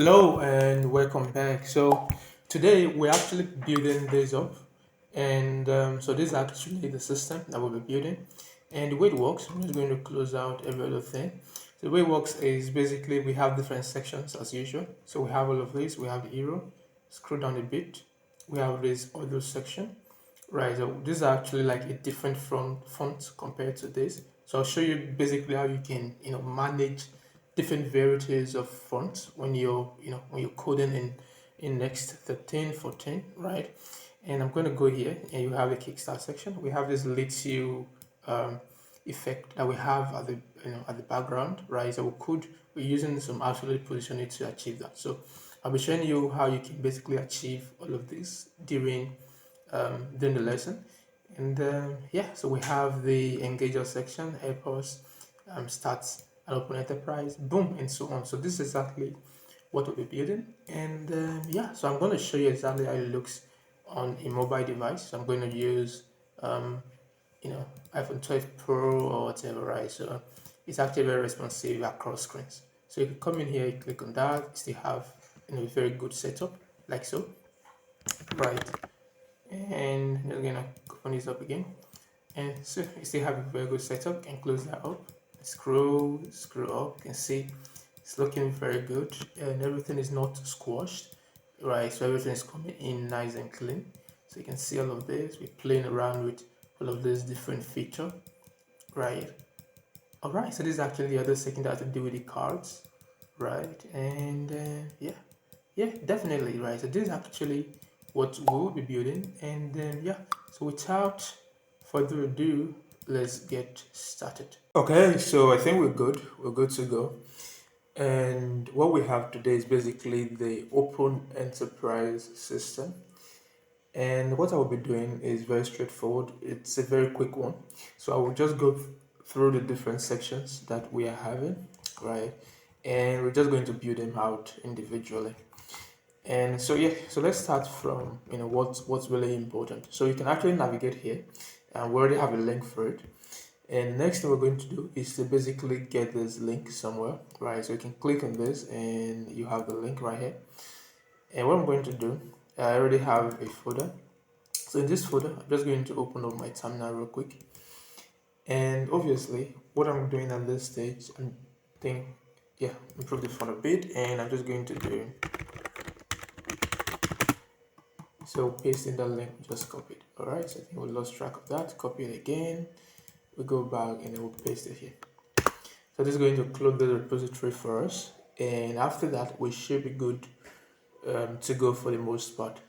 Hello and welcome back. So today we're actually building this up, and so this is actually the system that we'll be building. And the way it works, I'm just going to close out every other thing. So the way it works is basically we have different sections as usual. So we have all of this. We have the hero. Scroll down a bit. We have this other section, right? So this is actually like a different font compared to this. So I'll show you basically how you can manage different varieties of fonts when you're coding in Next 13, 14, right? And I'm going to go here and you have a Kickstart section. We have this little effect that we have at the at the background, right? So we're using some absolute positioning to achieve that. So I'll be showing you how you can basically achieve all of this during the lesson. And yeah, so we have the engager section, help us start an open enterprise, boom, and so on. So this is exactly what we'll be building. And yeah, so I'm going to show you exactly how it looks on a mobile device. So I'm going to use um, iPhone 12 Pro or whatever, right? So it's actually very responsive across screens. So you can come in here, you click on that, you still have a very good setup, like so, right? And you're gonna open this up again, and so you still have a very good setup. And close that up, scroll up, you can see it's looking very good and everything is not squashed, right? So everything is coming in nice and clean. So you can see all of this. We're playing around with all of these different feature, right? All right, so this is actually the other section that has to do with the cards, right? And yeah, definitely, right? So this is actually what we will be building. And yeah, so without further ado, let's get started. Okay, so I think we're good. We're good to go. And what we have today is basically the open enterprise system. And what I will be doing is very straightforward. It's a very quick one. So I will just go through the different sections that we are having, right? And we're just going to build them out individually. And so yeah, so let's start from what's really important. So you can actually navigate here, and we already have a link for it. And the next thing we're going to do is to basically get this link somewhere, right? So you can click on this, and you have the link right here. And what I'm going to do, I already have a folder. So in this folder, I'm just going to open up my terminal real quick. And obviously, what I'm doing at this stage, I'm thinking, yeah, improve the font a bit, and I'm just going to do so pasting the link, just copy it. All right, so I think we lost track of that. Copy it again. We go back and then we'll paste it here. So this is going to close the repository for us, and after that, we should be good to go for the most part.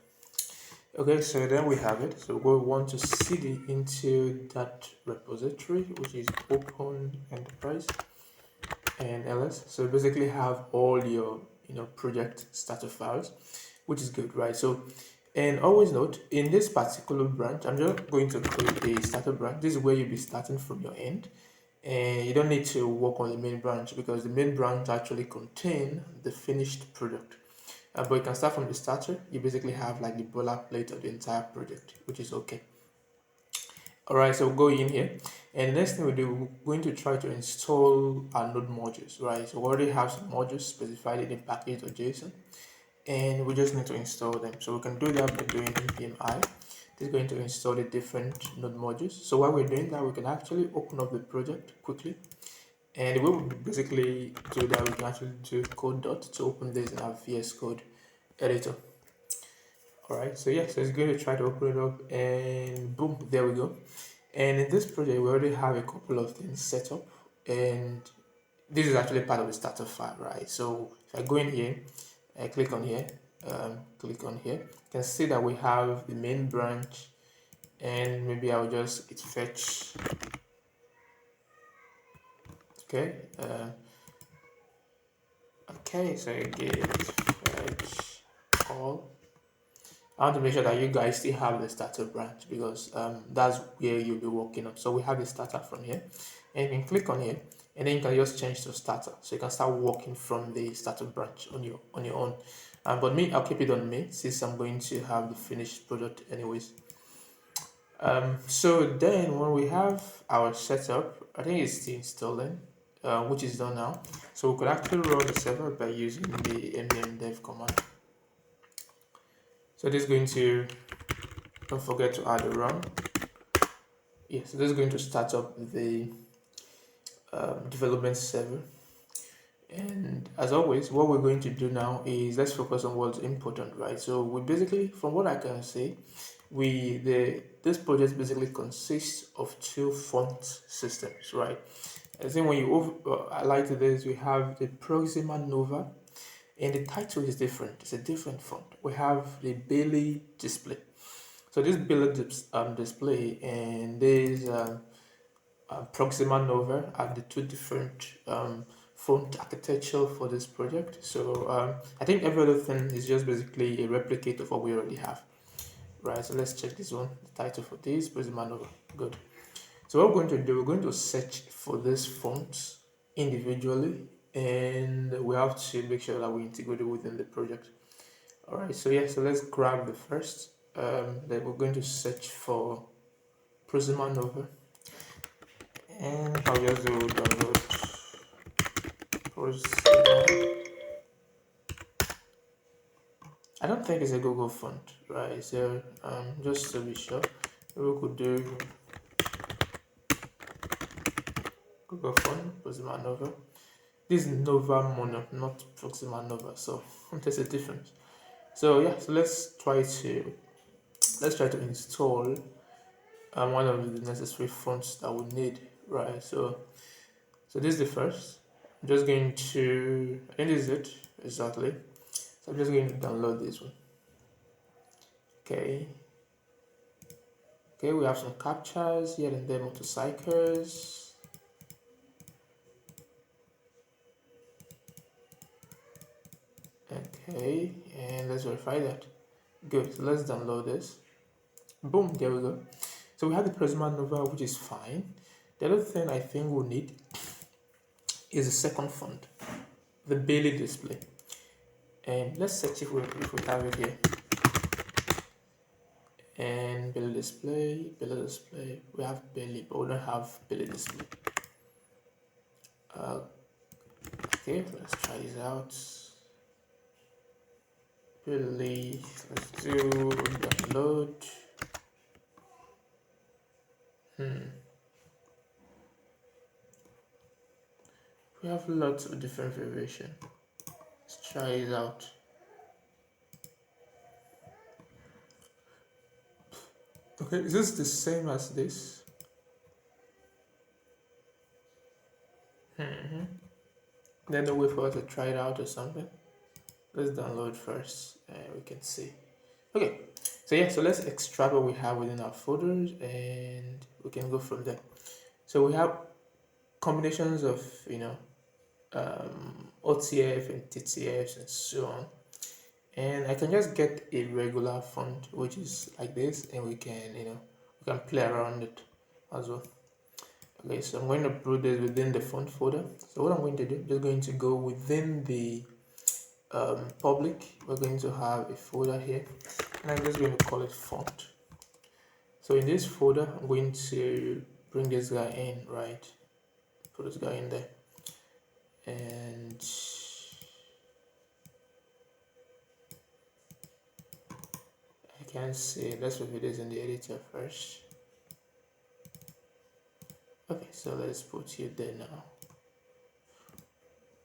Okay, so then we have it. So we want to cd into that repository, which is open enterprise and ls. So basically have all your project starter files, which is good, right? So and always note in this particular branch, I'm just going to create a starter branch. This is where you'll be starting from your end, and you don't need to work on the main branch because the main branch actually contain the finished product. But you can start from the starter. You basically have like the boilerplate of the entire project, which is okay. All right, so we'll go in here, and the next thing we do, we're going to try to install our node modules, right? So we already have some modules specified in the package.json, and we just need to install them. So we can do that by doing npm i. This is going to install the different node modules. So while we're doing that, we can actually open up the project quickly. And the way we basically do that, we can actually do code dot to open this in our VS Code editor. All right, so yeah, so it's going to try to open it up, and boom, there we go. And in this project, we already have a couple of things set up, and this is actually part of the starter file, right? So if I go in here, I click on here, you can see that we have the main branch, and maybe I'll just git fetch. Okay, okay, so I git fetch all. I want to make sure that you guys still have the starter branch because that's where you'll be working on. So we have the starter from here, and you can click on here, and then you can just change to starter, so you can start working from the starter branch on your own. But me, I'll keep it on me since I'm going to have the finished product anyways. So then when we have our setup, I think it's still installing. which is done now. So we could actually run the server by using the dev command. So this is going to, don't forget to add a run. Yes, so this is going to start up the development server. And as always, what we're going to do now is let's focus on what's important, right? So we basically, from what I can say, this project basically consists of two font systems, right? I think when you highlight this, we have the Proxima Nova, and the title is different. It's a different font. We have the Bailey display. So this Bailey display and there's Proxima Nova are the two different font architecture for this project. So I think every other thing is just basically a replicate of what we already have, right? So let's check this one. The title for this Proxima Nova. Good. So what we're going to do, we're going to search for this font individually, and we have to make sure that we integrate it within the project. All right. So yeah. So let's grab the first. Then we're going to search for Proxima Nova. And I'll just do download Proxima. I don't think it's a Google font, right? So just to be sure, we could do Google font Proxima Nova. This is Nova Mono, not Proxima Nova, so there's a difference. So yeah, so let's try to install one of the necessary fonts that we need, right? So this is the first. I'm just going to, I think this is it, exactly. So I'm just going to download this one. Okay, we have some captchas here and there, motorcycles. Okay, and let's verify that. Good, so let's download this. Boom, there we go. So we have the Proxima Nova, which is fine. The other thing I think we'll need is the second font, the Bailey display. And let's search if we have it here. And Bailey display, we have Bailey, but we don't have Bailey display. Okay, let's try this out. Bailey, let's do download. We have lots of different variation. Let's try it out. Okay, is this the same as this? Then the way for us to try it out or something. Let's download first and we can see. Okay, so yeah, so let's extract what we have within our folders and we can go from there. So we have combinations of OTF and TTFs and so on, and I can just get a regular font which is like this, and we can we can play around it as well. Okay, so I'm going to put this within the font folder. So what I'm going to do, I'm just going to go within the public. We're going to have a folder here, and I'm just going to call it font. So in this folder, I'm going to bring this guy in, right? Put this guy in there, and I can see. Let's review this in the editor first. Okay, so let's put you there now.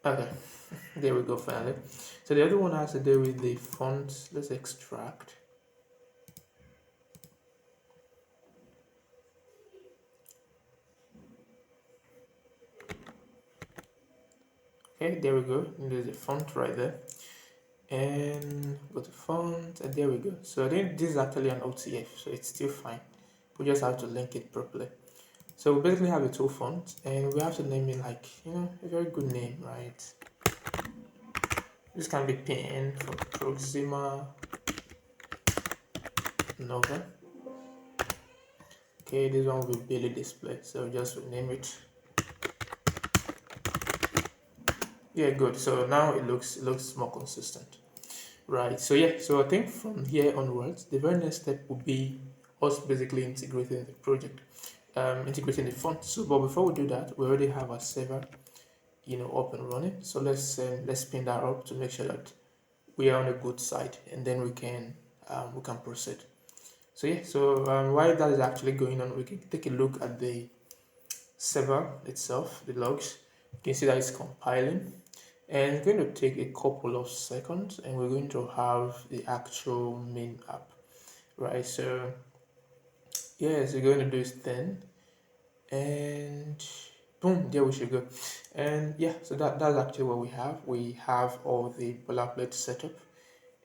Okay, there we go, finally. So the other one has to do with the font. Let's extract. Okay, there we go. There's a font right there. And go to font, and there we go. So I think this is actually an OTF, so it's still fine. We just have to link it properly. So we basically have a two font, and we have to name it like a very good name, right? This can be PN for Proxima Nova. Okay, this one will be Bailey display, so just rename it. Yeah, good. So now it looks more consistent, right? So yeah, so I think from here onwards, the very next step would be us basically integrating the project, integrating the font. So, but before we do that, we already have our server. up and running. So let's spin that up to make sure that we are on a good side, and then we can proceed. So yeah, so while that is actually going on, we can take a look at the server itself, the logs. You can see that it's compiling, and it's going to take a couple of seconds, and we're going to have the actual main app, right? So yeah, so you're going to do its thing, and boom, there we should go. And yeah, so that's actually what we have. We have all the boilerplate setup,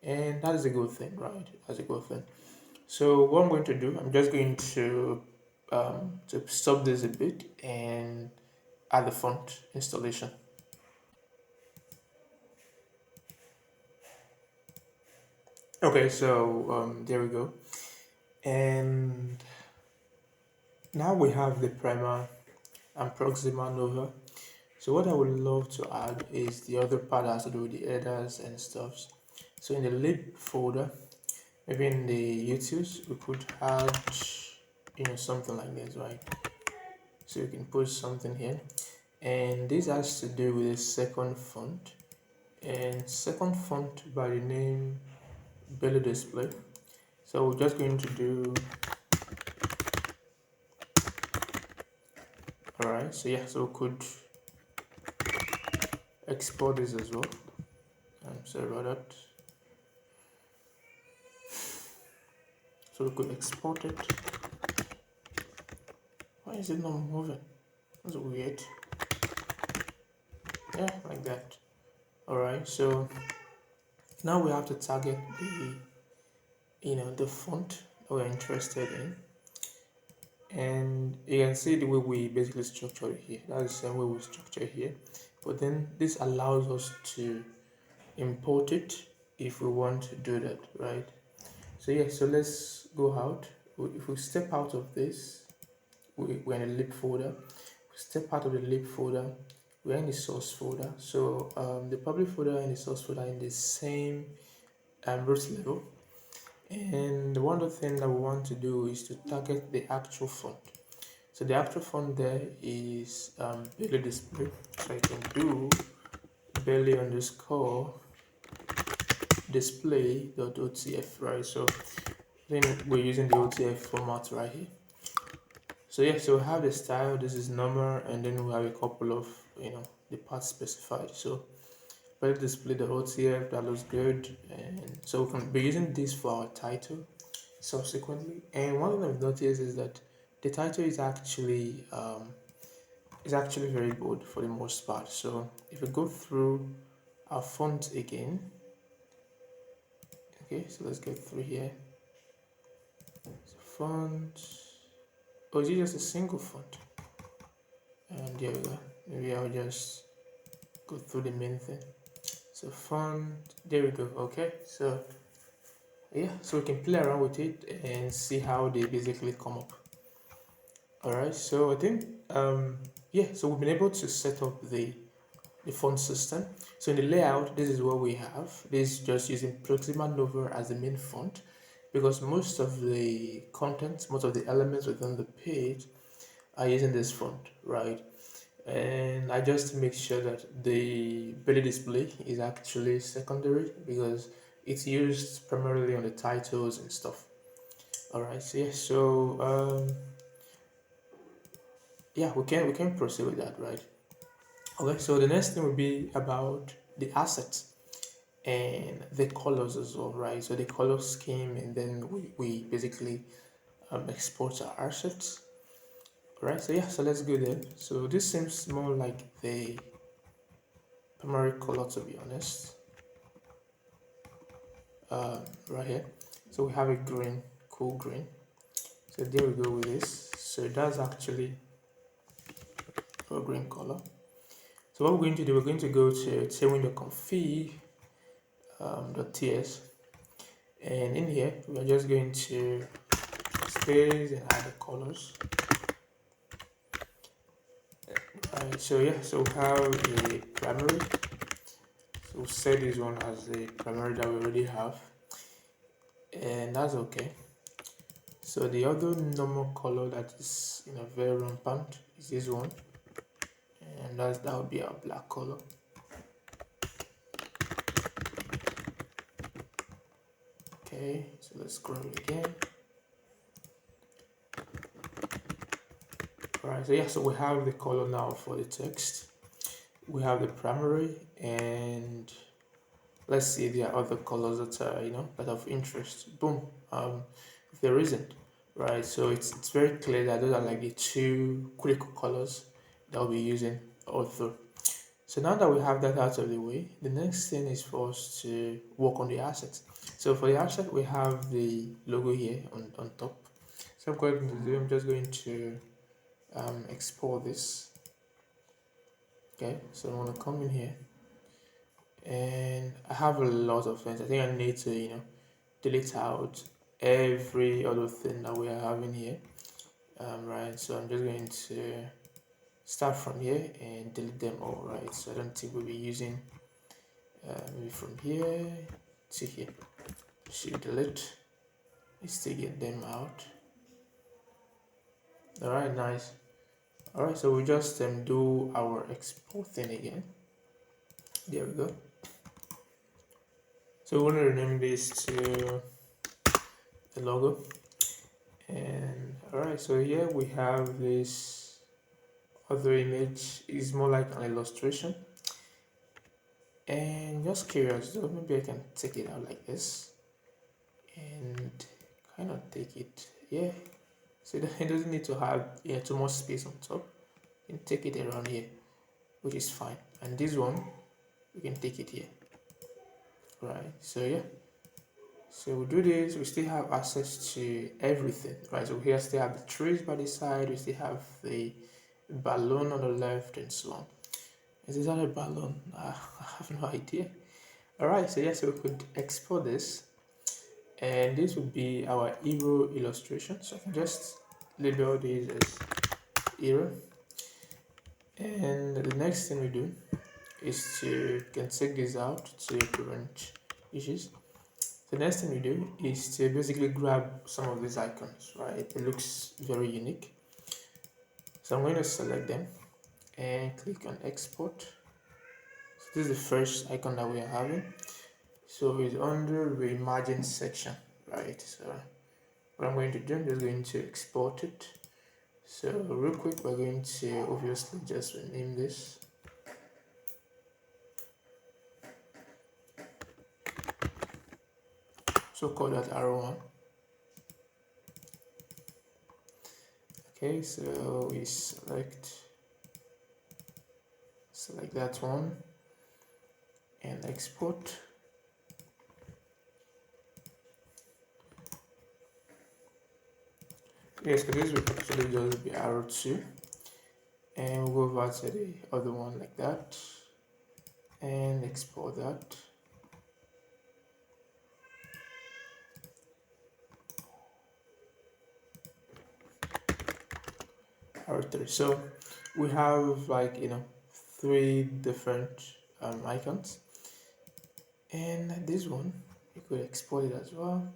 and that is a good thing, right? That's a good thing. So what I'm going to do, I'm just going to stop this a bit and add the font installation. Okay, so there we go. And now we have the primer and Proxima Nova. So what I would love to add is the other part that has to do with the headers and stuff. So in the lib folder, maybe in the utils, we could add, something like this, right? So you can put something here. And this has to do with the second font. And second font by the name belly display. So we're just going to do, alright, so yeah, so we could export this as well. I'm sorry about that. So we could export it. Why is it not moving? That's weird. Yeah, like that. Alright, so now we have to target the font that we're interested in. And you can see the way we basically structure it here. That's the same way we structure it here. But then this allows us to import it if we want to do that, right? So yeah, so let's go out. If we step out of this, we're in a lib folder. We step out of the lib folder, we're in the source folder. So the public folder and the source folder are in the same root level. And one of the things that we want to do is to target the actual font. So the actual font there is belly display. So I can do belly underscore display.otf, right? So then we're using the OTF format right here. So yeah, so we have the style, this is normal, and then we have a couple of the parts specified. So belly display the OTF, that looks good, and so we can be using this for our title subsequently. And one thing I've noticed is that the title is actually very bold for the most part. So if we go through our font again, okay, so let's go through here. So font, oh, is it just a single font? And there we go. Maybe I'll just go through the main thing. So font, there we go. Okay, so yeah, so we can play around with it and see how they basically come up. All right, so I think yeah, so we've been able to set up the font system. So in the layout, this is what we have. This is just using Proxima Nova as the main font, because most of the content, most of the elements within the page are using this font, right? And I just make sure that the belly display is actually secondary, because it's used primarily on the titles and stuff. All right, so yeah, so yeah, we can proceed with that, right? Okay, so the next thing will be about the assets and the colors as well, right? So the color scheme, and then we basically export our assets. All right, so yeah, so let's go there. So this seems more like the primary color, to be honest. Right here, so we have a green, cool green. So there we go with this. So that's actually a green color. So what we're going to do, we're going to go to tailwind.config .ts, and in here we're just going to space and add the colors. So yeah, so we have a primary. So we'll set this one as the primary that we already have, and that's okay. So the other normal color that is very rampant is this one, and that would be our black color. Okay, so let's scroll again. Alright, so yeah, so we have the color now for the text. We have the primary, and let's see if there are other colors that are that of interest. Boom. If there isn't, right? So it's very clear that those are like the two critical colors that we'll be using all through. So now that we have that out of the way, the next thing is for us to work on the assets. So for the asset, we have the logo here on top. So I'm going to do, I'm just going to export this. Okay, so I'm going to come in here, and I have a lot of things. I think I need to delete out every other thing that we are having here. Right, so I'm just going to start from here and delete them all. Right, so I don't think we'll be using maybe from here to here. Shift delete. Let's take them out. All right, nice. All right, so we just do our export thing again. There we go. So we want to rename this to the logo. And all right, so here we have this other image. Is more like an illustration. And just curious though, maybe I can take it out like this and kind of take it, yeah. So it doesn't need to have too much space on top. You can take it around here, which is fine. And this one, we can take it here, right? So yeah. So we do this, we still have access to everything, right? So here still have the trees by the side, we still have the balloon on the left and so on. Is that a balloon? I have no idea. All right, so yes, we could export this, and this would be our hero illustration. So I can just label this as hero, and the next thing we do is to can take this out to prevent issues. The next thing we do is to basically grab some of these icons, right? It looks very unique. So I'm going to select them and click on export. So this is the first icon that we are having. So it's under Reimagine Section, right? So what I'm going to do, I'm just going to export it. So real quick, we're going to obviously just rename this. So call that arrow one. Okay, so we select that one and export. Yes, so this will actually just be arrow 2, and we'll go over to the other one like that and export that. Arrow 3. So we have like 3 different icons, and this one you could export it as well.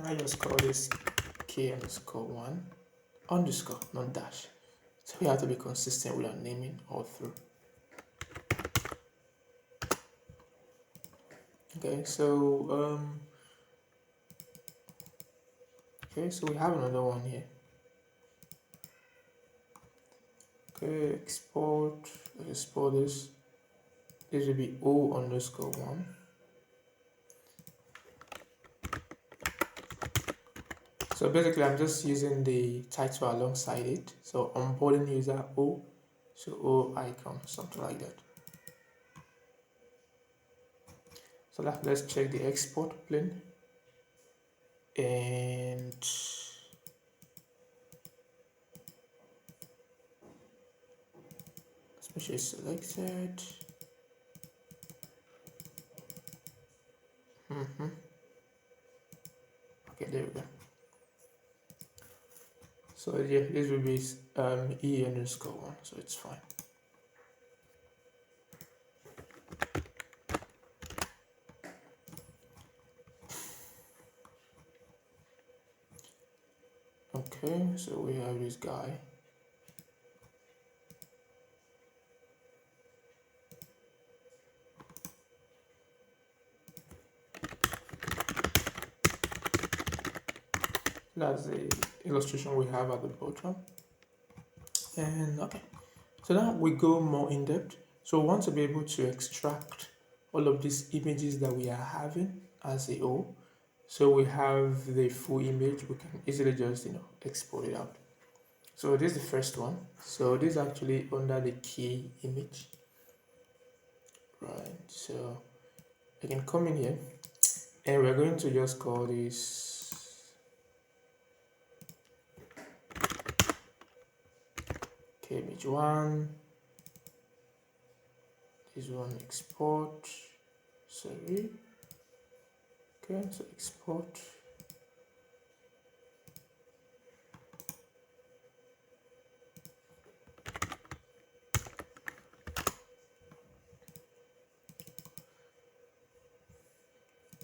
I just call this k_1 underscore, not dash. So we have to be consistent with our naming all through. Okay, so we have another one here. Okay, export. Let's export this. This will be O_1. So basically, I'm just using the title alongside it. So onboarding user O, so O icon, something like that. So let's check the export plane, and especially selected. Okay, there we go. So yeah, this will be E_1, so it's fine. Okay, so we have this guy. That's the illustration we have at the bottom. And okay, so now we go more in depth. So we want to be able to extract all of these images that we are having as a whole. So we have the full image, we can easily just export it out. So this is the first one. So this is actually under the key image, right? So I can come in here and we're going to just call this key image one. This one export. Sorry. Okay, so export.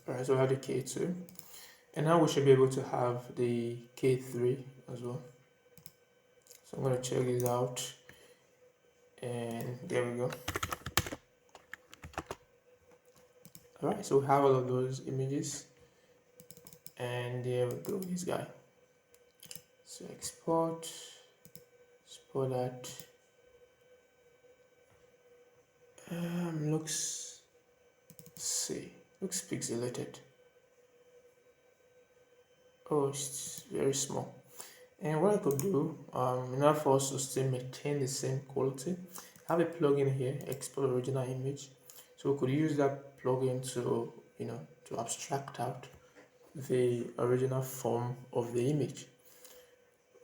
Alright, so we have the K2. And now we should be able to have the K3 as well. So I'm going to check this out. And there we go. Alright, so we have all of those images. And there we go, this guy. So export that. Looks pixelated. Oh, it's very small. And what I could do, in order for us to still maintain the same quality, I have a plugin here, export original image. So we could use that plugin to to abstract out the original form of the image,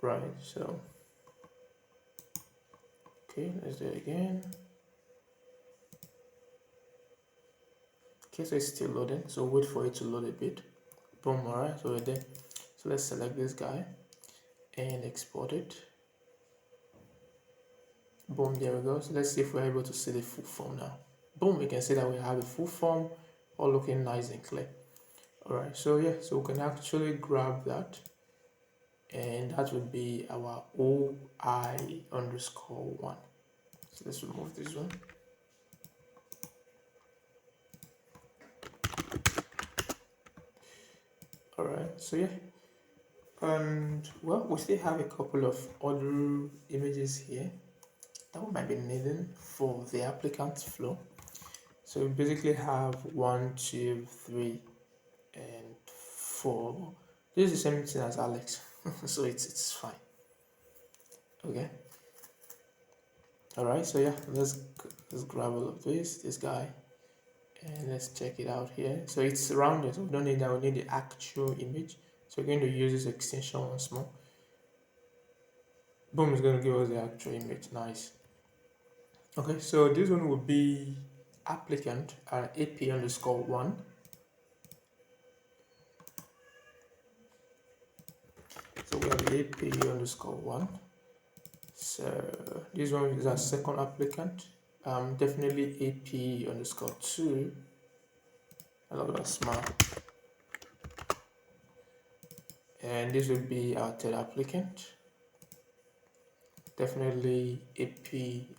right? So okay, let's do it again. Okay, so it's still loading, so wait for it to load a bit. Boom. All right, so we're there. So let's select this guy and export it. Boom, there we go. So let's see if we're able to see the full form now. Boom, we can see that we have the full form all looking nice and clear. All right, so yeah, so we can actually grab that, and that would be our OI_1. So let's remove this one. All right, so yeah, and well, we still have a couple of other images here that we might be needing for the applicant flow. So we basically have 1, 2, 3, and 4. This is the same thing as Alex, so it's fine. Okay. All right. So yeah, let's grab all of this guy, and let's check it out here. So it's rounded. So we don't need that. We need the actual image. So we're going to use this extension once more. Boom, it's going to give us the actual image. Nice. Okay. So this one will be applicant AP_1. So we have AP_1. So this one is our second applicant. Definitely AP_2. I love that smart. And this will be our third applicant. Definitely AP_3.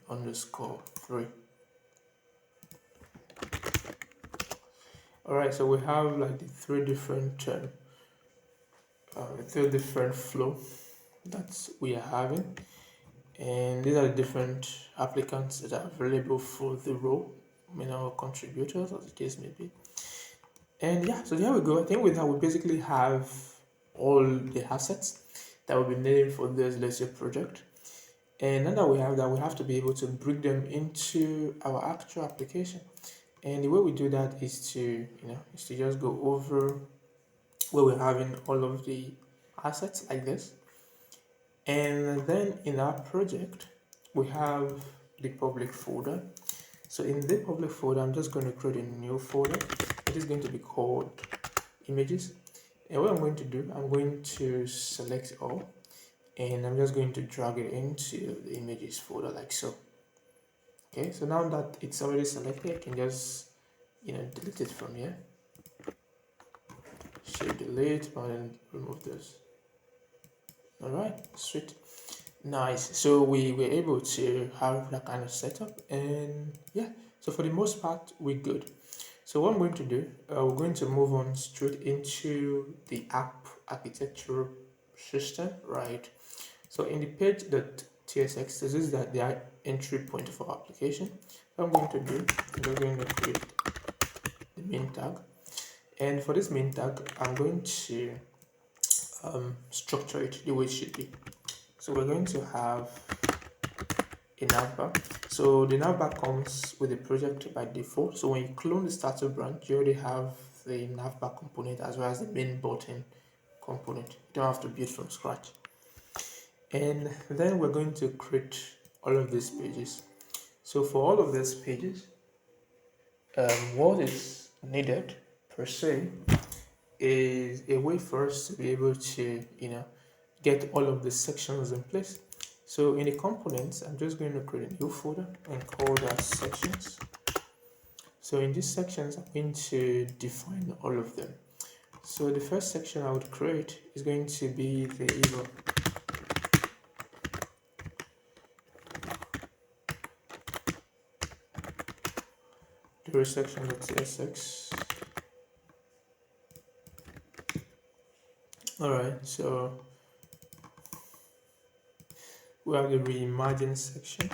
All right, so we have like the three different flow that we are having, and these are the different applicants that are available for the role, contributors, as the case may be. And yeah, so there we go. I think with that we basically have all the assets that will be needed for this Let's project. And now that we have that, we have to be able to bring them into our actual application. And the way we do that is to just go over where we're having all of the assets like this. And then in our project, we have the public folder. So in the public folder, I'm just going to create a new folder. It is going to be called images. And what I'm going to do, I'm going to select all, and I'm just going to drag it into the images folder like so. Okay, so now that it's already selected, I can just delete it from here. Shift delete and remove this. All right, sweet, nice. So we were able to have that kind of setup, and yeah. So for the most part, we're good. So what I'm going to do, we're going to move on straight into the app architecture system, right? So in the page.tsx, this is the entry point for application. What I'm going to do, I'm just going to create the main tag. And for this main tag, I'm going to structure it the way it should be. So we're going to have a navbar. So the navbar comes with the project by default. So when you clone the starter branch, you already have the navbar component as well as the main button component. You don't have to build from scratch. And then we're going to create all of these pages. So for all of these pages, what is needed per se is a way for us to be able to, get all of the sections in place. So in the components, I'm just going to create a new folder and call that sections. So in these sections, I'm going to define all of them. So the first section I would create is going to be the eval. The section.tsx. Alright, so we have the Reimagine section.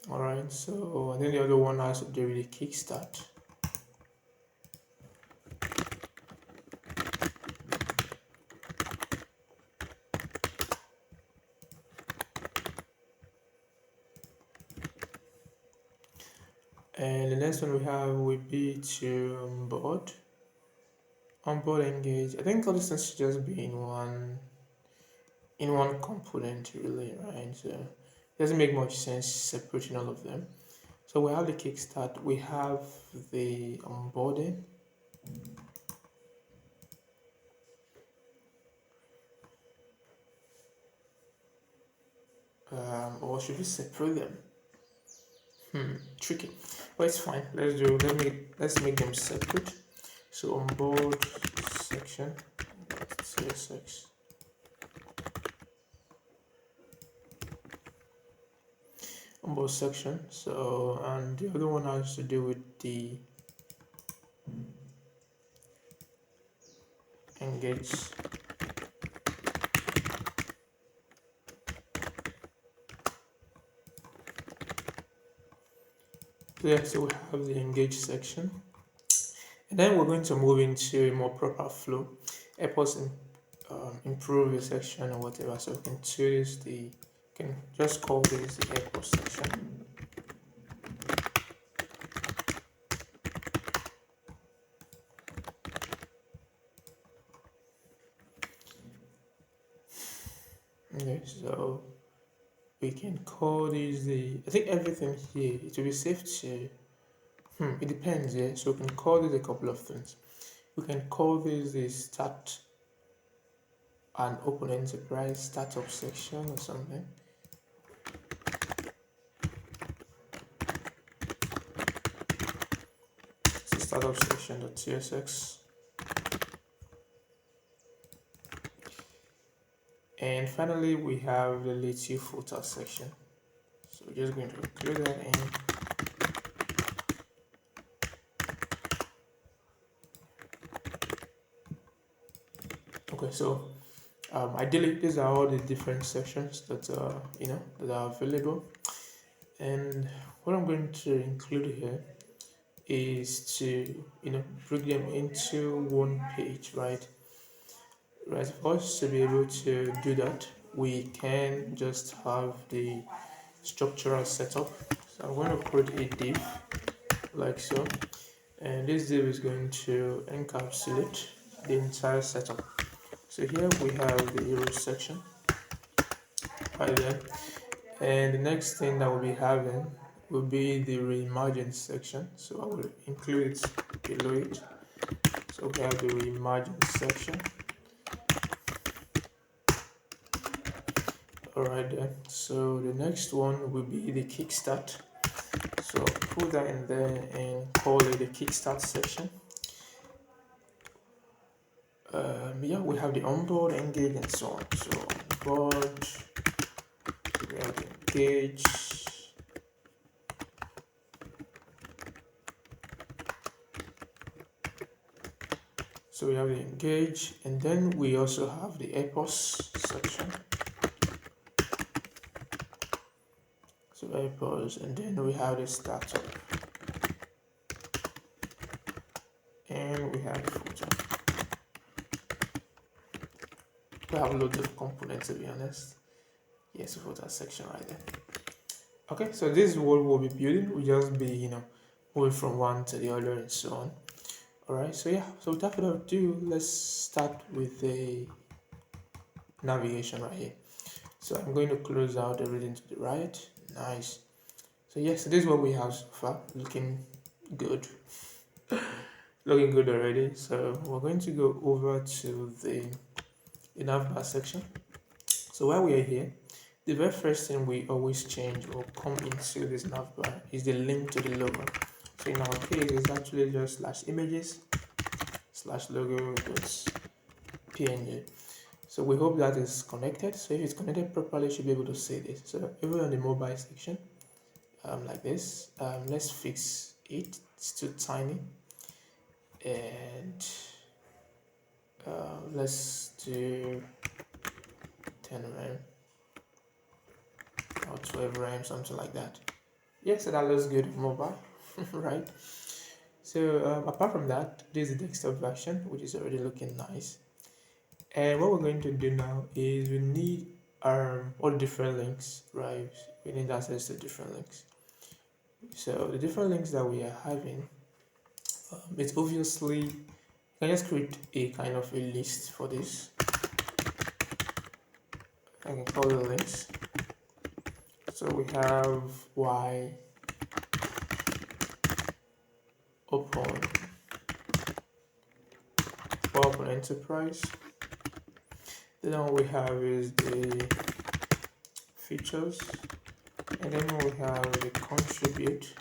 Alright, so and then the other one has to do with the Kickstart. And the next one we have would be to onboard engage. I think all these things should just be in one component really, right? So it doesn't make much sense separating all of them. So we have the Kickstart, we have the onboarding, or should we separate them? Tricky, but it's fine. Let's make them separate. So onboard section CSS. Onboard section. So and the other one has to do with the engage. Yeah, so we have the engage section, and then we're going to move into a more proper flow. Help us improve the section or whatever. So we can choose can just call this the airport section. Okay, so we can call this I think everything here, it will be safe to, it depends, yeah. So we can call this a couple of things. We can call this the start and open enterprise startup section or something. So startup section.tsx. And finally, we have the little footer section. So we're just going to include that in. Okay, so ideally, these are all the different sections that are available. And what I'm going to include here is to bring them into one page, right? Right, for us to be able to do that, we can just have the structural setup. So I'm going to create a div like so, and this div is going to encapsulate the entire setup. So here we have the hero section right there, and the next thing that we'll be having will be the Reimagine section. So I will include it below it. So we have the Reimagine section. Alright then, so the next one will be the Kickstart. So put that in there and call it the Kickstart section. Yeah, we have the onboard, engage, and so on. So onboard, we have the engage, so we have the engage, and then we also have the purpose section. So purpose, and then we have the startup, and we have the footer. We have loads of components, to be honest. Yes, footer section right there. Okay, so this is what we'll be building. We'll just be, moving from one to the other and so on. Alright, so yeah, so without further ado, let's start with the navigation right here. So I'm going to close out everything to the right. Nice. So yes, this is what we have so far. Looking good. Looking good already. So we're going to go over to the navbar section. So while we are here, the very first thing we always change or come into this navbar is the link to the logo. So in our case, it's actually just /images /logo.png. So we hope that is connected. So if it's connected properly, you should be able to see this. So even on the mobile section, like this, let's fix it. It's too tiny, and let's do 10 rem or 12 rem, something like that. Yeah, so that looks good on mobile, right? So apart from that, this is the desktop version, which is already looking nice. And what we're going to do now is we need all different links, right? We need access to different links. So the different links that we are having, it's obviously, you can just create a kind of a list for this. I can call it links. So we have Y open enterprise. Then what we have is the features, and then we have the contribute,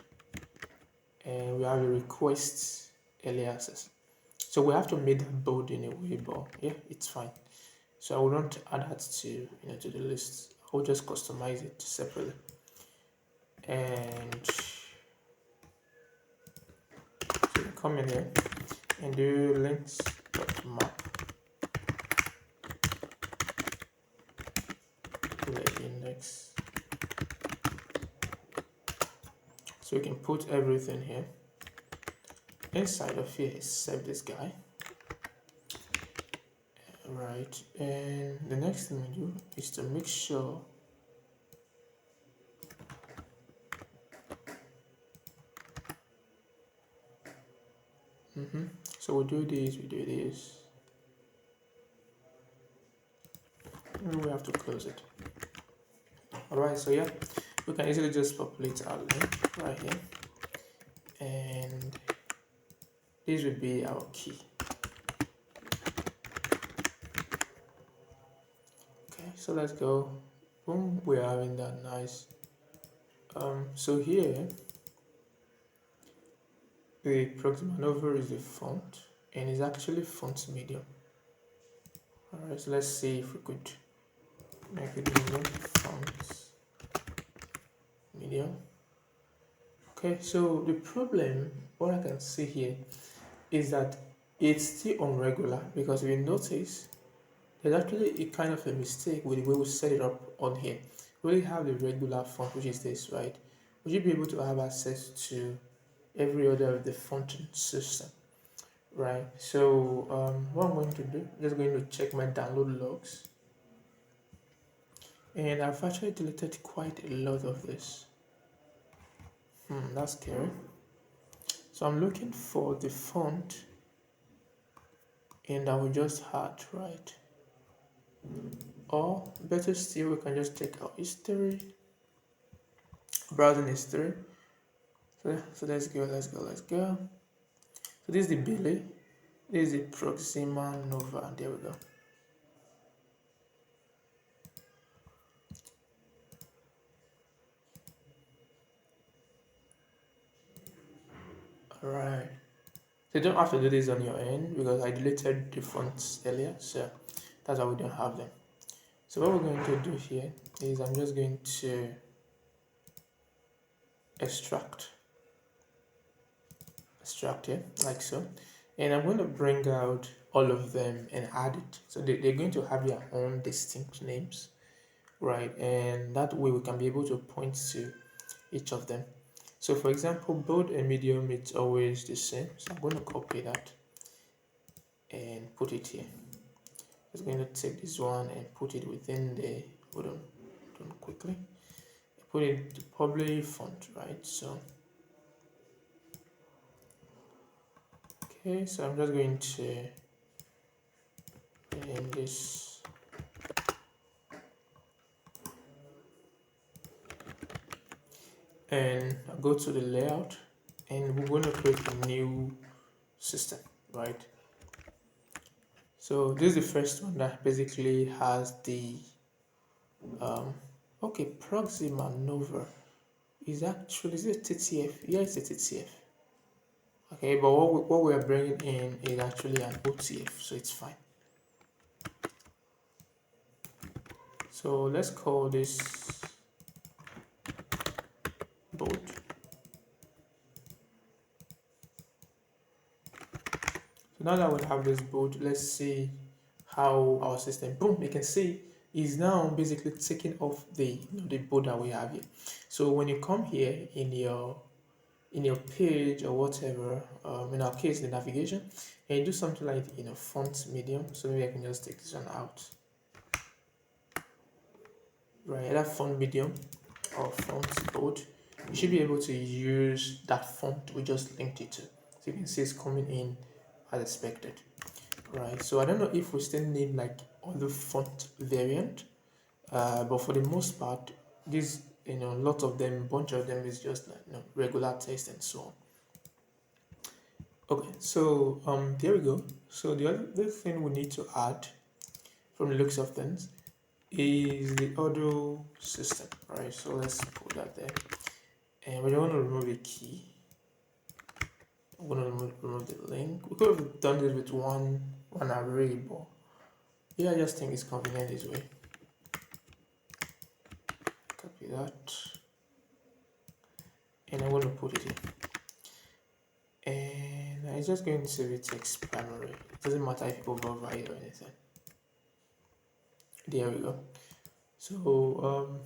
and we have the requests early access. So we have to make that bold in a way, but yeah, it's fine. So I will not add that to to the list. I will just customize it separately. And so you come in here and do links.map to the index. So you can put everything here inside of here except this guy. Right, and the next thing we do is to make sure so we do this, and we have to close it. Alright, so yeah, we can easily just populate our link right here, and this will be our key. Okay, so let's go. Boom, we're having that nice. So here the proximate over is the font, and it's actually font medium. Alright, so let's see if we could make it medium, font medium. Okay, so the problem, what I can see here is that it's still unregular, because if you notice, there's actually a kind of a mistake with the way we set it up on here. We really have the regular font, which is this, right? Would you be able to have access to every other of the font system, right? So what I'm going to do, I'm just going to check my download logs, and I've actually deleted quite a lot of this. That's scary. So I'm looking for the font, and I will just add, right? Or better still, we can just check our history, browsing history. So let's go. So this is the Billy, this is the Proxima Nova. There we go. Alright. So you don't have to do this on your end because I deleted the fonts earlier, so that's why we don't have them. So what we're going to do here is I'm just going to extract here like so, and I'm going to bring out all of them and add it. So they're going to have their own distinct names, right? And that way we can be able to point to each of them. So for example, bold and medium, it's always the same. So I'm going to copy that and put it here. Just going to take this one and put it within the, hold on quickly, put it to probably font, right? So okay, so I'm just going to name this and go to the layout, and we're going to create a new system, right? So this is the first one that basically has the okay, proxy maneuver is actually, is it TTF? Yeah, it's a TTF. Okay, but what we are bringing in is actually an OTF, so it's fine. So let's call this bold. So now that we have this bold, let's see how our system, boom, you can see is now basically taking off the the bold that we have here. So when you come here in your page or whatever, in our case the navigation, and you do something like font medium. So maybe I can just take this one out, right? Either font medium or font bold. You should be able to use that font we just linked it to. So you can see it's coming in as expected, right? So I don't know if we still need like other font variant, but for the most part, this a lot of them, bunch of them is just like regular text and so on. Okay, so there we go. So the other thing we need to add from the looks of things is the audio system, right? So let's put that there, and we don't want to remove a key. I'm gonna remove the link. We could have done this with one array, but yeah, I just think it's convenient this way. Copy that, and I'm gonna put it here. And I'm just going to save it text primary. It doesn't matter if you override or anything. There we go. So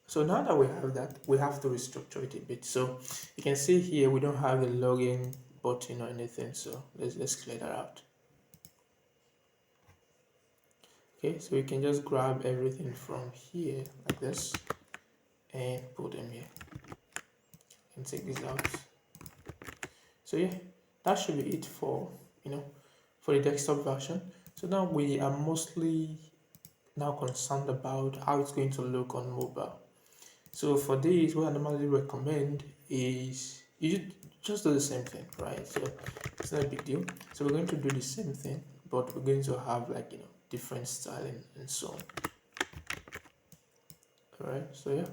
so now that we have that, we have to restructure it a bit. So you can see here we don't have a login button or anything. So let's clear that out. Okay, so we can just grab everything from here like this and put them here and take this out. So yeah, that should be it for for the desktop version. So now we are mostly now concerned about how it's going to look on mobile. So for this, what I normally recommend is you should just do the same thing, right? So it's not a big deal. So we're going to do the same thing, but we're going to have like different styling and so on. All right, so yeah.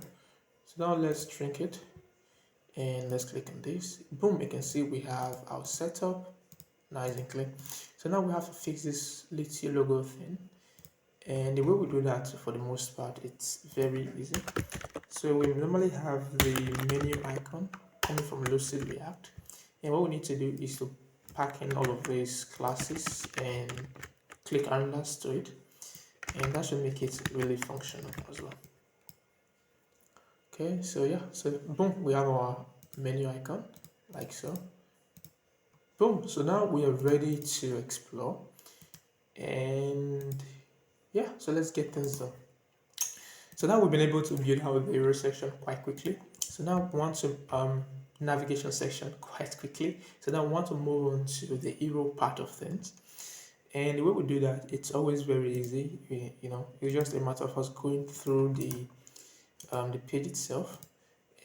So now let's shrink it and let's click on this. Boom, you can see we have our setup, nice and clean. So now we have to fix this little logo thing. And the way we do that, for the most part, it's very easy. So we normally have the menu icon coming from Lucid React, and what we need to do is to pack in all of these classes and click handlers to it, and that should make it really functional as well. Okay, so yeah, so boom, we have our menu icon like so. Boom, so now we are ready to explore, and yeah, so let's get things done. So now we've been able to build our hero section quite quickly. So now we want to navigation section quite quickly. So now we want to move on to the hero part of things. And the way we do that, it's always very easy. It's just a matter of us going through the page itself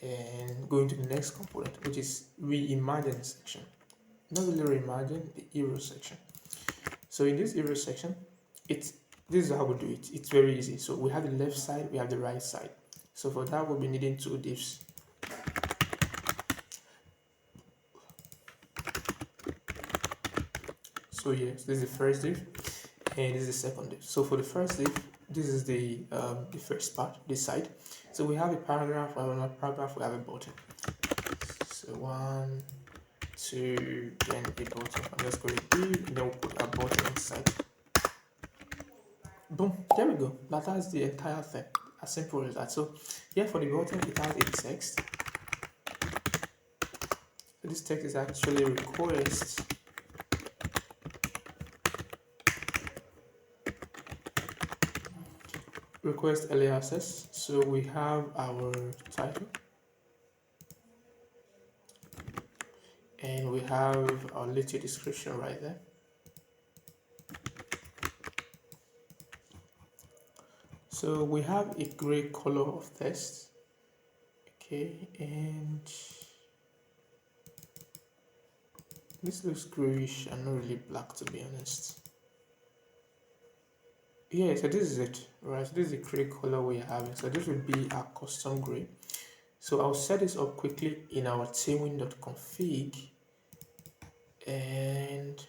and going to the next component, which is Reimagine section. Not really Reimagine, the hero section. So in this hero section, this is how we do it. It's very easy. So we have the left side, we have the right side. So for that, we'll be needing two divs. So yes, this is the first div, and this is the second div. So for the first div, this is the first part, this side. So we have a paragraph, we have another paragraph, we have a button. So 1, 2, then a button. I'm just going to do, and then we'll put a button inside. Boom, there we go. That's the entire thing. As simple as that. So here for the button, it has a text. So this text is actually request early access. So we have our title, and we have our little description right there. So we have a gray color of text. Okay, and this looks grayish and not really black, to be honest. Yeah, so this is it, right? So this is the gray color we're having. So this will be our custom gray. So I'll set this up quickly in our tailwind.config, and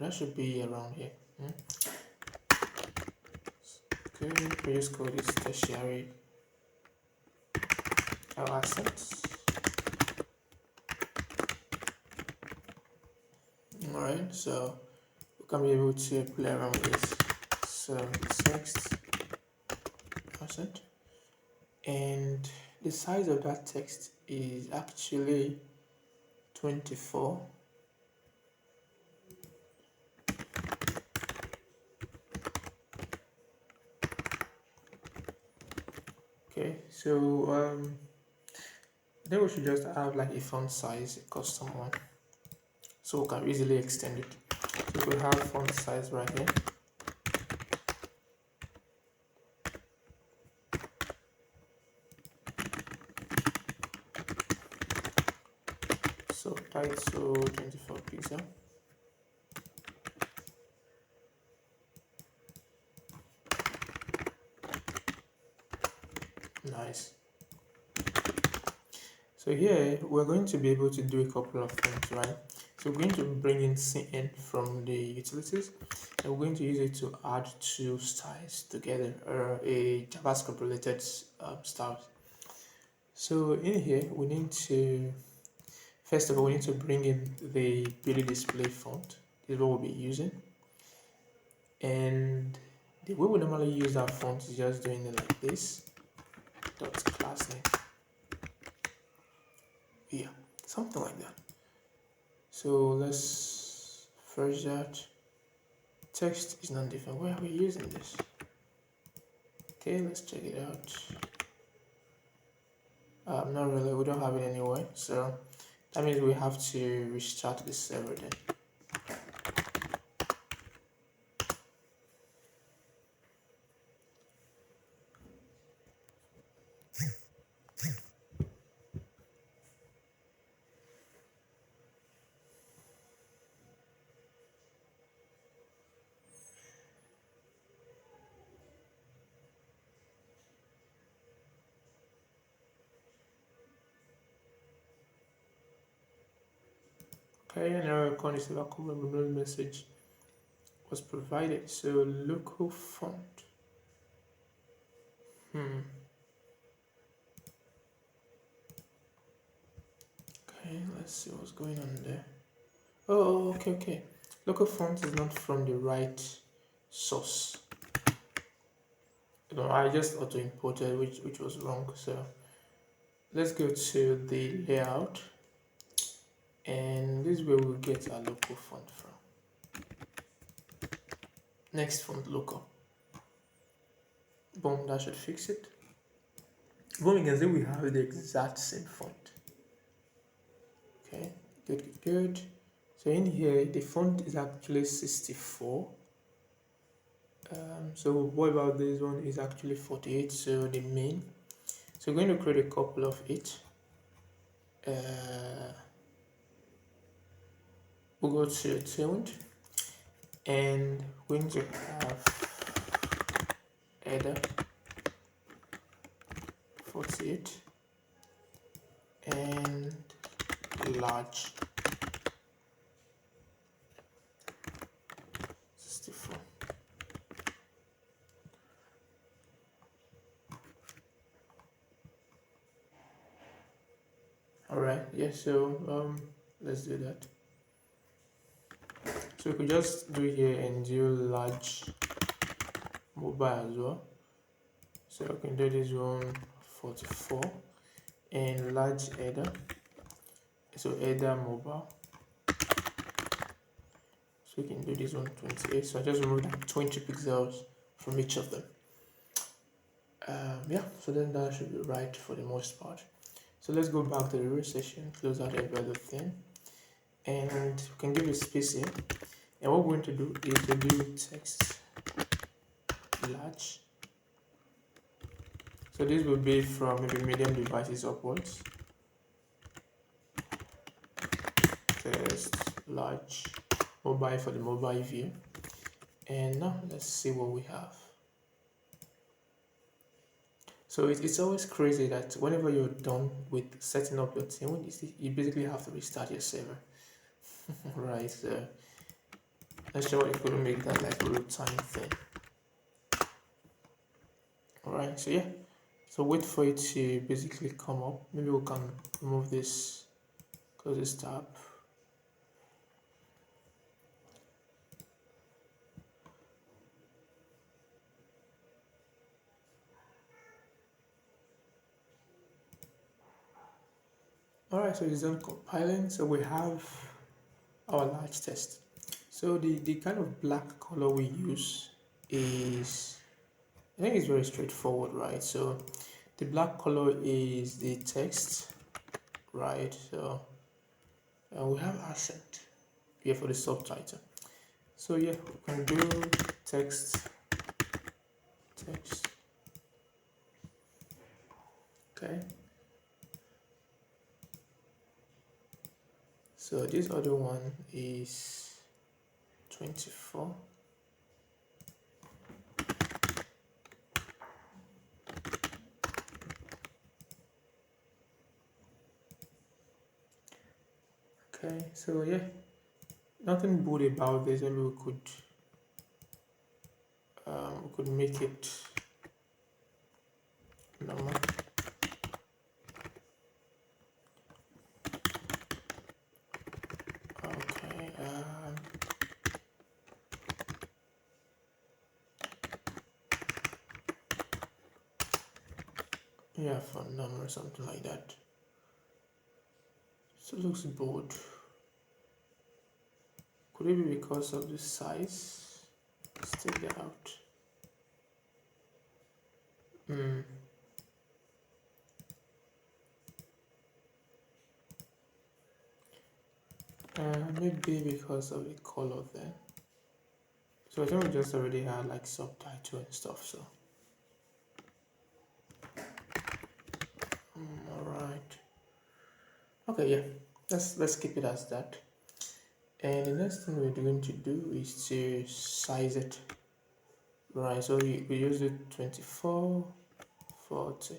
that should be around here. Okay, previous code is tertiary our assets. Alright, so we can be able to play around with this. So text asset, and the size of that text is actually 24. Okay, so then we should just have like a font size, a custom one, so we can easily extend it. So we have font size right here. So title 24 pixel. Nice. So here we're going to be able to do a couple of things, right? So we're going to bring in cn from the utilities, and we're going to use it to add two styles together, or a JavaScript related styles. So in here we need to, first of all, we need to bring in the beauty display font. This is what we'll be using, and the way we normally use that font is just doing it like this, dot class name. Yeah, something like that. So let's first that text is not different. Where are we using this? Okay, let's check it out. Not really, we don't have it anywhere, so that means we have to restart the server then. Okay, an error condition message was provided. So local font. Okay, let's see what's going on there. Oh, okay. Local font is not from the right source. I just auto imported, which was wrong. So let's go to the layout, and this is where we'll get our local font from. Next font local. Boom, that should fix it. Boom, you can see we have the exact same font. Okay, good. So in here, the font is actually 64. So what about this one is actually 48, so the main. So we're going to create a couple of it. We'll go to Tailwind, and we're going to have header 48 and large. All right, yeah, so let's do that. So we could just do here and do large mobile as well. So I can do this one 44 and large header. So header mobile. So we can do this one 28. So I just remove that 20 pixels from each of them. Yeah, so then that should be right for the most part. So let's go back to the root session, close out every other thing, and we can give it space here. And what we're going to do is to do text large. So this will be from maybe medium devices upwards. Text large mobile for the mobile view. And now let's see what we have. So it's always crazy that whenever you're done with setting up your team, you basically have to restart your server. Right, so let's show if we can make that like a real time thing. Alright, so yeah, so wait for it to basically come up. Maybe we can remove this, close this tab. Alright, so it's done compiling. So we have our large test. So the kind of black color we use is, I think it's very straightforward, right? So the black color is the text, right? So we have accent here for the subtitle. So yeah, we can do text. Okay. So this other one is 24. Okay, so yeah, nothing good about this. Maybe we could make it normal. Okay, yeah, for normal or something like that. So it looks bold. Could it be because of the size? Let's take that out. Maybe because of the color there. So I think we just already had like subtitle and stuff, so. Alright. Okay, yeah. Let's keep it as that. And the next thing we're going to do is to size it. Right, so we use it 24, 40.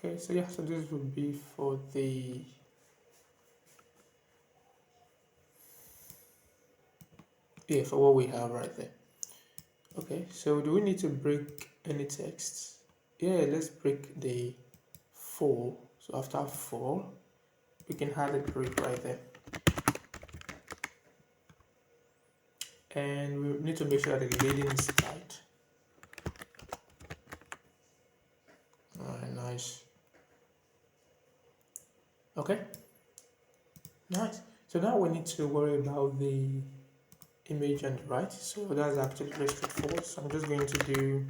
Okay, so yeah, so this would be for the for what we have right there. Okay, so do we need to break any text? Yeah, let's break the 4. So after 4, we can add a break right there. And we need to make sure that the leading is tight. Alright, nice. Okay, nice. So now we need to worry about the image on the right. So that's actually very straightforward. So I'm just going to do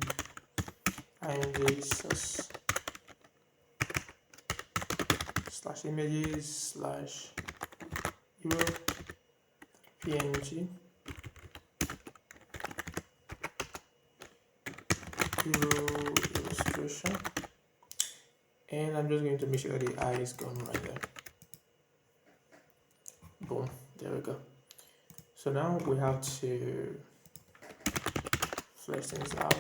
img slash images slash euro png euro illustration, and I'm just going to make sure that the eye is gone right there. Boom, there we go. So now we have to flesh things out.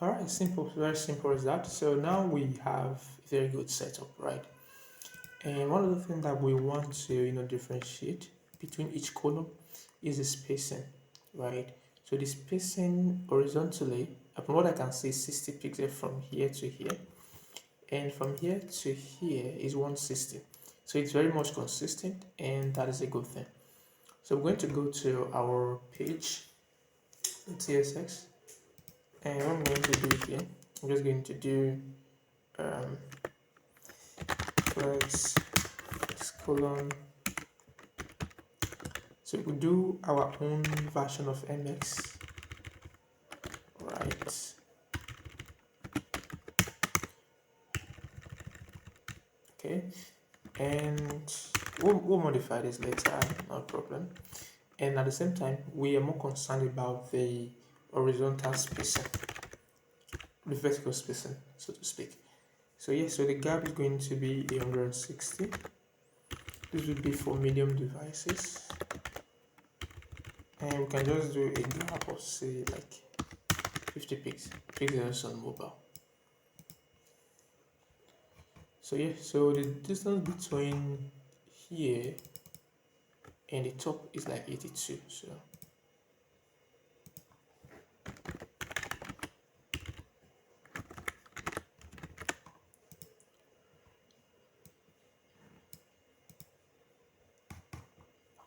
All right, simple, very simple as that. So now we have a very good setup, right? And one of the things that we want to differentiate between each column is the spacing, right? So the spacing horizontally, from what I can see, 60 pixels from here to here, and from here to here is 160. So it's very much consistent, and that is a good thing. So we're going to go to our page in TSX, and what I'm going to do here, I'm just going to do flex colon. So we do our own version of MX, right? Okay, and we'll modify this later, no problem. And at the same time, we are more concerned about the horizontal spacing, the vertical spacing, so to speak. So yes, so the gap is going to be 160. This would be for medium devices, and we can just do a gap of say like 50 pixels on mobile. So yeah, so the distance between here and the top is like 82. So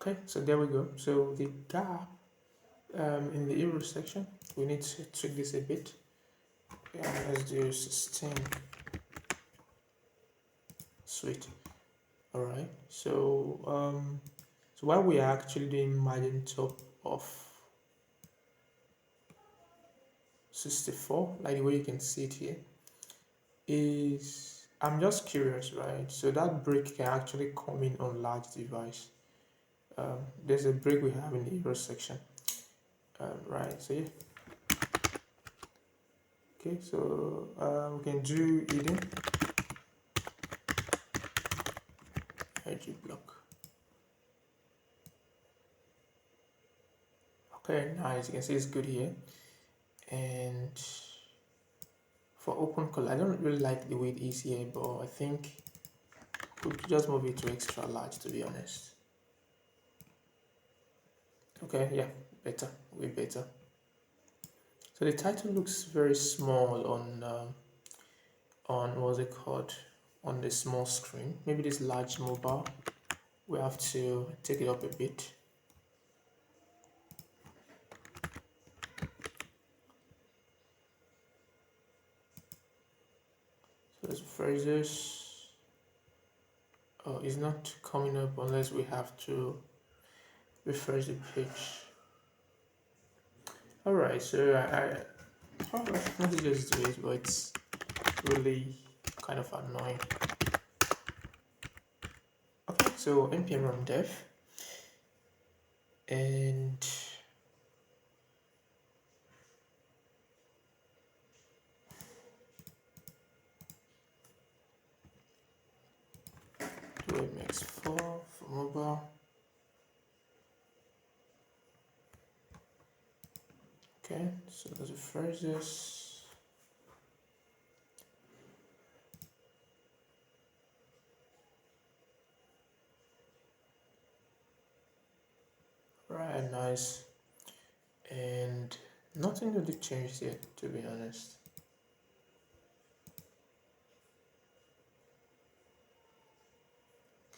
okay, so there we go. So the gap in the arrow section, we need to tweak this a bit. Let's do 16. Sweet. All right. So while we are actually doing margin top of 64, like the way you can see it here, is I'm just curious, right? So that break can actually come in on large device. There's a break we have in the arrow section, right? So yeah. Okay, so we can do hidden IG block. Okay, nice. You can see it's good here. And for open color, I don't really like the way it is here, but I think we could just move it to extra large, to be honest. Okay, yeah, better, way better. So the title looks very small on what's it called, on the small screen. Maybe this large mobile, we have to take it up a bit. So let's refresh this. Oh, it's not coming up unless we have to refresh the page. All right, so I want to just do it, but it's really kind of annoying. Okay, so npm run dev, and do mx4 for mobile. Okay, so let's refresh this. Right, nice. And nothing really changed yet, to be honest.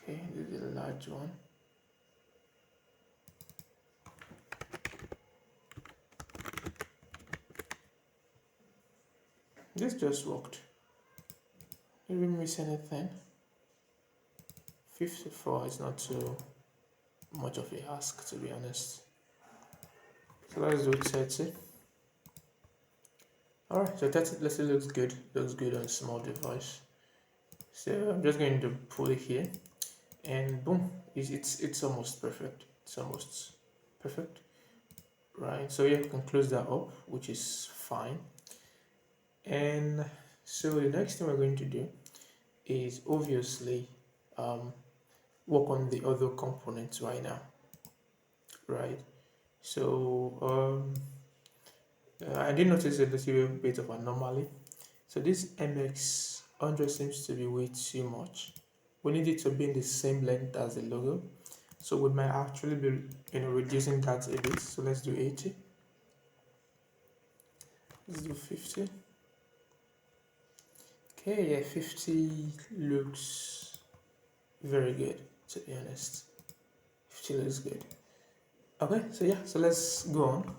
Okay, this is a large one. This just worked. Did we miss anything? 54 is not too much of a ask, to be honest. So let's do 30. Alright, so 30 let's say looks good on a small device. So I'm just going to pull it here, and boom, it's almost perfect. It's almost perfect, right? So yeah, we can close that up, which is fine. And so the next thing we're going to do is obviously work on the other components right now, right? So I did notice a little bit of anomaly. So this MX100 seems to be way too much. We need it to be in the same length as the logo. So we might actually be reducing that a bit. So let's do 80. Let's do 50. Okay, yeah, 50 looks very good, to be honest. 50 looks good. Okay, so yeah, so let's go on.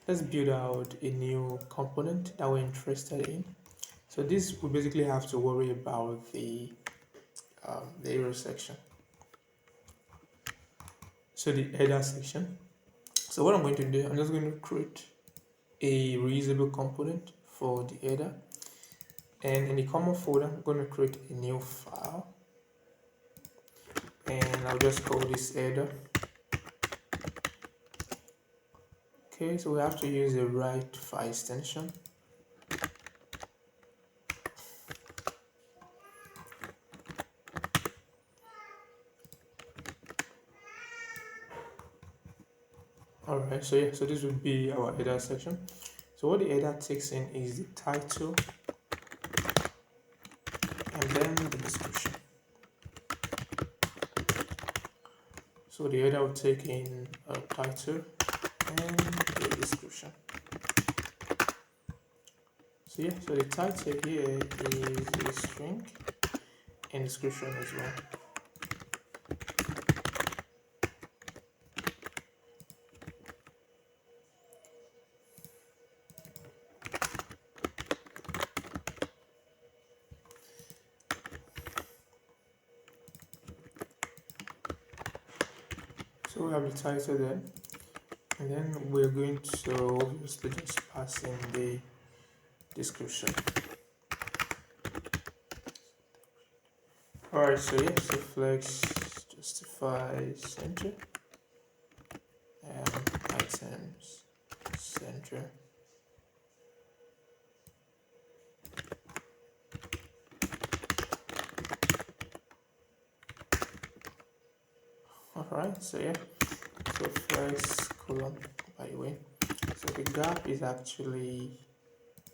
Let's build out a new component that we're interested in. So this we basically have to worry about the arrow section. So the header section. So what I'm going to do, I'm just going to create a reusable component for the header. And in the common folder, I'm going to create a new file. And I'll just call this header. Okay, so we have to use the right file extension. Alright, so yeah, so this would be our header section. So what the header takes in is the title and then the description. So the header will take in a title and the description. So yeah, so the title here is a string and description as well. So we have the title there, and then we're going to obviously just pass in the description. Alright, so yeah, so flex, justify, center, and items, center. Alright, so yeah, so flex column, by the way. So the gap is actually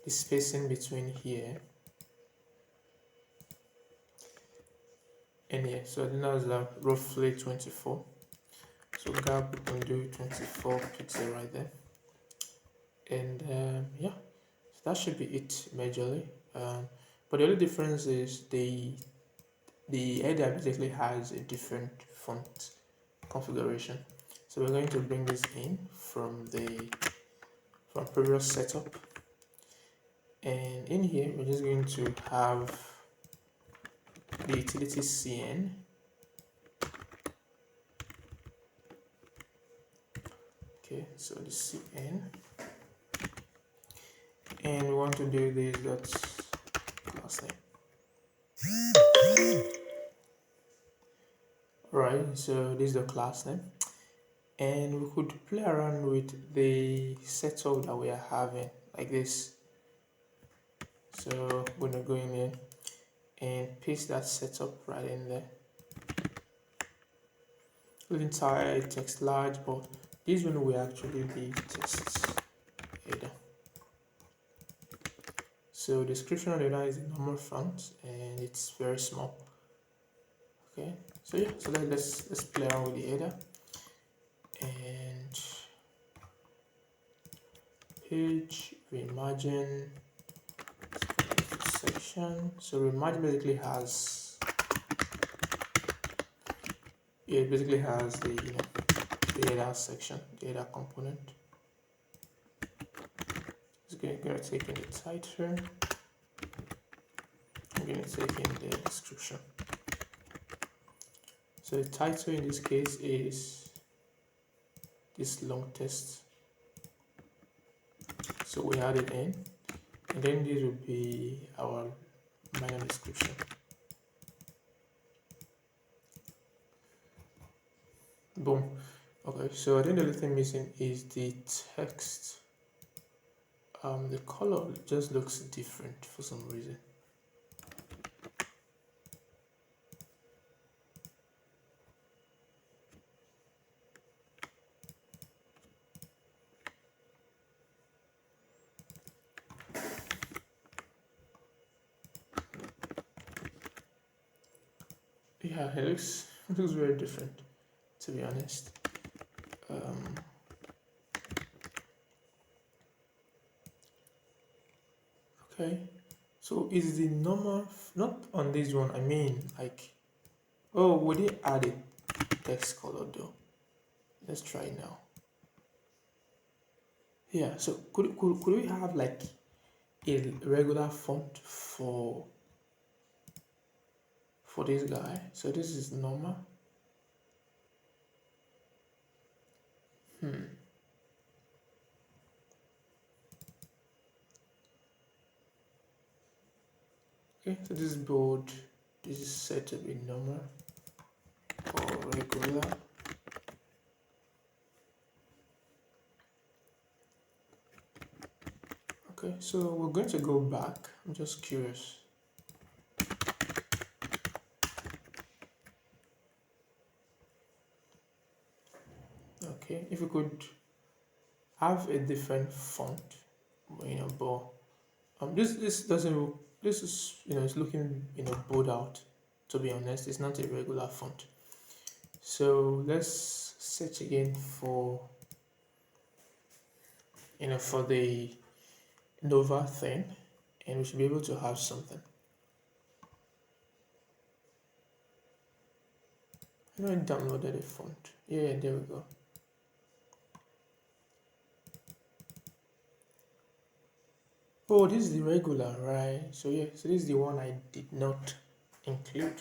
the spacing between here and here. So now is roughly 24. So gap, we can do 24 pixel right there. And yeah, so that should be it majorly. But the only difference is the header basically has a different font configuration. So we're going to bring this in from previous setup, and in here we're just going to have the utility cn. Okay, so the cn, and we want to do this dot class name. Right, so this is the class name, and we could play around with the setup that we are having like this. So we're gonna go in here and paste that setup right in there. Entire text large, but this one will actually be text header. So description of the header is a normal font and it's very small. Okay, so yeah, so let's play around with the header and page reimagine section. So reimagine basically has the header section, the header component. It's gonna take in the title. I'm gonna take in the description. So the title in this case is this long text. So we add it in, and then this will be our minor description. Boom. Okay, so I think the only thing missing is the text. The color just looks different for some reason. Yeah, it looks very different, to be honest. Okay, so is the normal, not on this one, I mean, like, oh, would it add a text color though? Let's try now. Yeah, so could we have like a regular font for this guy? So this is normal. Okay, so this is bold. This is set to be normal or regular. Okay, so we're going to go back. I'm just curious. Okay, if we could have a different font, but this doesn't look, this is, it's looking, bold out. To be honest, it's not a regular font. So let's search again for, for the Nova thing, and we should be able to have something. I downloaded a font. Yeah, there we go. Oh, this is the regular, right? So yeah, so this is the one I did not include.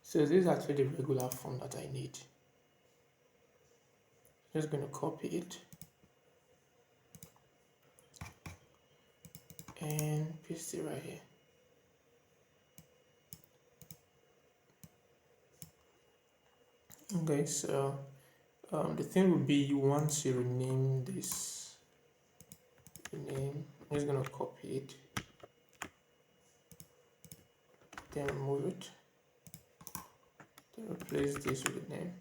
So this is actually the regular font that I need. Just going to copy it and paste it right here. Okay, so the thing would be, you want to rename this. I'm just going to copy it, then remove it, then replace this with the name.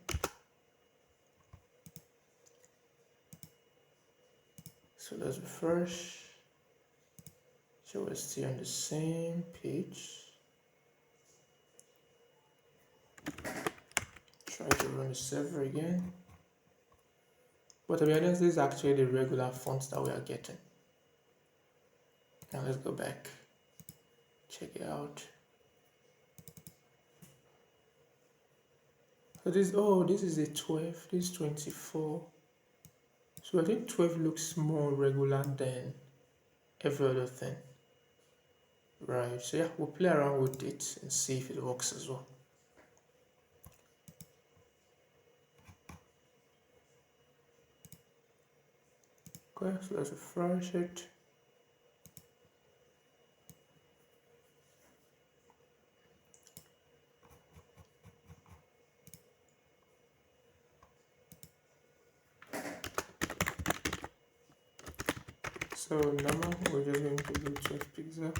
So let's refresh. So we're still on the same page. Try to run the server again. But to be honest, this is actually the regular fonts that we are getting. Now let's go back, check it out. So this is a 12, this is 24. So I think 12 looks more regular than every other thing. Right, so yeah, we'll play around with it and see if it works as well. Okay, so let's refresh it. So normal, we're just going to do 12 pixels.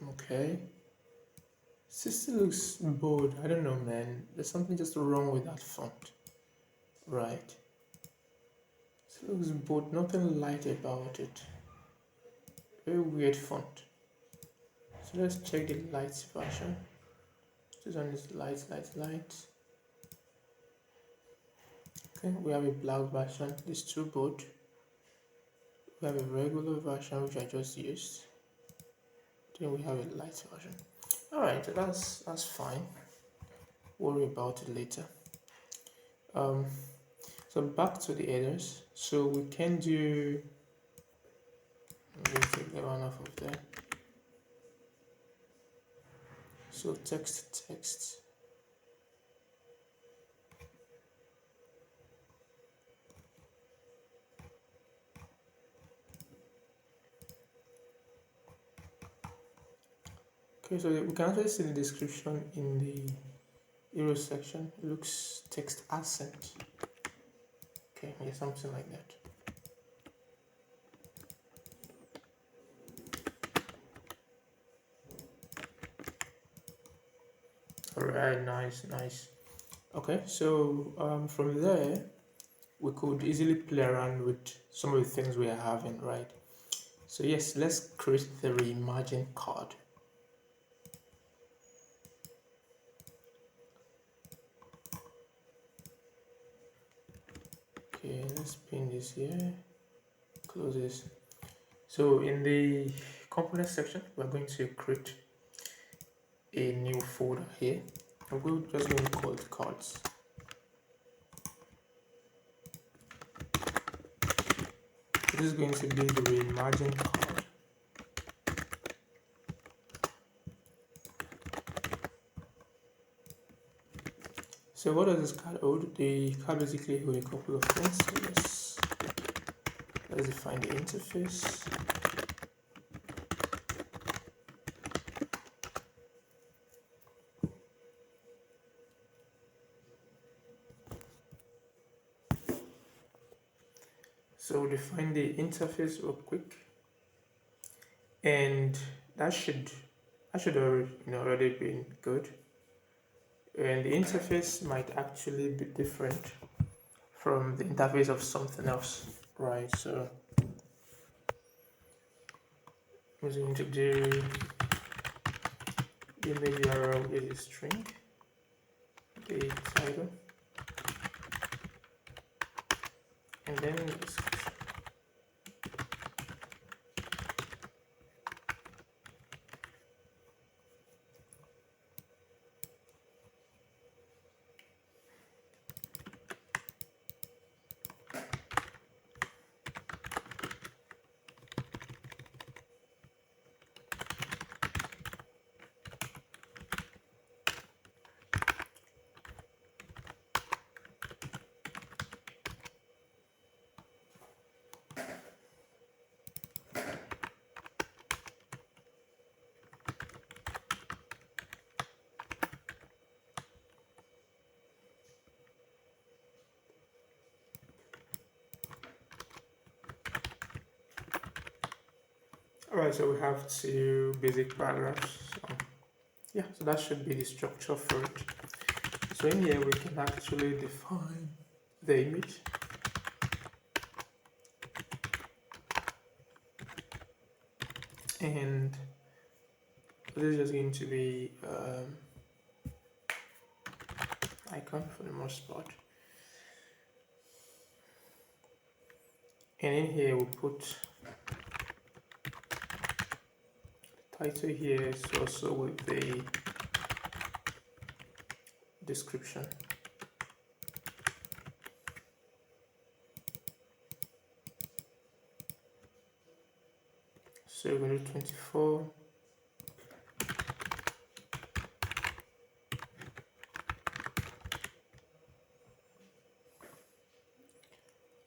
Okay. Still looks bold. I don't know, man. There's something just wrong with that font. Right. It looks bold. Nothing light about it. Very weird font. So let's check the light version. This one is light. Okay, we have a black version. This is too bold. We have a regular version which I just used. Then we have a light version. Alright, that's fine. Worry about it later. So back to the headers. So we can do, let me take that one off of there. So text. Okay, so we can actually see the description in hero section looks text accent. Okay, yeah, something like that. All right, nice. Okay, so from there we could easily play around with some of the things we are having, right? So yes, let's create the Reimagine card. Okay, let's pin this here, close this. So in the component section, we're going to create a new folder here. We're just going to call it cards. This is going to be the Reimagine card. So what does this card hold? The card basically holds a couple of things. So let's define the interface. So define the interface real quick, and that should already be good. And the interface might actually be different from the interface of something else, right? So I'm going to do image URL is a string, the title, and then the description. Alright, so we have two basic paragraphs. So that should be the structure for it. So in here we can actually define the image. And this is just going to be icon for the most part. And in here we put title here, so also with the description. So we're going to do 24.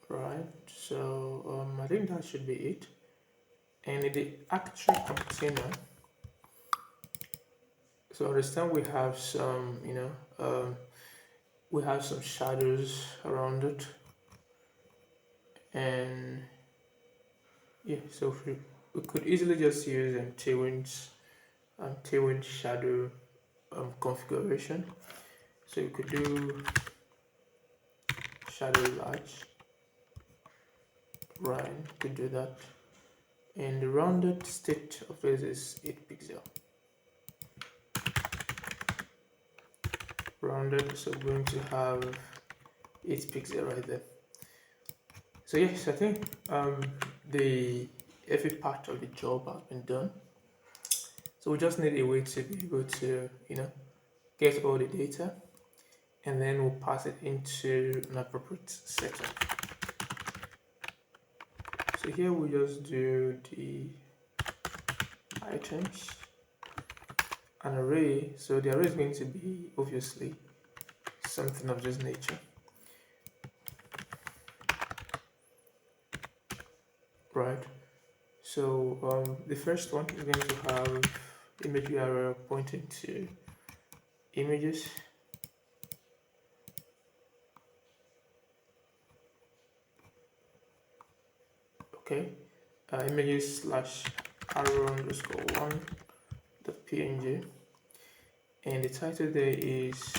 Right, so I think that should be it. And in the actual container, so understand we have some, we have some shadows around it, and yeah, so we could easily just use Tailwind shadow configuration. So we could do shadow large, right? Could do that, and the rounded state of this is 8 pixel. Rounded, so we're going to have 8 pixel right there. So yes, I think every part of the job has been done. So we just need a way to be able to get all the data, and then we'll pass it into an appropriate setting. So here we just do the items, an array. So the array is going to be obviously something of this nature, right? So the first one is going to have image URL pointing to images, Okay, images slash arrow underscore one the png, and the title there is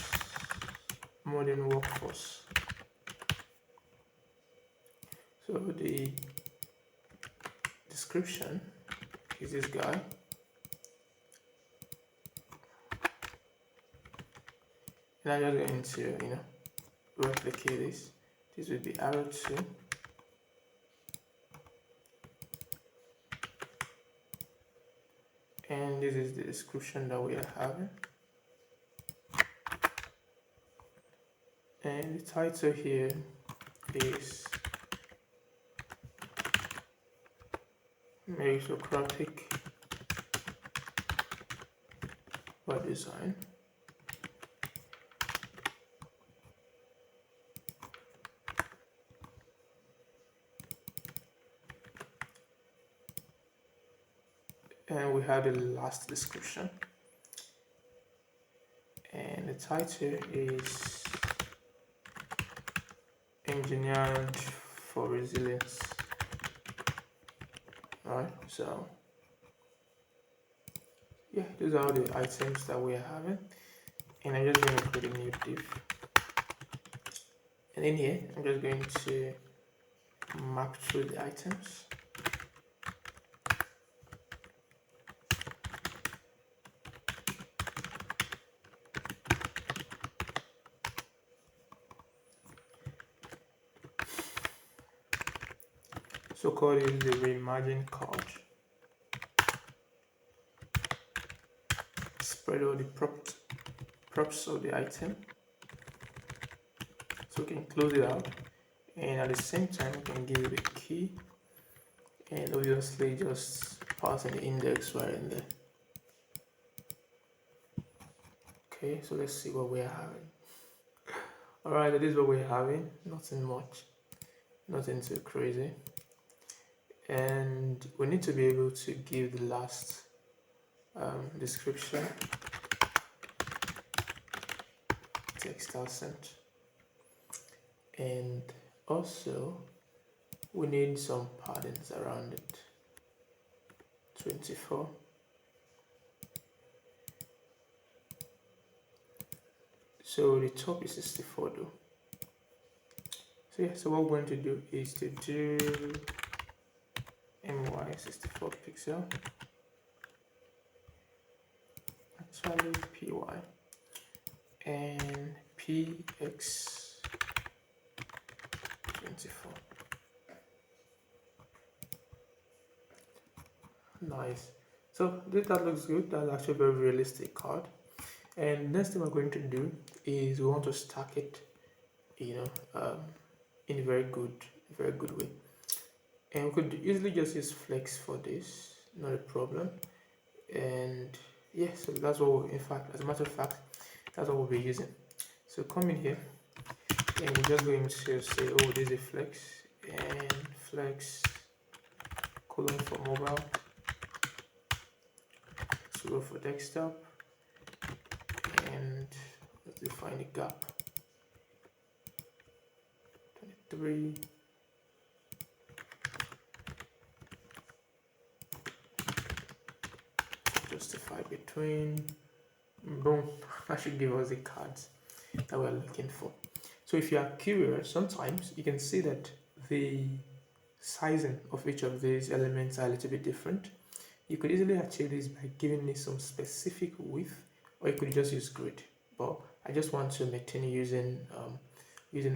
modern workforce. So the description is this guy, and I'm just going to replicate this. This will be arrow 2, and this is the description that we are having, and the title here is meritocratic web design. And we have the last description, and the title is engineered for resilience. Alright, so yeah, those are the items that we are having, and I'm just going to create a new div, and in here I'm just going to map through the items. So code is the Reimagine card. Spread all the props of the item, so we can close it out, and at the same time we can give it a key, and obviously just pass an index right in there. Okay, so let's see what we're having. Alright, that is what we're having. Nothing much, nothing too crazy, and we need to be able to give the last description, Kickstart Section, and also we need some paddings around it. 24. So the top is 64 though. So yeah, so what we're going to do is to do my 64 pixel, actually py, and px 24. Nice. So that looks good. That's actually a very realistic card. And next thing we're going to do is we want to stack it, in a very good way. And we could easily just use flex for this, not a problem. And yeah, so that's what we, in fact, as a matter of fact, that's what we'll be using. So come in here, and we're just going to say, oh, this is a flex, and flex colon for mobile, so go for desktop, and let's define the gap 23. Justify between, boom, that should give us the cards that we're looking for. So if you are curious, sometimes you can see that the sizing of each of these elements are a little bit different. You could easily achieve this by giving it some specific width, or you could just use grid, but I just want to maintain using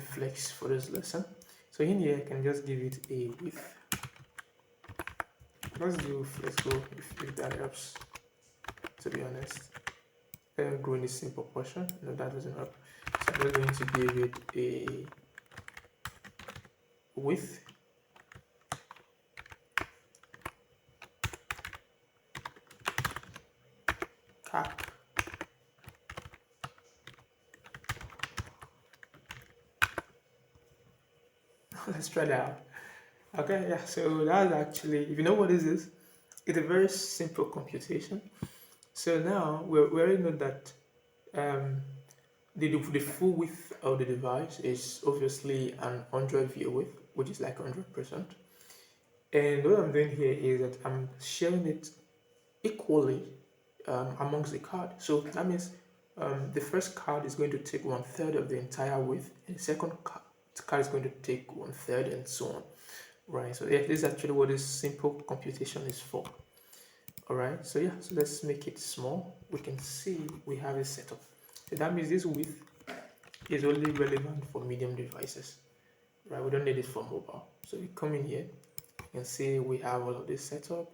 flex for this lesson. So in here I can just give it a width. Let's do flex go if that helps. To be honest, I'm going in the same proportion. No, that doesn't help. So I'm just going to give it a width. Cap. Let's try that out. Okay, yeah, so that's actually, if you know what this is, it's a very simple computation. So now we already know that the full width of the device is obviously an 100 view width, which is like 100%. And what I'm doing here is that I'm sharing it equally amongst the card. So that means the first card is going to take 1/3 of the entire width, and the second card is going to take 1/3, and so on. Right. So yeah, this is actually what this simple computation is for. All right. So yeah. So let's make it small. We can see we have a setup. So that means this width is only relevant for medium devices. Right. We don't need it for mobile. So we come in here. You can see we have all of this setup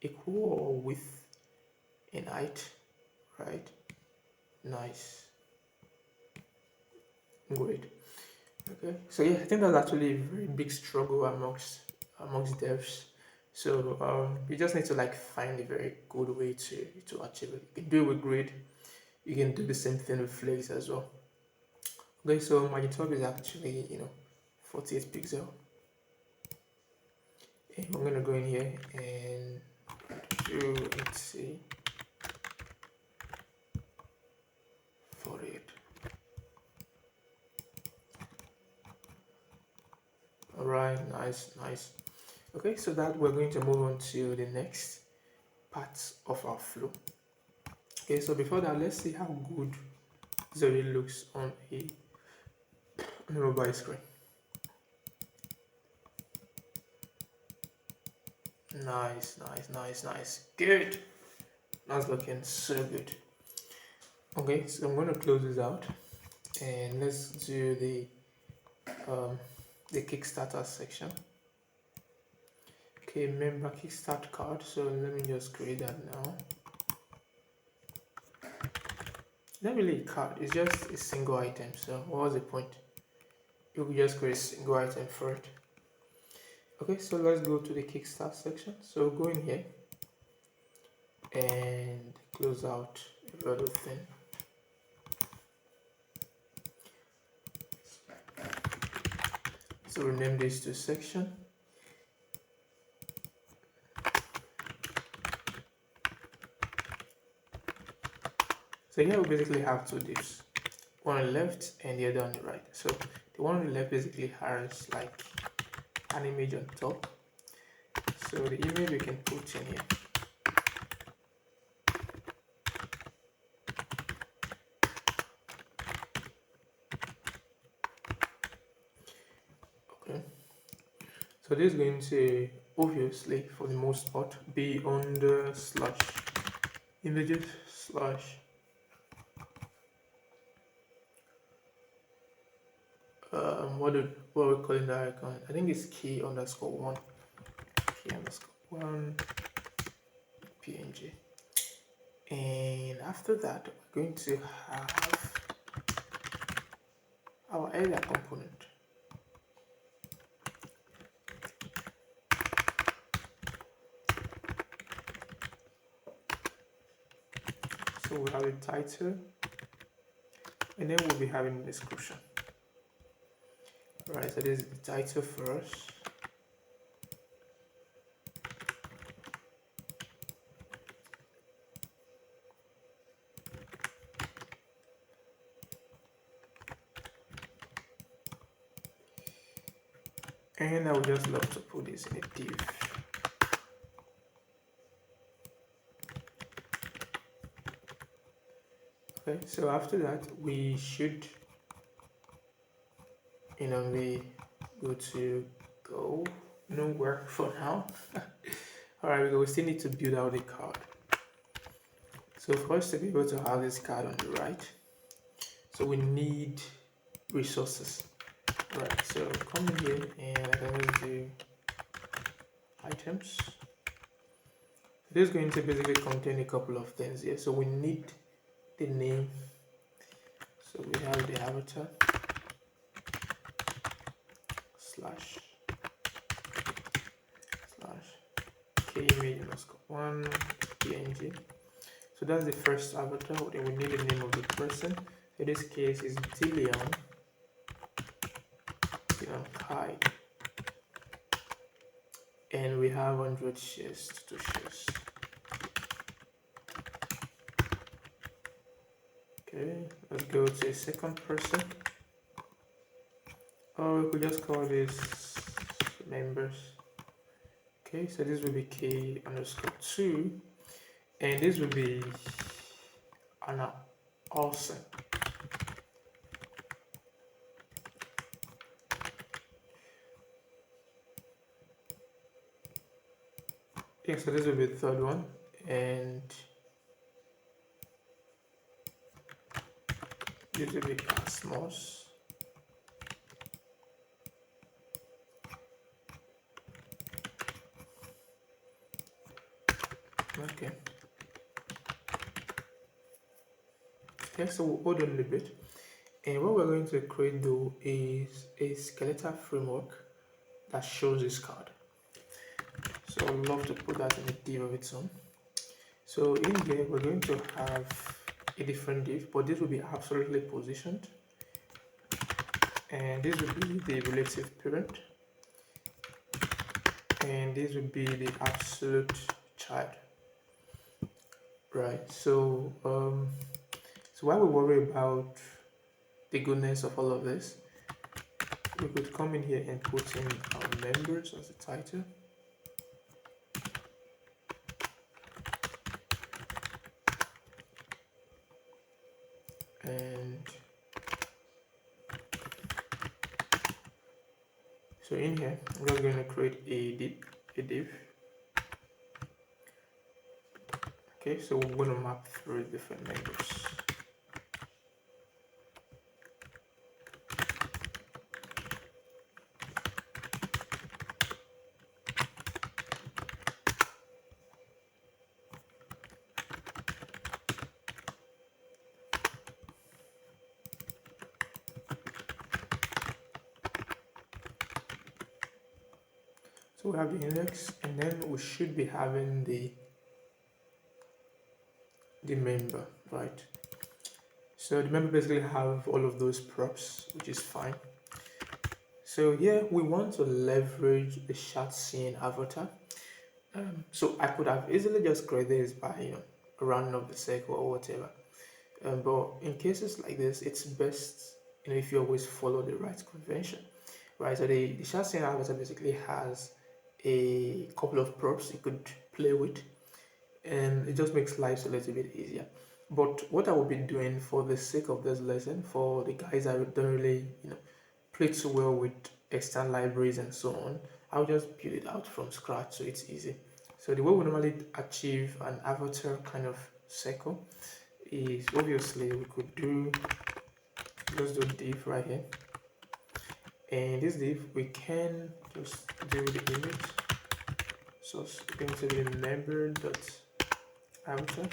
equal width and height. Right. Nice. Great. Okay. So yeah, I think that's actually a very big struggle amongst devs. So you just need to like find a very good way to achieve it. You can do it with grid. You can do the same thing with flex as well. Okay, so my top is actually 48 pixel. And I'm gonna go in here and do, let's see, 48. All right, nice. Okay, so that we're going to move on to the next part of our flow. Okay, so before that, let's see how good Zori looks on a mobile screen. Nice. Good. That's looking so good. Okay, so I'm going to close this out and let's do the Kickstarter section. Okay, member Kickstart card. So let me just create that now. Not really a card, it's just a single item. So what was the point? You could just create a single item for it. Okay, so let's go to the Kickstart section. So go in here and close out everything. So rename this to section. So here we basically have two divs, one on the left and the other on the right. So the one on the left basically has like an image on top. So the image we can put in here. Okay. So this is going to obviously, for the most part, be on the slash images slash what we're calling that icon. I think it's key underscore one png. And after that, we're going to have our area component. So we'll have a title, and then we'll be having a description. Right, so this is the title for us. And I would just love to put this in a div. Okay, so after that, we should, be good to go. No work for now. All right, we still need to build out the card. So for us to be able to have this card on the right, so we need resources. All right, so come in here and I can just do items. This is going to basically contain a couple of things here. So we need the name. So we have the avatar slash k_image_1 png. So that's the first avatar. Then we need the name of the person. In this case is Dillian Kai, and we have 100 shares to shares. Okay, let's go to a second person. Or we could just call this members. Okay, so this will be k underscore 2, and this will be an also. Okay, so this will be the third one, and this will be Cosmos. Okay. Okay, so we'll hold on a little bit. And what we're going to create though is a skeletal framework that shows this card. So I'd love to put that in a div of its own. So in here, we're going to have a different div, but this will be absolutely positioned. And this will be the relative parent. And this will be the absolute child. Right, so while we worry about the goodness of all of this, we could come in here and put in our members as a title. And so in here, we're going to create a div. Okay, so we're going to map through different members. So we have the index, and then we should be having the member, right? So the member basically have all of those props, which is fine. So here we want to leverage the Shadcn avatar. So I could have easily just created this by rounding up the circle or whatever. But in cases like this, it's best if you always follow the right convention, right? So the Shadcn avatar basically has a couple of props you could play with, and it just makes life a little bit easier. But what I will be doing for the sake of this lesson, for the guys that don't really play too well with external libraries and so on, I'll just build it out from scratch so it's easy. So the way we normally achieve an avatar kind of circle is obviously we could just do div right here, and this div we can just do the image. So it's going to be member.avatar,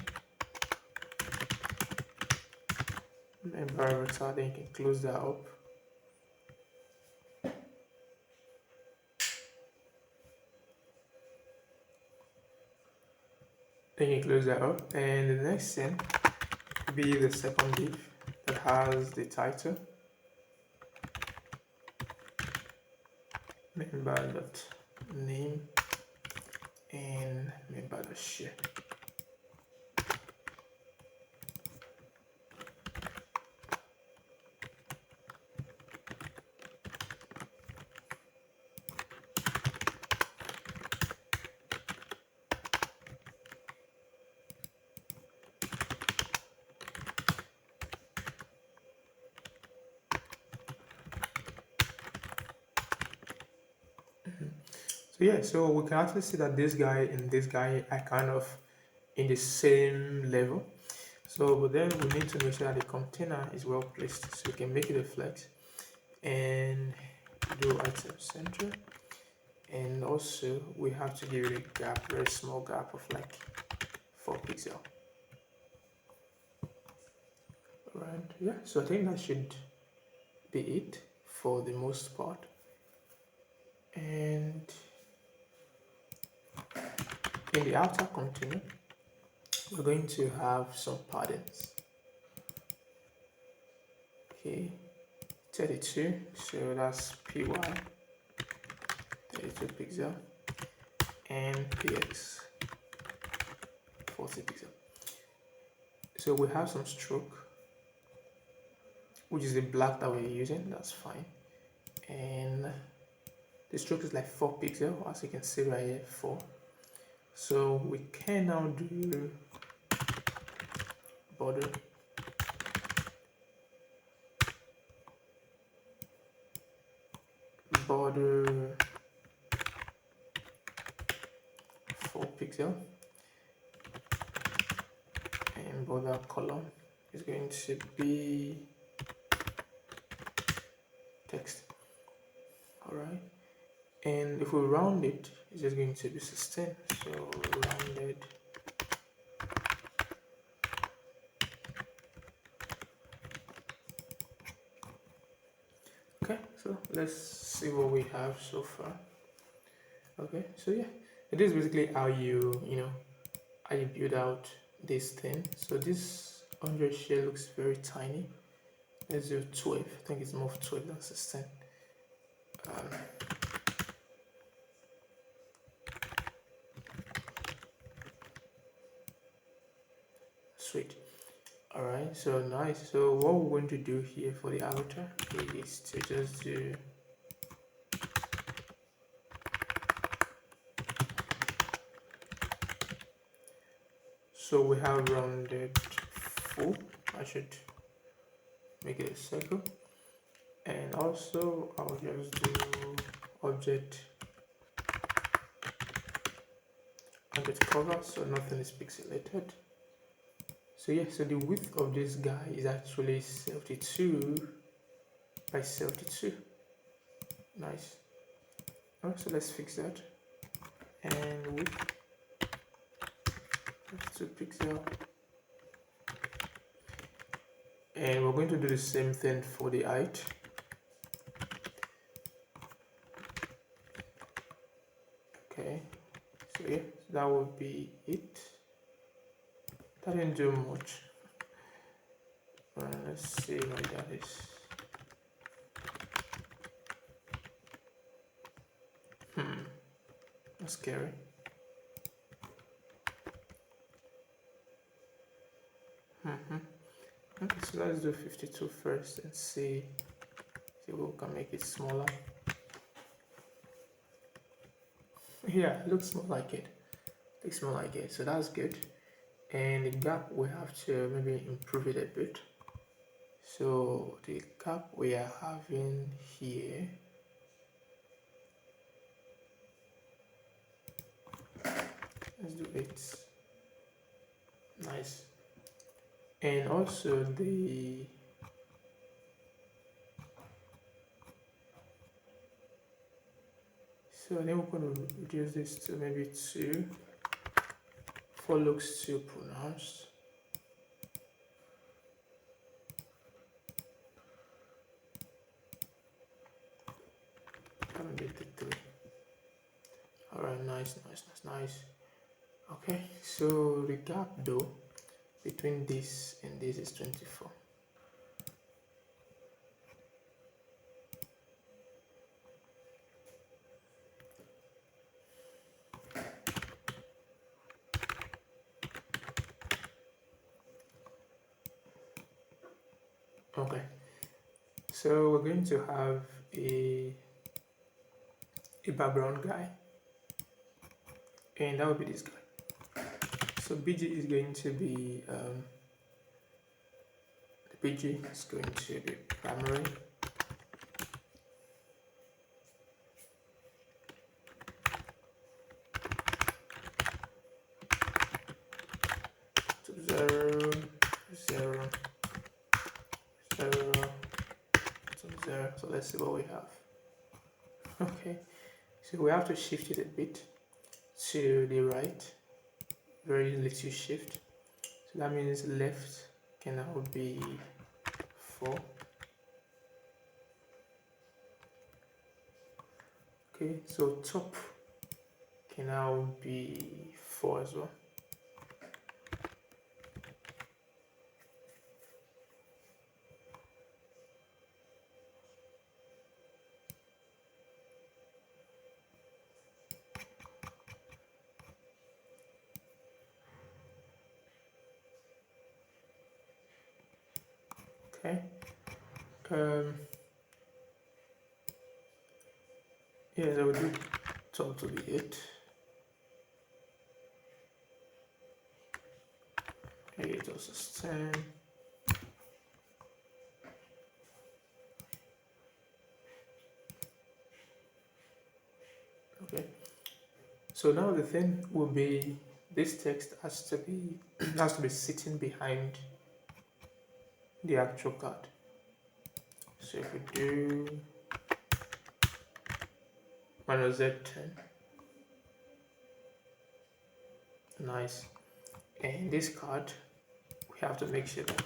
member avatar. Then you can close that up. Then you close that up, and the next thing will be the second div that has the title, member.name, and member.share. So yeah, so we can actually see that this guy and this guy are kind of in the same level. So but then we need to make sure that the container is well placed, so we can make it a flex and do item center. And also we have to give it a gap, very small gap of like 4 pixels. Right, yeah, so I think that should be it for the most part. And in the outer container, we're going to have some patterns. Okay, 32, so that's py 32 pixel and px 40 pixel. So we have some stroke, which is the black that we're using, that's fine. And the stroke is like 4 pixels, as you can see right here, 4. So we can now do border, border 4 pixel, and border column is going to be text. All right, and if we round it, it's just going to be 16. So rounded. Okay, so let's see what we have so far. Okay, so yeah, it is basically how you how you build out this thing. So this 100 share looks very tiny. Let's do 12. I think it's more of 12 than 16. Sweet. All right, so nice. So what we're going to do here for the avatar is to just do so we have rounded 4. I should make it a circle, and also I'll just do object cover, so nothing is pixelated. So yeah, so the width of this guy is actually 72 by 72. Nice. Alright, so let's fix that. And width 2 pixel. And we're going to do the same thing for the height. Okay, so yeah, so that would be it. That didn't do much. Let's see why that is. That's scary. Okay, so let's do 52 first and see if we can make it smaller. Yeah, it looks more like it. Looks more like it, so that's good. And the gap, we have to maybe improve it a bit. So the gap we are having here, let's do it. Nice. And also the so then we're going to reduce this to maybe 2. 4 looks too pronounced. Maybe the 3. Alright, nice. Okay, so the gap though between this and this is 24. Okay, so we're going to have a background guy, and that will be this guy. So BG is going to be the BG is going to be primary. To 0, 0, 0, to 0. So let's see what we have. Okay, so we have to shift it a bit to the right, very little shift. So that means left can now be 4. Okay, so top can now be 4 as well. Okay. Yeah, so we do top to be 8. 8 versus 10. Okay. So now the thing will be, this text has to be has to be sitting behind the actual card. So if we do minus Z10, nice. And this card, we have to make sure that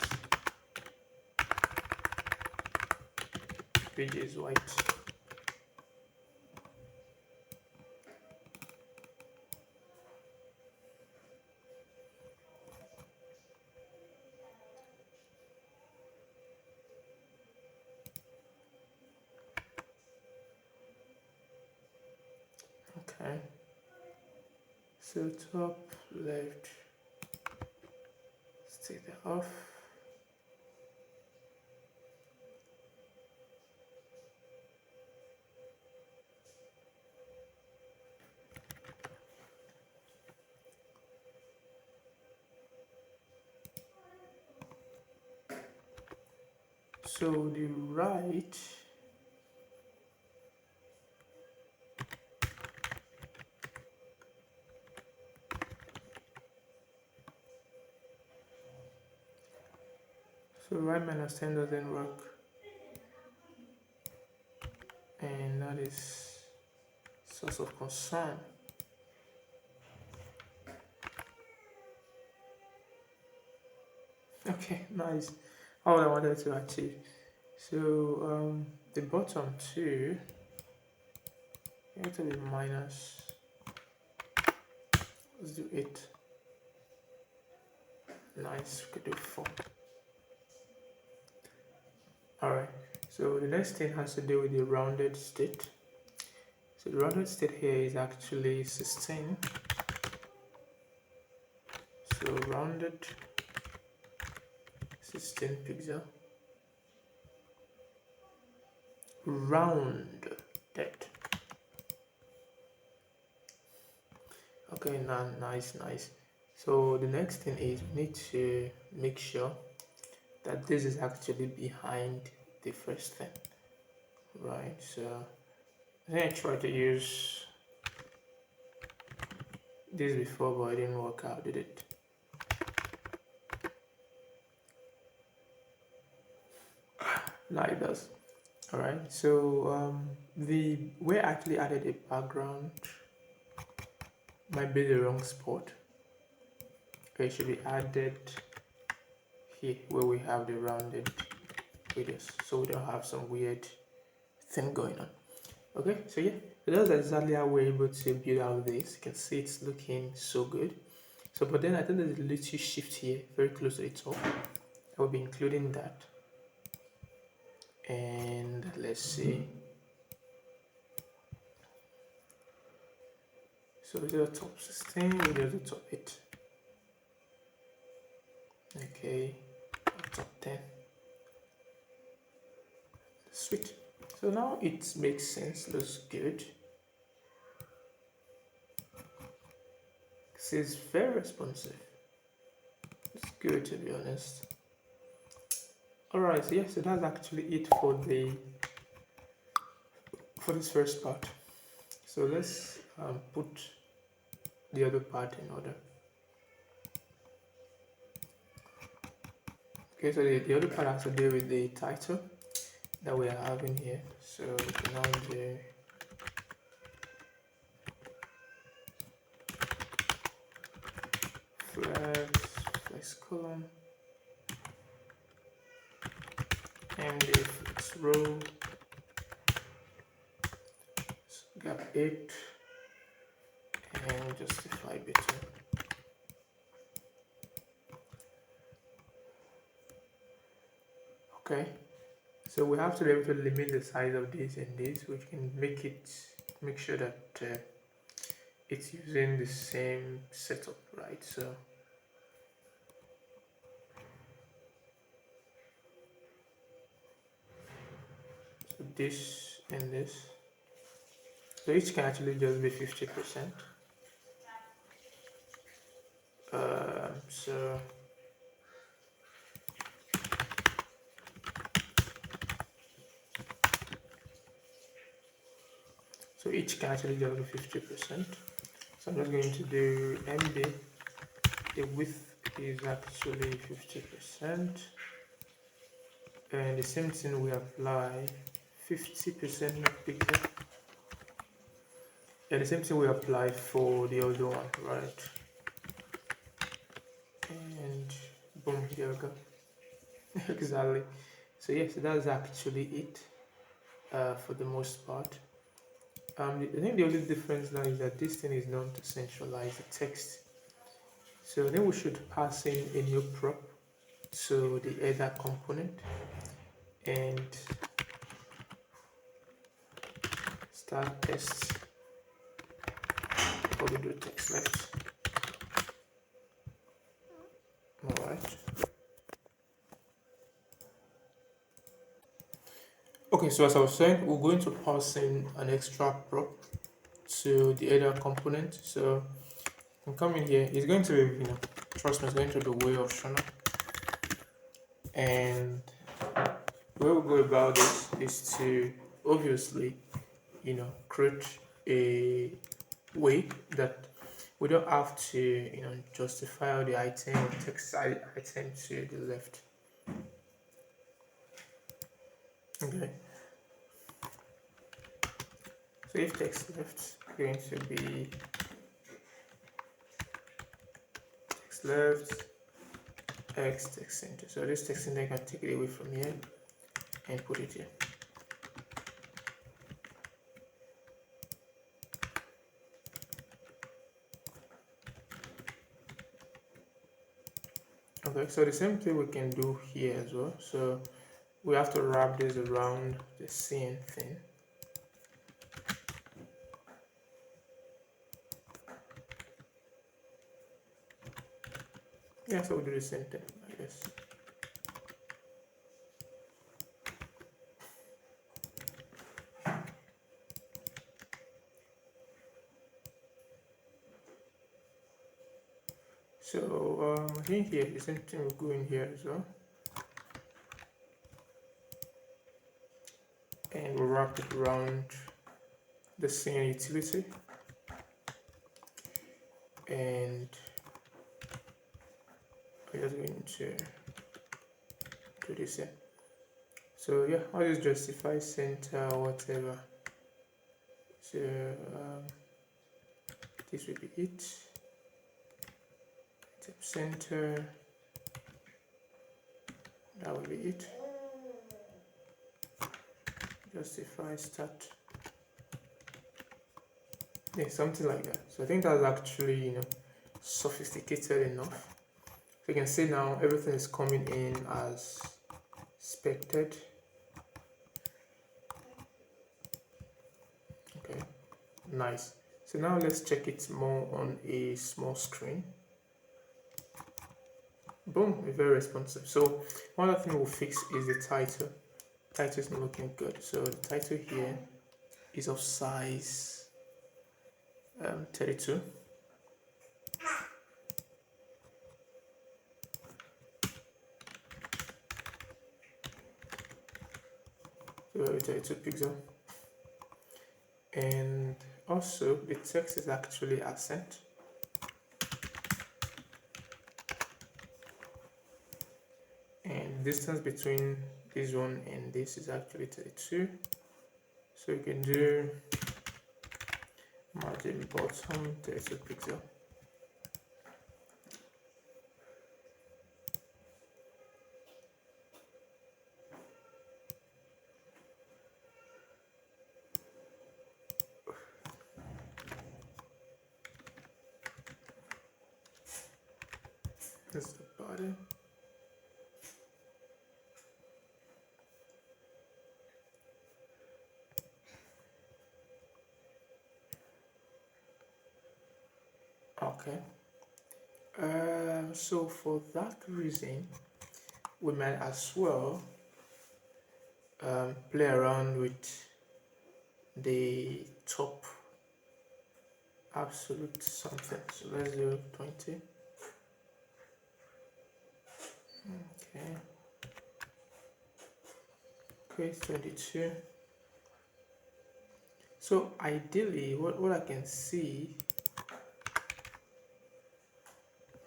page is white. Okay. So top left, take that off. So the right, so right minus 10 doesn't work, and that is source of concern. Okay, nice. All I wanted to achieve. So the bottom two, you have to be minus, let's do 8. Nice, we could do 4. Alright, so the next thing has to do with the rounded state. So the rounded state here is actually 16. So rounded 16 pixel. Rounded. Okay, nice. So the next thing is we need to make sure that this is actually behind the first thing, right? So I think I tried to use this before, but it didn't work out, did it? No, it does. All right. So we actually added a background. Might be the wrong spot. Okay, it should be added here where we have the rounded radius, so we don't have some weird thing going on. Okay, so yeah, so that's exactly how we're able to build out this. You can see it's looking so good. So but then I think there's a little shift here very close to the top. I will be including that. And let's see. So we do the top 16, we do the top 8. Okay, top 10. Sweet. So now it makes sense, looks good. It's very responsive. It's good, to be honest. Alright, so yes, so that's actually it for this first part. So let's put the other part in order. Okay, so the other part has to do with the title that we are having here. So we can now do flex column, and the flex row, gap 8, and justify between. Okay, so we have to be able to limit the size of this and this, which can make sure that it's using the same setup, right? So this and this. So each can actually just be 50%. So each can actually just be 50%. So I'm just going to do MD. The width is actually 50%. And the same thing we apply 50% pixel. And the same thing we apply for the other one, right? And boom, there we go. Exactly. So yes, that's actually it for the most part. I think the only difference now is that this thing is not to centralize the text. So then we should pass in a new prop to the header component and start test before we do text left. Alright. Okay, so as I was saying, we're going to pass in an extra prop to the header component. So I'm coming here, it's going to be, trust me, it's going to be way optional. And the way we go about this is to obviously, create a way that we don't have to, justify all the item or text item to the left. Okay. So if text left is going to be text left, X text center. So this text center, I can take it away from here and put it here. Okay, so the same thing we can do here as well. So we have to wrap this around the same thing. Yeah, so we'll do the same thing, I guess. So I think here the same thing will go in here as well. And we'll wrap it around the scene utility. And we're just going to do this here. So yeah, I'll just justify center whatever. So this will be it. Type center. That will be it. Justify start. Yeah, something like that. So I think that's actually sophisticated enough. So you can see now everything is coming in as expected. Okay, nice. So now let's check it more on a small screen. Boom, very responsive. So one other thing we'll fix is the title. Title is not looking good. So the title here is of size 32. So 32 pixel. And also the text is actually accent. And distance between this one and this is actually 32. So you can do margin bottom 32 pixel. That's the body. Okay. So for that reason, we might as well play around with the top absolute something. So let's do 20. Okay. Create 22. So ideally, what I can see,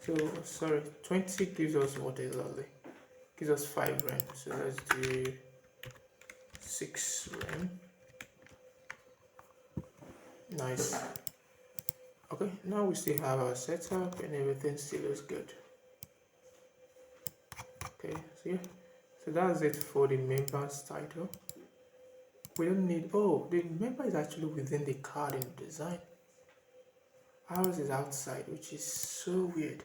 so sorry, 20 gives us what exactly? Gives us 5 rem. So let's do 6 rem. Nice. Okay, now we still have our setup and everything still looks good. Okay, so yeah, so that's it for the members title. We don't need, oh, the member is actually within the card in the design. Ours is outside, which is so weird.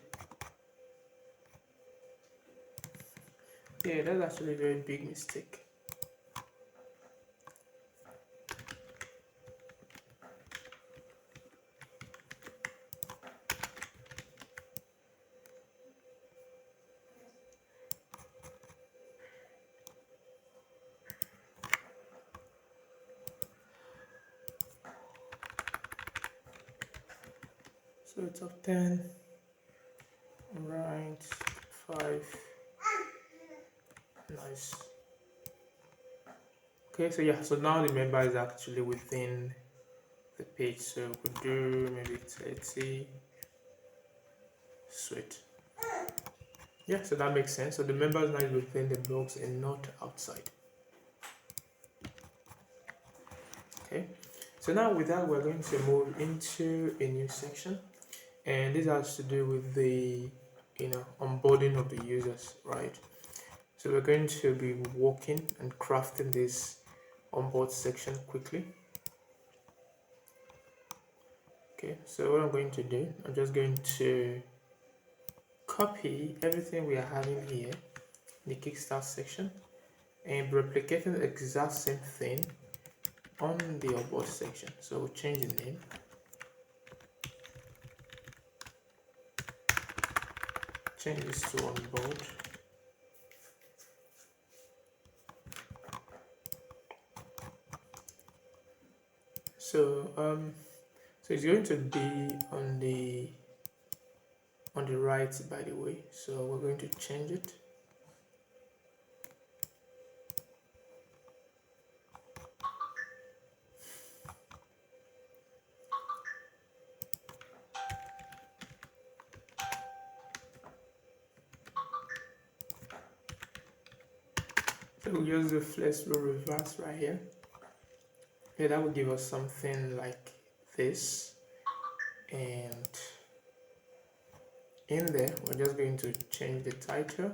Yeah, that's actually a very big mistake. So top 10, right, 5, nice. Okay, so yeah, so now the member is actually within the page, so we could do maybe 30, sweet. Yeah, so that makes sense. So the member is now within the blocks and not outside. Okay, so now with that, we're going to move into a new section, and this has to do with the onboarding of the users, right? So we're going to be working and crafting this onboard section quickly. Okay, so what I'm going to do, I'm just going to copy everything we are having here in the Kickstart section and replicating the exact same thing on the onboard section. So we'll change the name. Change this to onboard. So so it's going to be on the right, by the way. So we're going to change it. So we'll use the flexible reverse right here. Yeah, that will give us something like this. And in there, we're just going to change the title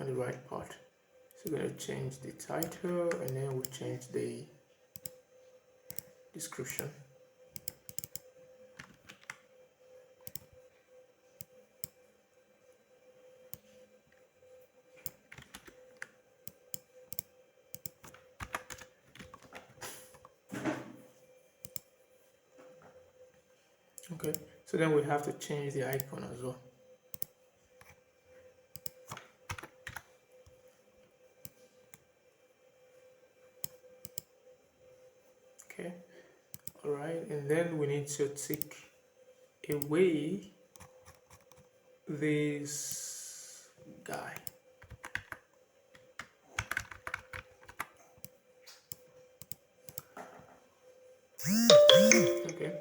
on the right part. So we're going to change the title and then we'll change the description. Okay, so then we have to change the icon as well. Okay, all right, and then we need to take away this guy. Okay.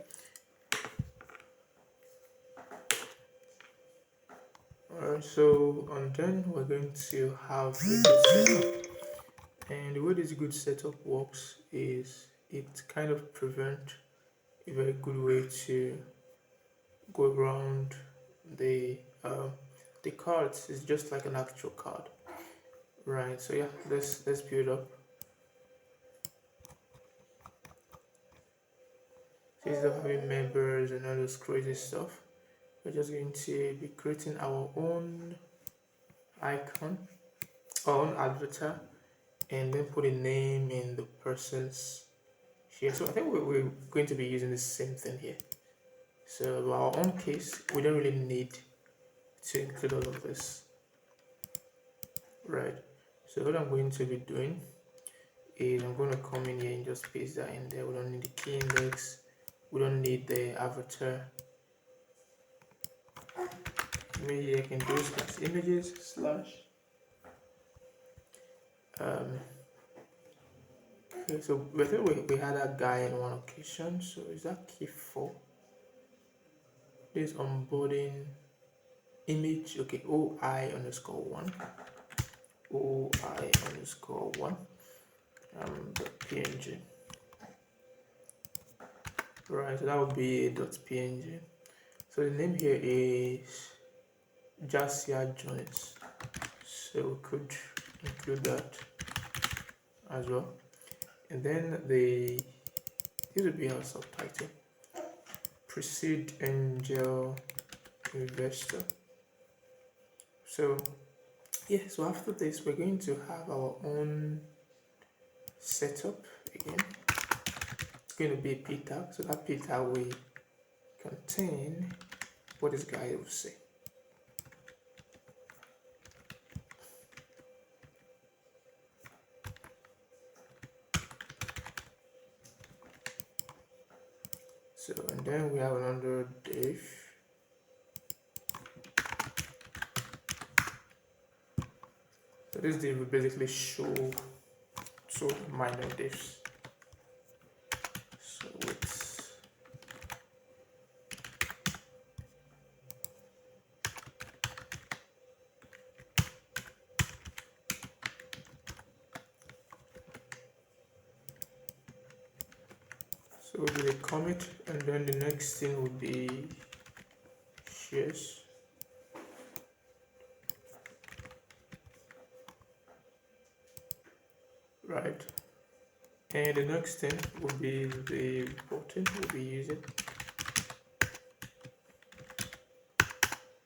Alright, so and then we're going to have a good setup. And the way this good setup works is it kind of prevents a very good way to go around the cards. It's just like an actual card. Right, so yeah, let's build up. Instead of having members and all this crazy stuff, we're just going to be creating our own icon, our own avatar, and then put a name in the person's here. So I think we're going to be using the same thing here. So in our own case, we don't really need to include all of this, right? So what I'm going to be doing is I'm going to come in here and just paste that in there. We don't need the key index. we don't need the avatar. Maybe I can do slash images slash okay, so I think we had a guy in one occasion, so is that key 4? This onboarding image, okay, OI underscore 1, OI underscore 1, the PNG. Right, so that would be a .png. So the name here is Jasia Jones. So we could include that as well. And then this would be our subtitle. Proceed Angel Investor. So yeah, so after this we're going to have our own setup again. It's going to be a p tag, so that p tag will contain what this guy will say. So and then we have another div. So this div will basically show two minor divs. So we'll do the commit, and then the next thing would be shares. Right. And the next thing will be the button we'll be using.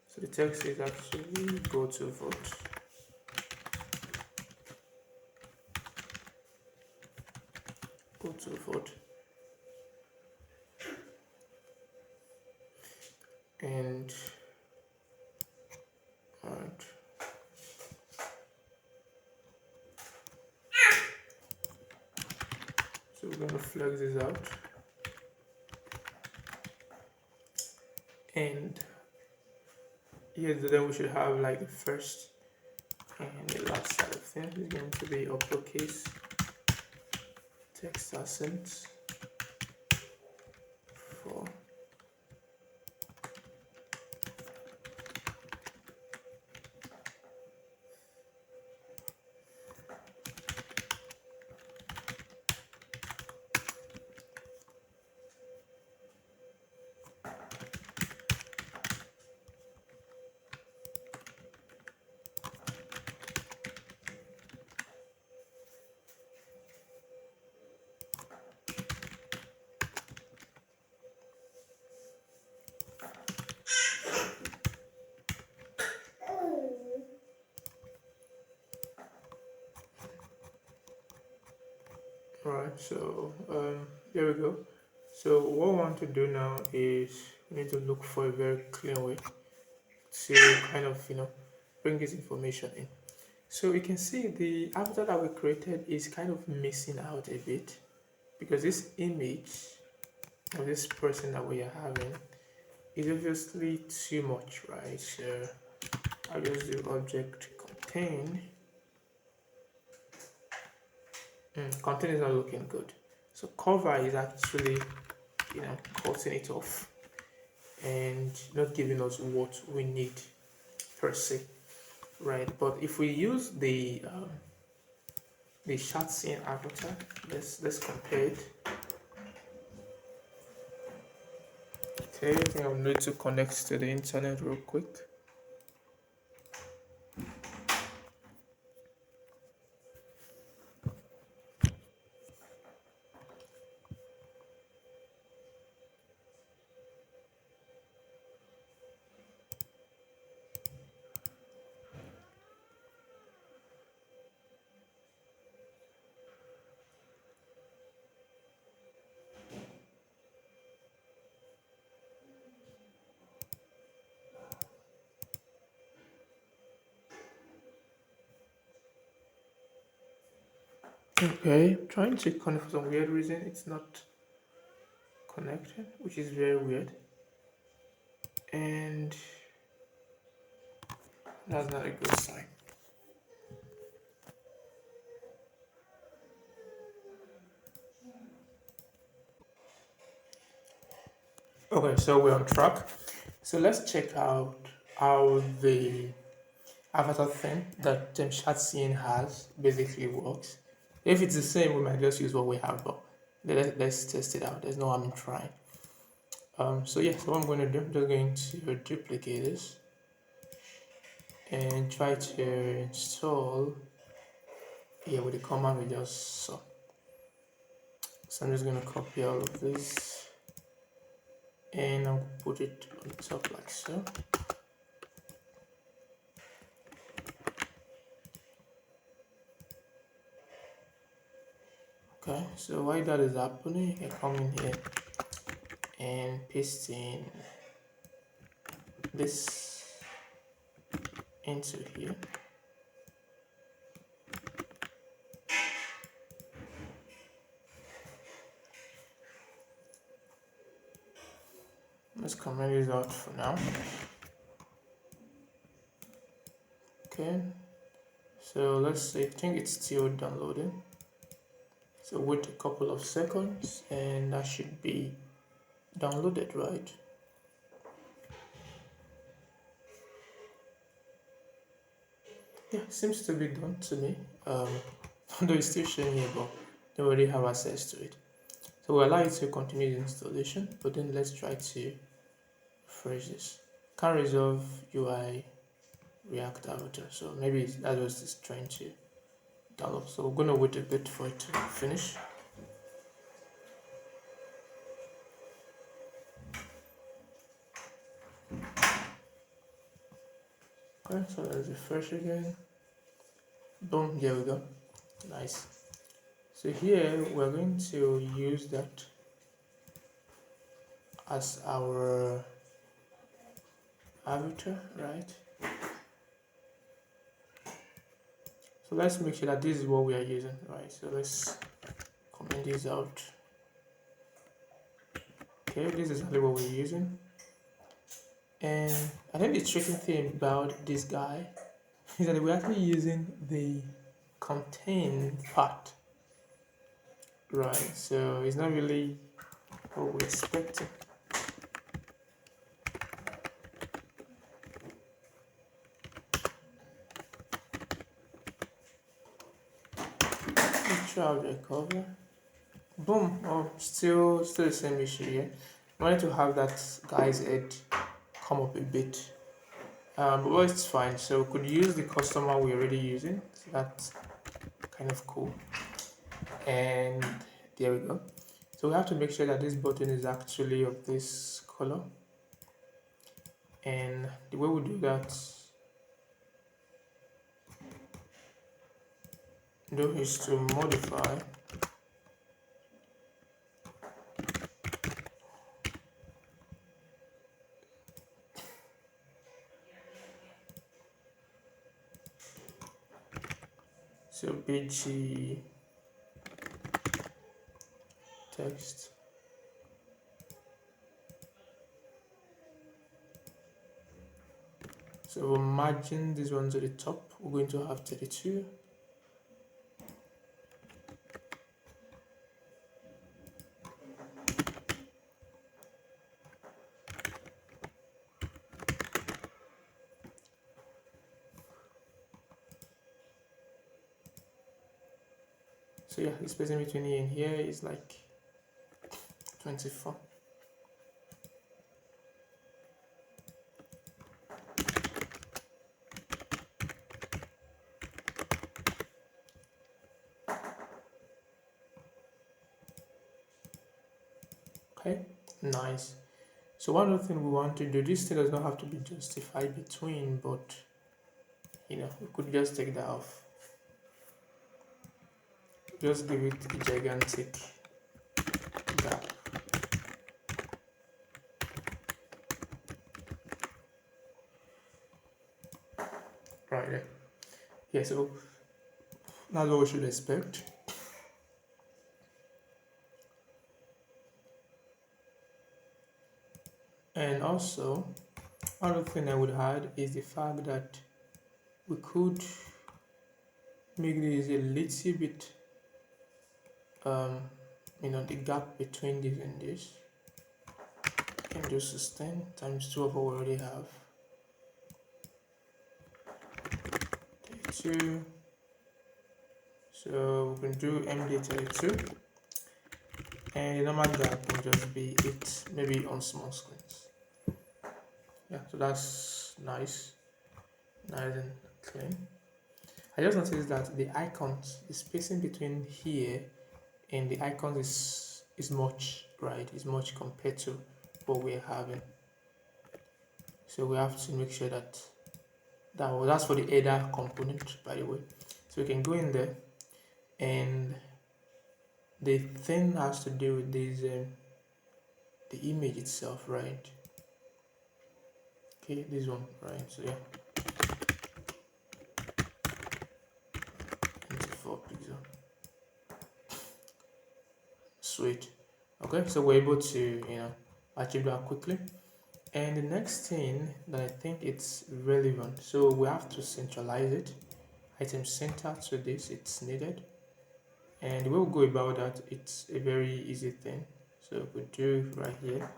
So the text is actually go to vote. Go to vote. And alright. So we're gonna flex this out. And yes, then we should have like the first and the last side of things is going to be uppercase text accents for Alright, so there we go. So what we want to do now is we need to look for a very clean way to kind of bring this information in. So you can see the avatar that we created is kind of missing out a bit because this image of this person that we are having is obviously too much, right? So I'll just do object contain. Content is not looking good. So cover is actually, cutting it off and not giving us what we need per se, right? But if we use the Shadcn avatar, let's compare it. Okay, I think I'll need to connect to the internet real quick. Okay, I'm trying to connect for some weird reason. It's not connected, which is very weird. And that's not a good sign. Okay, so we're on track. So let's check out how the avatar thing that Shadcn has basically works. If it's the same, we might just use what we have, but let's test it out. There's no harm in trying. So yeah, so what I'm going to do, I'm just going to duplicate this and try to install here with the command we just saw. So I'm just going to copy all of this and I'll put it on top like so. Okay, so while that is happening, I come in here and paste in this into here. Let's comment this out for now. Okay, so let's see, I think it's still downloading. So wait a couple of seconds and that should be downloaded, right? Yeah, seems to be done to me. Although it's still showing here, but don't already have access to it. So we'll allow it to continue the installation, but then let's try to refresh this. Can't resolve UI React Avatar, so maybe that was just trying to download. So we're gonna wait a bit for it to finish. Okay, so let's refresh again. Boom, there we go. Nice. So here we're going to use that as our avatar, right? So let's make sure that this is what we are using, right? So let's comment this out. Okay, this is exactly what we're using. And I think the tricky thing about this guy is that we're actually using the contain part, right? So it's not really what we're expecting. Let's try out the cover. Boom. Oh, still the same issue here. I wanted to have that guy's head come up a bit, but it's fine. So we could use the customer we're already using. So that's kind of cool. And there we go. So we have to make sure that this button is actually of this color. And the way we do that is to modify so bg text. So we'll margin this one to the top. We're going to have 32. So yeah, the spacing between here and here is like 24. Okay, nice. So one other thing we want to do, this thing does not have to be justified between, but you know, we could just take that off. Just give it a gigantic gap. Right there. Yeah, so that's what we should expect. And also, another thing I would add is the fact that we could make this a little bit, the gap between this and this. You can do 16 times 2 of what we already have. 32. So we can do MD32. And the normal gap can just be 8, maybe on small screens. Yeah, so that's nice and clean. I just noticed that the icons, the spacing between here and the icons is much, right? Is much compared to what we're having. So we have to make sure that's for the header component, by the way. So we can go in there, and the thing has to do with this, the image itself, right? Okay, this one, right? So yeah, 24 pixel. Sweet. Okay, so we're able to achieve that quickly. And the next thing that I think it's relevant, so we have to centralize it. Item center to this, it's needed. And we'll go about that. It's a very easy thing. So we do right here,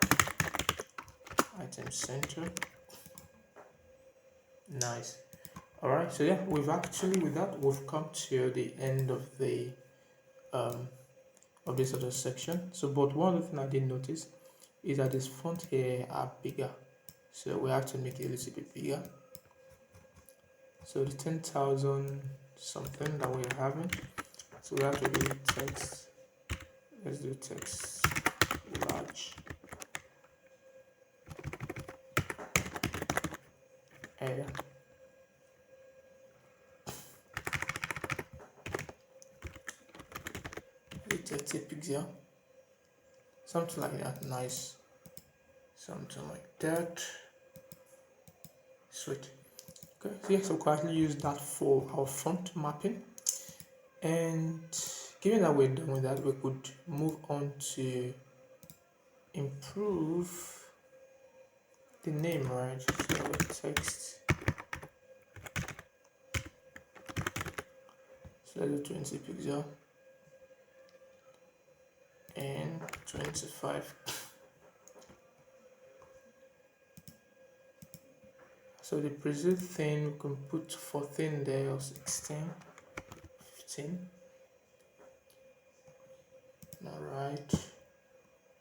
item center. Nice. All right. So yeah, we've actually with that we've come to the end of the of this other section. So, but one other thing I did notice is that this font here are bigger. So we have to make it a little bit bigger. So the 10,000 something that we're having. So we have to do text. Let's do text large. Area. It's 30 pixel. Something like that. Nice. Something like that. Sweet. Okay, so yes, we'll quietly use that for our font mapping. And given that we're done with that, we could move on to improve the name, right? So text. So let's do 20 pixel and 25. So the preset thing we can put 14 there or 16, 15. Alright.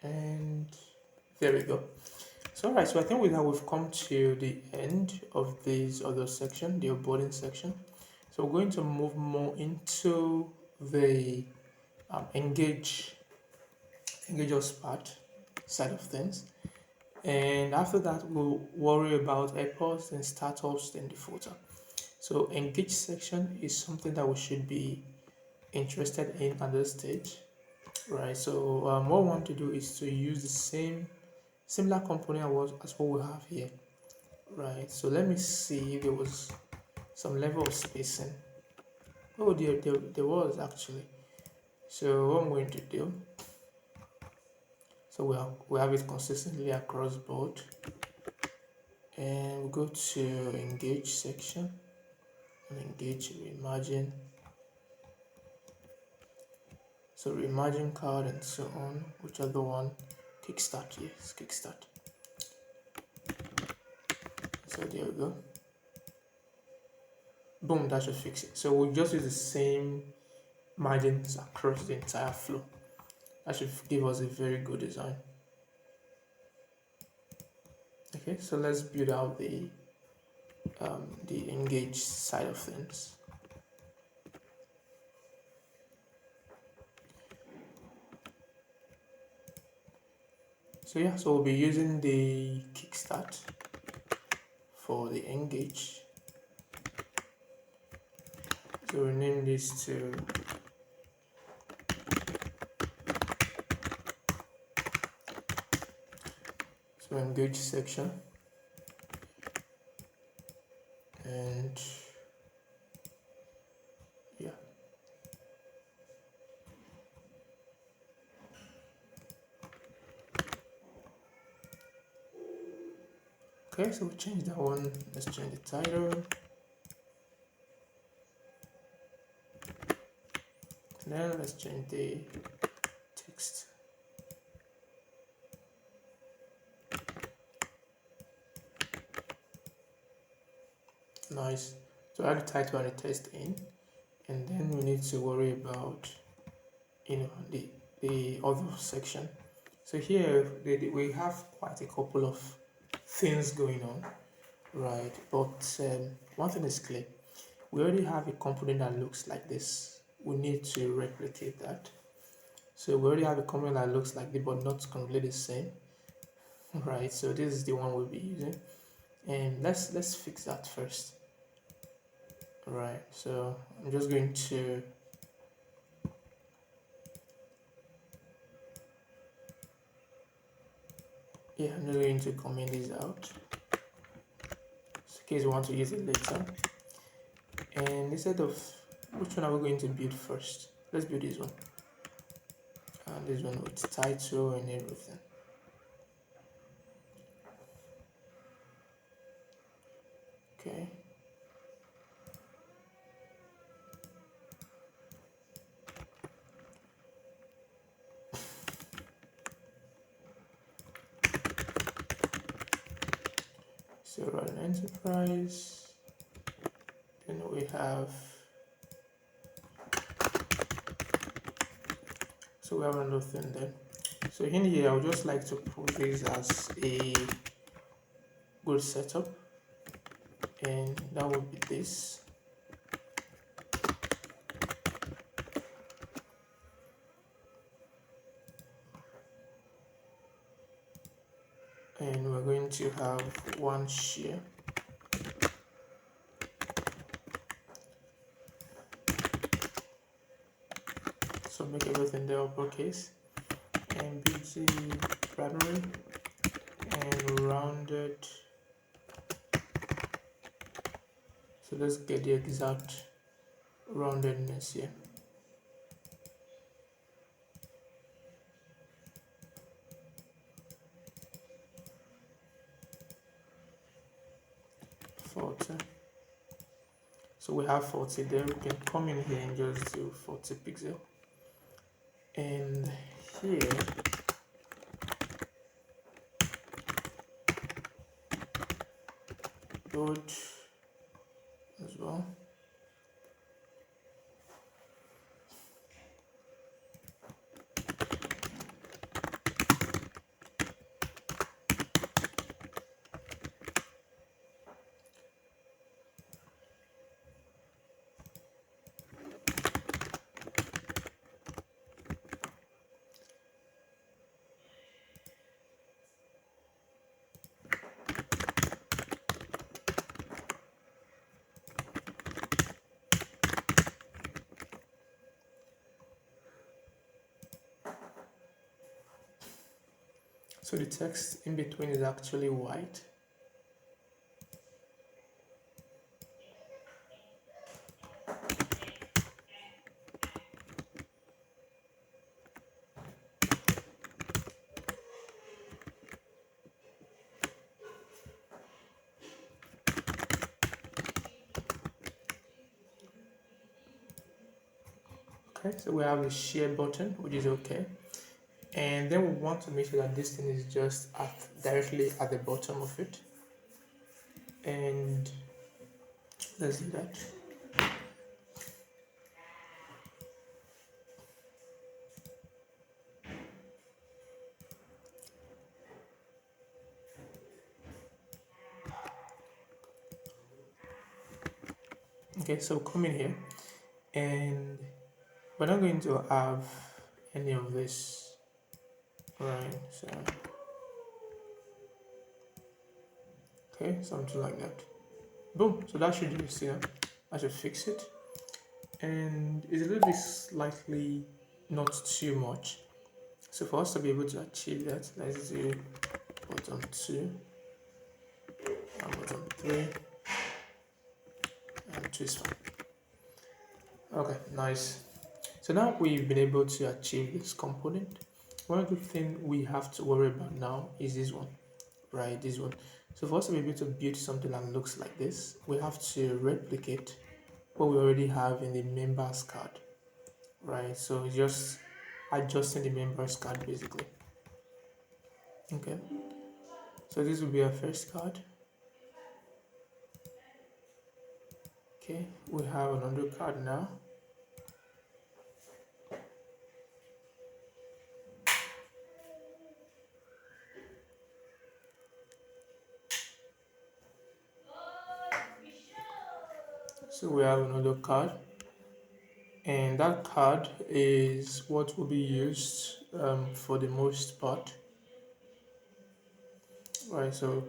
And there we go. So alright, so I think with that we've come to the end of this other section, the onboarding section. So we're going to move more into the engage us part side of things. And after that, we'll worry about airports and startups and the footer. So engage section is something that we should be interested in at this stage, right? So what we want to do is to use the similar component as what we have here, right? So let me see if there was some level of spacing. Oh, there was actually. So what I'm going to do, so we have it consistently across board, and we go to engage section and engage reimagine. So reimagine card and so on. Which other one? Kickstart, yes, Kickstart. So there we go. Boom, that should fix it. So we'll just use the same margins across the entire flow. That should give us a very good design. Okay, so let's build out the engage side of things. So yeah, so we'll be using the Kickstart for the engage. So we name this to engage section, and yeah, Okay, so we change that one. Let's change the title. Then let's change the text. Nice. So add the title and the text in, and then we need to worry about the other section. So here we have quite a couple of things going on, right? But one thing is clear: we already have a component that looks like this. We need to replicate that. So we already have a component that looks like this, but not completely the same, right? So this is the one we'll be using, and let's fix that first. Right, so I'm just going to I'm just going to comment this out in case you want to use it later. And instead of which one are we going to build first? Let's build this one. And this one with title and everything. Okay. So run enterprise. Then we have another thing then. So in here I would just like to put this as a good setup, and that would be this. And we're going to have one share. So make everything there uppercase, and BG primary and rounded. So let's get the exact roundedness here. So we have 40 there. We can come in here and just do 40 pixel. And here load as well. So the text in between is actually white. Okay, so we have the share button, which is okay. And then we want to make sure that this thing is just directly at the bottom of it. And let's do that. Okay, so come in here, and we're not going to have any of this, right? So okay, something like that. Boom. So that should do it here. I should fix it, and it's a little bit slightly not too much. So for us to be able to achieve that, let's do bottom 2 and bottom 3 and 2 is fine. Okay, nice. So now we've been able to achieve this component. One good thing we have to worry about now is this one, right? This one. So for us to be able to build something that looks like this, we have to replicate what we already have in the members card, right? So it's just adjusting the members card basically. Okay, so this will be our first card. Okay, we have another card now. So we have another card, and that card is what will be used for the most part, right? So,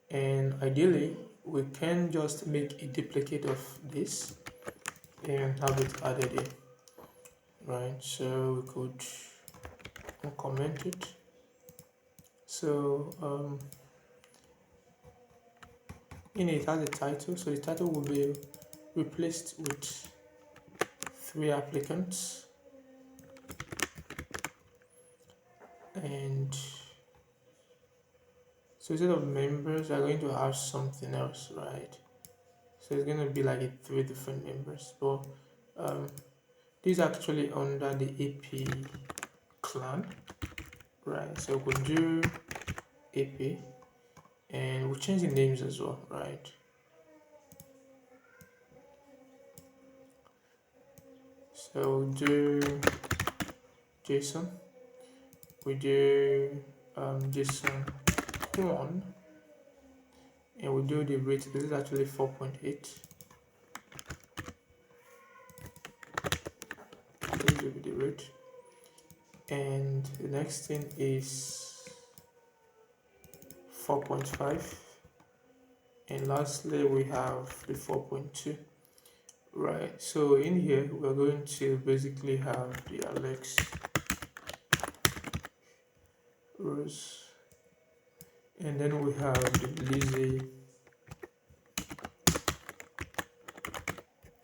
and ideally, we can just make a duplicate of this and have it added in, right? So we could uncomment it. So in it has a title, so the title will be replaced with 3 applicants, and so instead of members we're going to have something else, right? So it's going to be like 3 different members, but this is actually under the AP clan, right? So we'll do AP and we'll change the names as well, right? So we'll do JSON, we do JSON one, and we'll do the rate. This is actually 4.8. This will be the rate, and the next thing is 4.5, and lastly we have the 4.2. Right, so in here we're going to basically have the Alex rows, and then we have the Lizzie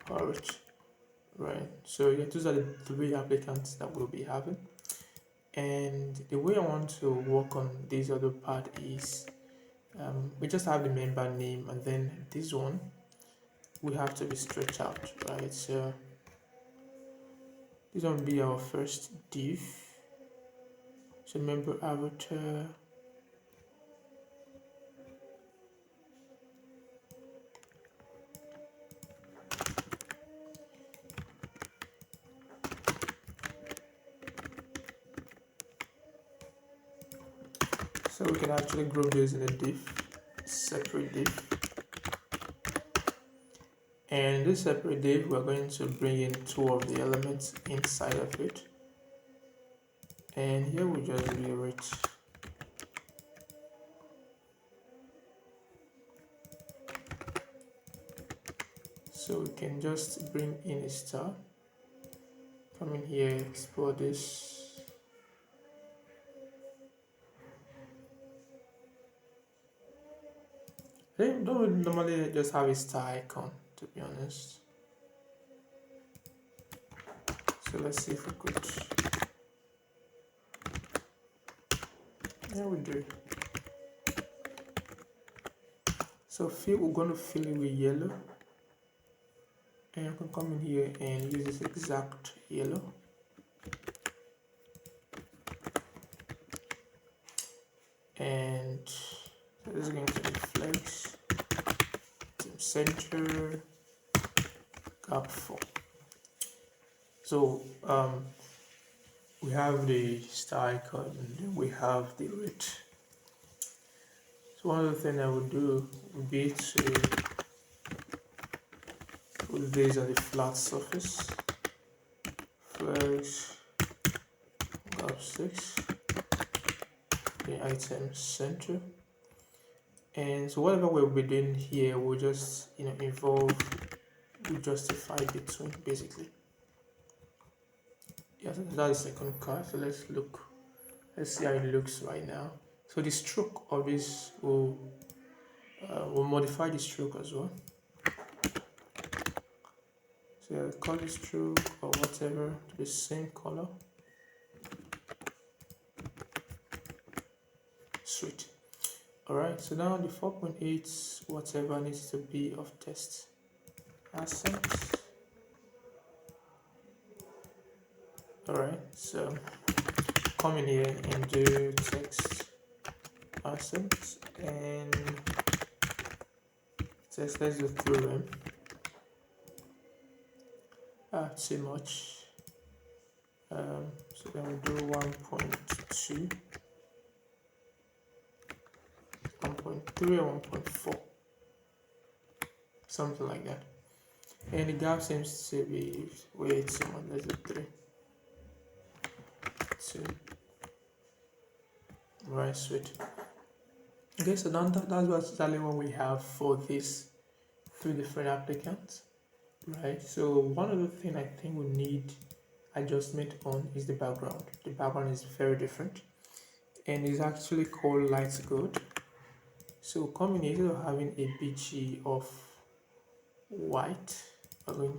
Harwich, right? So yeah, those are the 3 applicants that we'll be having, and the way I want to work on this other part is we just have the member name, and then this one we have to be stretched out, right? So this one will be our first div. So member avatar, so we can actually group this in a div, separate div, and this separate div we're going to bring in 2 of the elements inside of it, and here we just do it. So we can just bring in a star, come in here, export this. I don't normally just have a star icon, to be honest. So let's see if we could. Yeah, we do. So we're going to fill it with yellow, and you can come in here and use this exact yellow. And so this is going to be flex, center, gap 4. So we have the star icon, and then we have the rate. So one of the things I would do would be to put this on the flat surface, flex, gap 6, the item center, and so whatever we'll be doing here will just involve, we justify between basically. Yeah, so that's the second card. So let's see how it looks right now. So the stroke of this will modify the stroke as well. So I'll call it stroke or whatever to the same color. Sweet. Alright, so now the 4.8 whatever needs to be of test assets. Alright, so come in here and do text assets and let's do theorem. Too much. So then we'll do 1.2, 1.3 or 1.4, something like that. And the gap seems to be way too much. Let's do 3, 2. Right, sweet. Okay, so now that's exactly what we have for these 3 different applicants, right? So one of the things I think we need adjustment on is the background. The background is very different and is actually called light gold. So combination of having a BG of white, we're going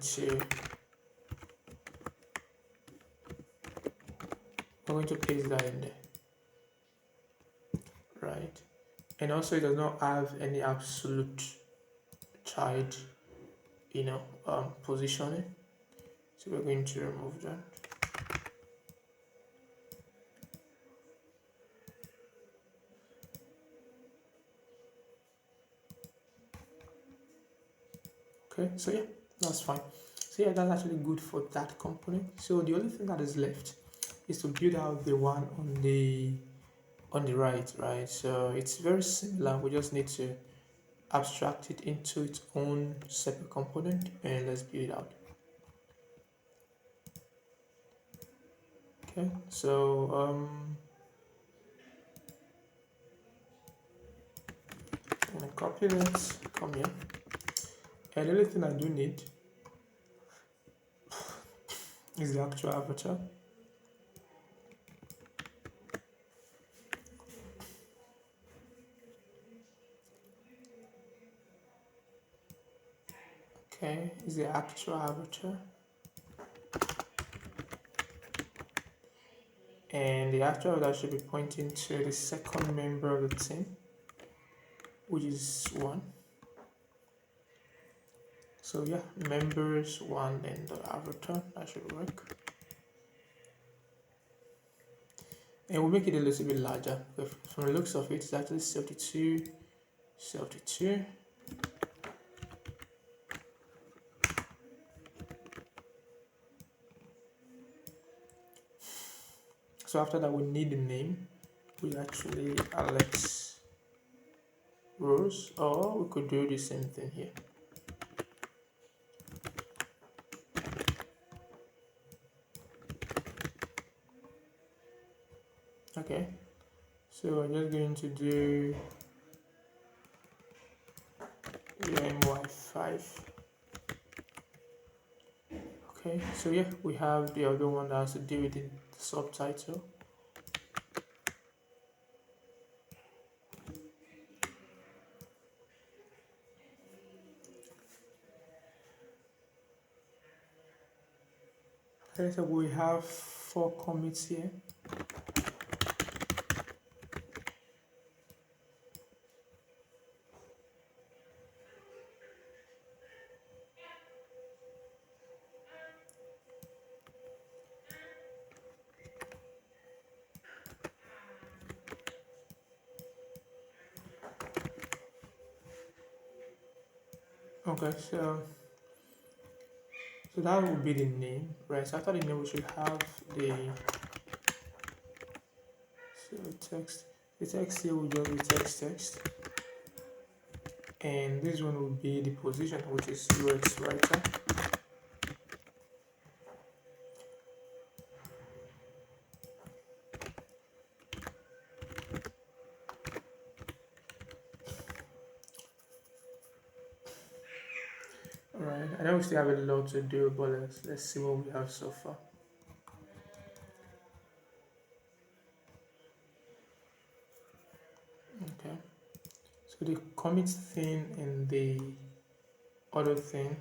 to paste that in there, right? And also it does not have any absolute child, positioning. So we're going to remove that. Okay, so yeah, that's fine. So yeah, that's actually good for that component. So the only thing that is left is to build out the one on the right? So it's very similar. We just need to abstract it into its own separate component and let's build it out. Okay, so I'm gonna copy that, come here. And the only thing I do need is the actual avatar. Okay, is the actual avatar. And the actual avatar should be pointing to the second member of the team, which is 1. So yeah, members 1 and the avatar, that should work. And we'll make it a little bit larger. From the looks of it, it's actually 72, 72. So after that, we need the name. We actually Alex Rose, or we could do the same thing here. Okay, so we're just going to do UMY5. Okay, so yeah, we have the other one that has to do with the subtitle. Okay, so we have 4 commits here. Okay, so that would be the name, right? So after the name, we should have the text. The text here will just be text, and this one will be the position, which is UX writer. Alright, I know we still have a lot to do, but let's see what we have so far. Okay, so the commit thing and the other thing,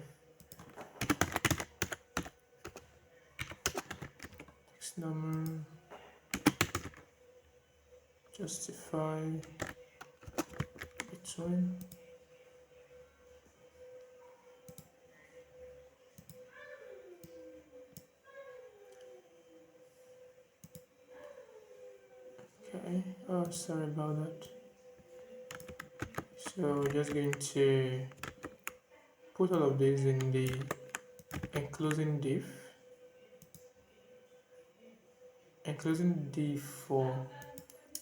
text number, justify, between. Okay, oh sorry about that. So we're just going to put all of this in the enclosing div for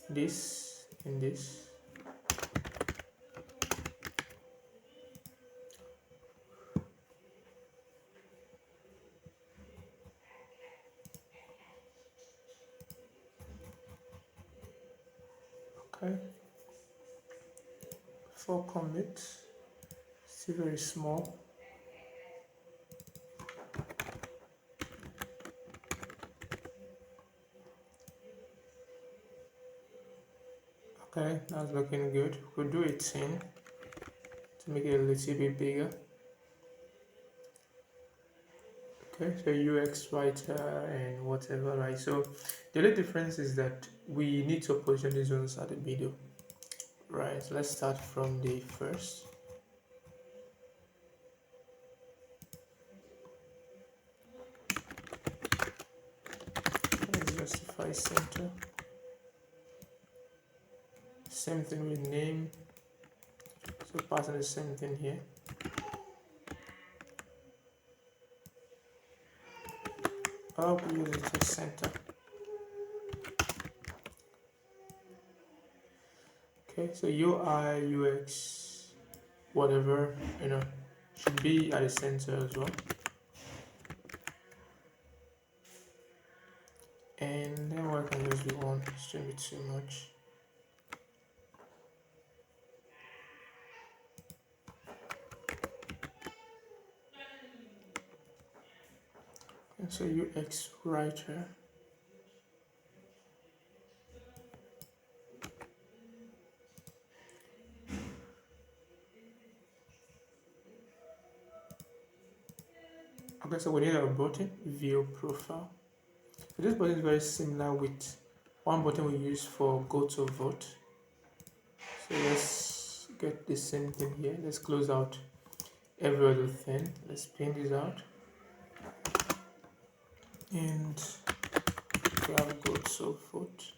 this and this. Okay, for commit, still very small. Okay, that's looking good. We'll do it 10 to make it a little bit bigger. Okay, so UX writer and whatever, right? So the only difference is that we need to position these ones at the middle, right? So let's start from the first. Let's justify center. Same thing with name. So passing the same thing here. I'll be using the center. Okay, so UI, UX, whatever, should be at the center as well. And then what can just be one, it shouldn't be too much. And so UX writer. Okay, so we need our button, view profile. So this button is very similar with one button we use for go to vote. So let's get the same thing here. Let's close out every other thing. Let's pin this out. And grab go to vote.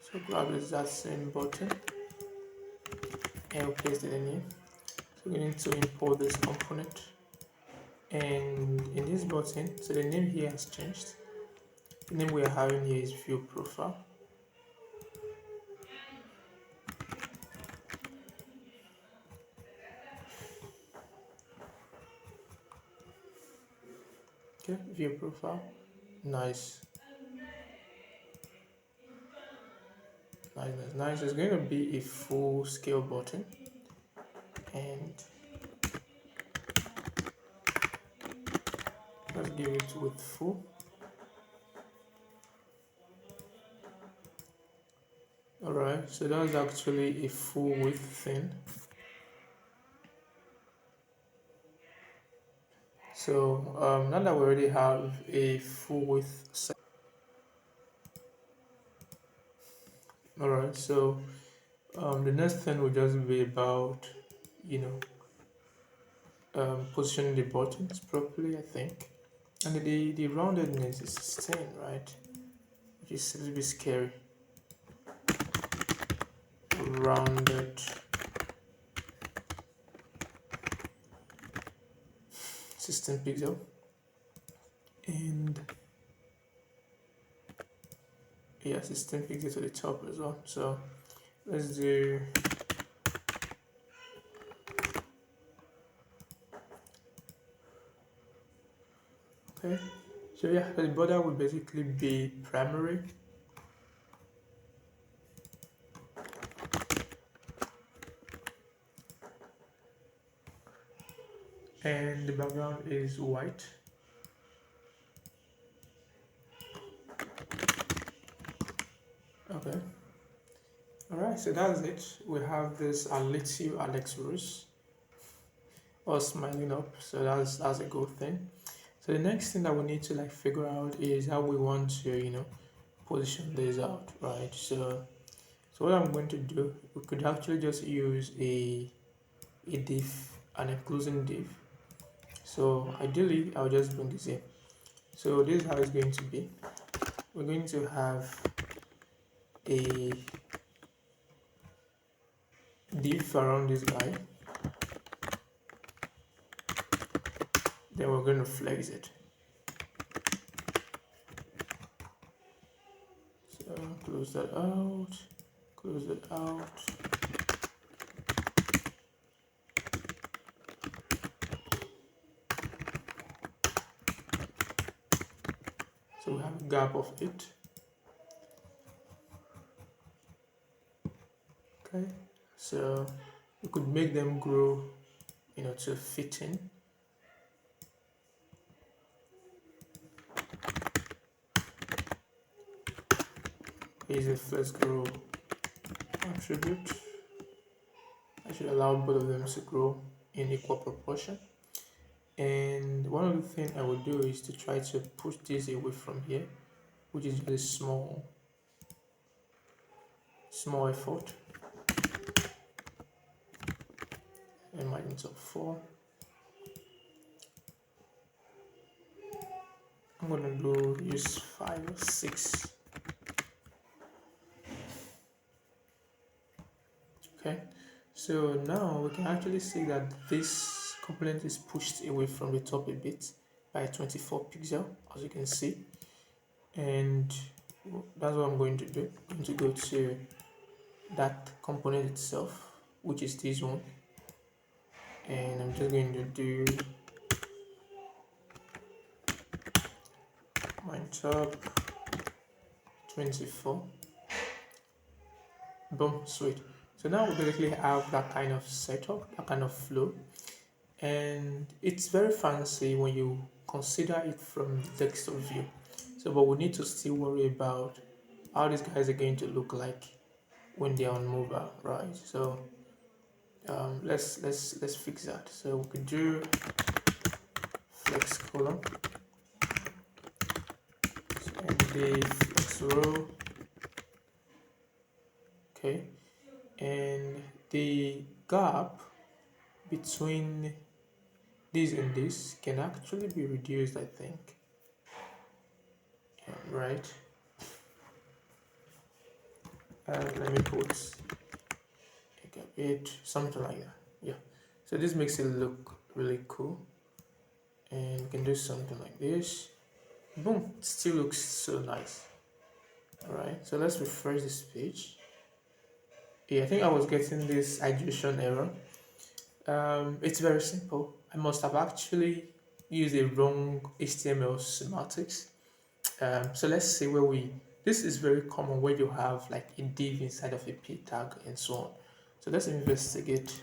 So grab is that same button and we'll paste it in here. So we need to import this component. And in this button, so the name here has changed. The name we are having here is view profile. Okay, view profile. Nice. Nice. It's going to be a full scale button. And let's give it with full. Alright, so that's actually a full width thing. So now that we already have a full width, alright, so the next thing will just be about, positioning the buttons properly, I think. And the roundedness is 10, right? Which is a little bit scary. Rounded system pixel. And yeah, system pixel to the top as well. So let's do okay. So yeah, the border will basically be primary. And the background is white. Okay. Alright, so that's it. We have this Alexio Alex Rose all smiling up, so that's a good thing. So the next thing that we need to figure out is how we want to position this out, right? So So what I'm going to do, we could actually just use a div, an enclosing div. So ideally, I'll just bring this in. So this is how it's going to be. We're going to have a div around this guy. Then we're going to flex it. So close that out, close it out. So we have a gap of 8. Okay, so we could make them grow, to fit in. Here's a first grow attribute. I should allow both of them to grow in equal proportion. And one of the things I will do is to try to push this away from here, which is just a small effort. And margin of 4. I'm gonna use 5 or 6. Okay, so now we can actually see that this component is pushed away from the top a bit by 24 pixels, as you can see. And that's what I'm going to do. I'm going to go to that component itself, which is this one, and I'm just going to do my top 24. Boom, sweet. So now we basically have that kind of setup, that kind of flow, and it's very fancy when you consider it from the desktop view. So, but we need to still worry about how these guys are going to look like when they're on mobile, right? So let's fix that. So we could do flex column and the flex row. Okay, and the gap between this and this can actually be reduced, I think. Yeah, right. Let me put it something like that. Yeah. So this makes it look really cool, and we can do something like this. Boom! It still looks so nice. All right. So let's refresh this page. Yeah, I think I was getting this hydration error. It's very simple. I must have actually used a wrong HTML semantics. So let's see where this is very common where you have like a div inside of a p tag and so on. So let's investigate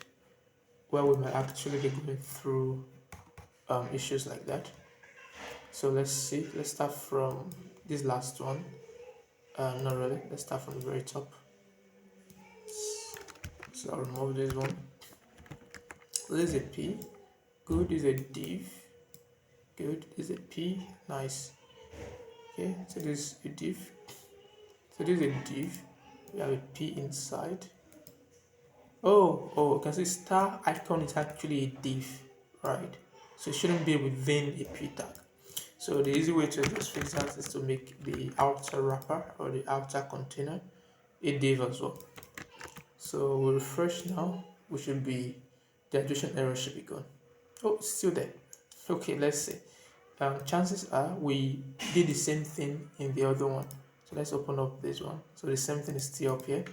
where we might actually be going through issues like that. So let's see. Let's start from this last one. Not really. Let's start from the very top. So I'll remove this one. This is a p. Good. Is a div. Good. Is a p. Nice. Okay. So this is a div. So this is a div. We have a p inside. Oh, you can see star icon is actually a div, right? So it shouldn't be within a p tag. So the easy way to just fix that is to make the outer wrapper or the outer container a div as well. So we'll refresh now. The hydration error should be gone. Oh, it's still there. Okay, let's see. Chances are we did the same thing in the other one. So let's open up this one. So the same thing is still up here.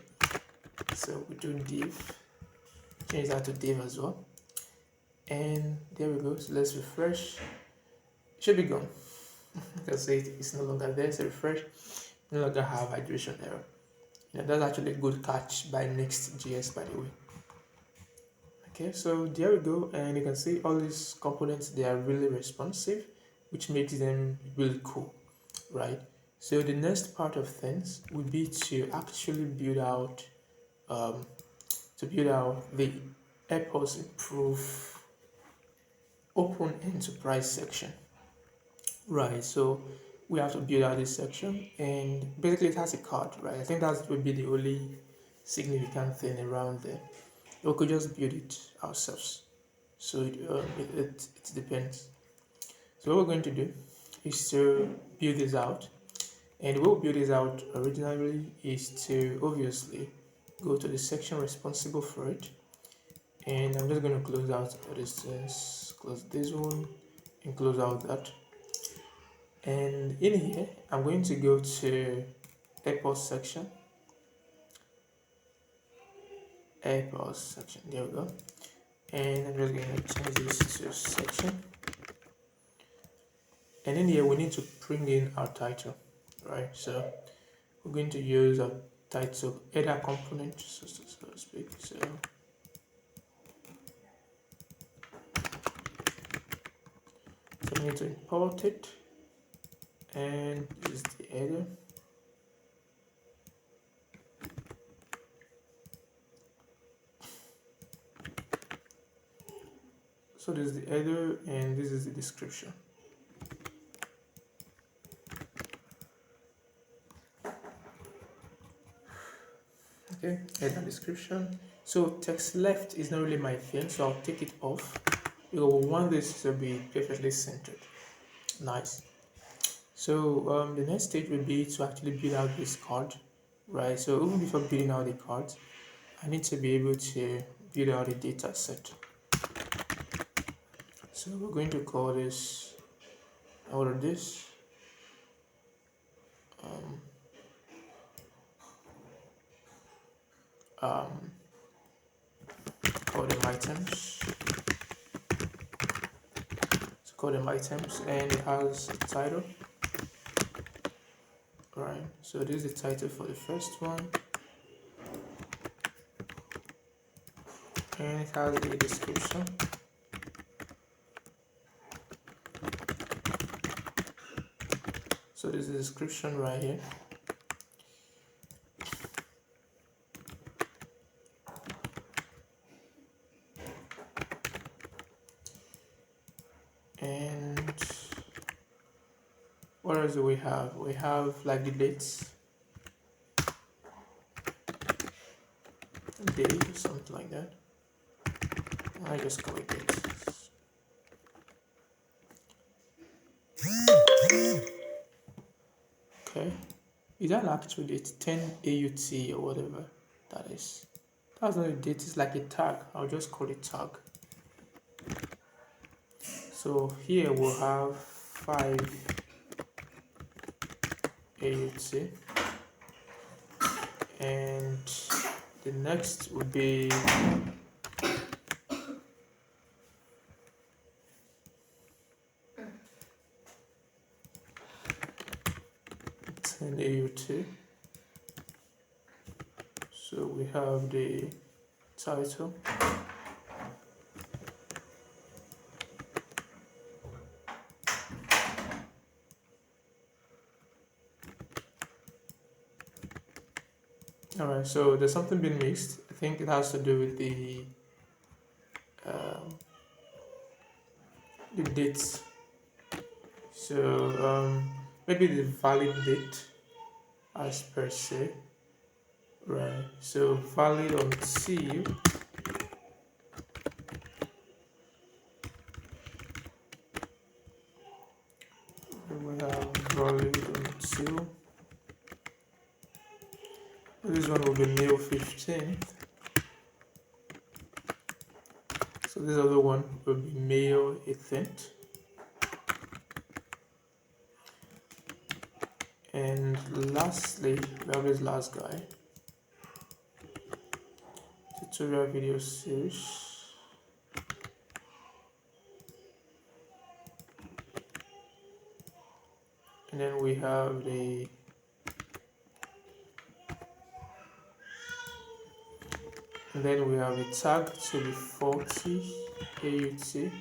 So we do div, change that to div as well. And there we go. So let's refresh. It should be gone. You can see it's no longer there. So refresh. No longer have hydration error. That's actually a good catch by Next.js, by the way. Okay, so there we go, and you can see all these components, they are really responsive, which makes them really cool, right? So the next part of things would be to actually build out the Apple's improve open enterprise section, right? So we have to build out this section, and basically it has a card, right? I think that would be the only significant thing around there. We could just build it ourselves. So it depends. So what we're going to do is to build this out. And the way we build this out originally is to obviously go to the section responsible for it. And I'm just going to close out all these things, close this one, and close out that. And in here, I'm going to go to Onboard Section. Onboard Section, there we go. And I'm just going to change this to section. And in here, we need to bring in our title, right? So we're going to use a title header component, so to speak. So we need to import it, and this is the header. So this is the header, and this is the description. Okay, header description. So text left is not really my thing, so I'll take it off. We want this to be perfectly centered. Nice. So the next stage will be to actually build out this card, right? So even before building out the cards, I need to be able to build out a data set. So we're going to call this, out of this, call them items. So call them items, and it has a title. Right, so this is the title for the first one, and it has a description. So this is the description right here. And what else do we have? We have like the dates, day or something like that. I just call it dates. Okay, is that actually it's 10 AUT or whatever that is? That's not a date, it's like a tag. I'll just call it tag. So here we'll have 5 AUT, and the next would be an AUT. So we have the title, alright, so there's something being mixed. I think it has to do with the dates. So maybe the valid date as per se, right? So valid until we have valid until, this one will be May 15th. So this other one will be May 18th. And lastly, we have this last guy, tutorial video series. And then we have the tag to be 40 AUT,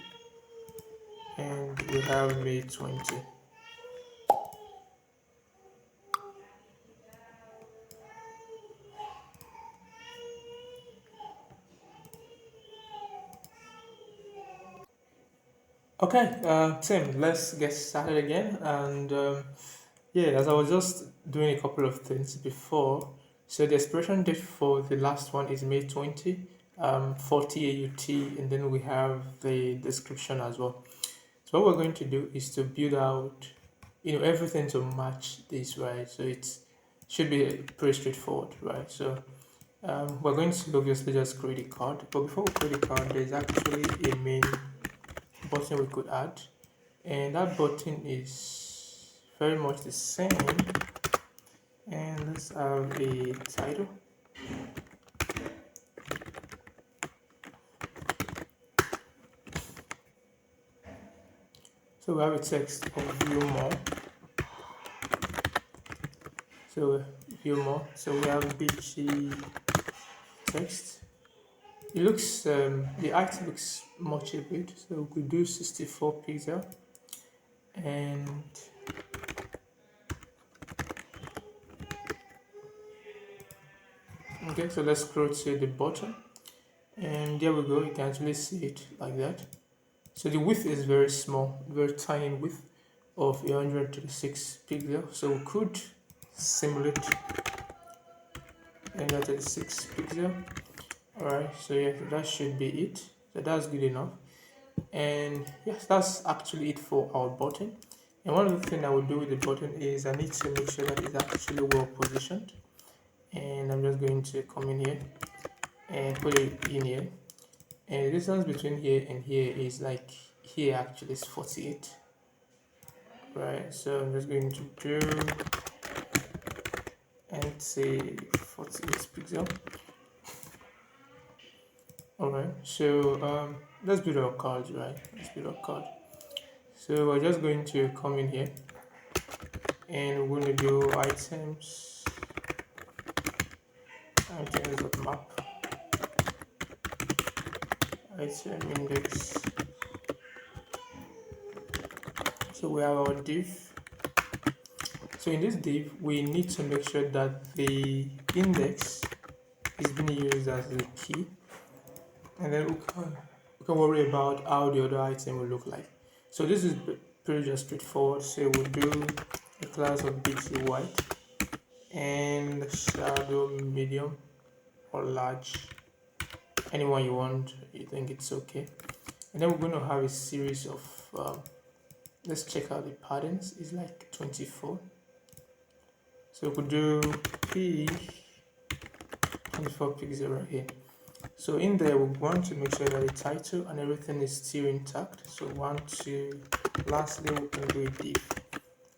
and we have May 20. Okay, Tim, let's get started again. And yeah, as I was just doing a couple of things before, So the expiration date for the last one is May 20, 40 AUT, and then we have the description as well. So what we're going to do is to build out, everything to match this, right? So it should be pretty straightforward, right? So we're going to obviously just create a card, but before we create a card, there's actually a main button we could add, and that button is very much the same. And let's have a title. So we have a text of view more. So view more. So we have BG text. It looks the height looks much a bit. So we could do 64 pixel, and okay. So let's scroll to the bottom, and there we go. You can actually see it like that. So the width is very small, very tiny width of 136 pixels. So we could simulate 136 pixel. Alright, so yeah, that should be it. So that's good enough. And yes, that's actually it for our button. And one of the things I will do with the button is I need to make sure that it's actually well positioned. And I'm just going to come in here and put it in here. And the distance between here and here is like here actually is 48. Right, so I'm just going to do and say 48 pixel. Alright, so let's build our cards, right? Let's build our card. So we're just going to come in here and we're going to do items map item index. So we have our div. So in this div, we need to make sure that the index is being used as the key, and then we can worry about how the other item will look like. So this is pretty just straightforward. So we'll do a class of BT white and shadow medium or large, anyone you want, you think it's okay. And then we're going to have a series of let's check out the patterns. It's like 24. So we could do P 24 pixel right here. So in there, we want to make sure that the title and everything is still intact. So lastly, we can do a div.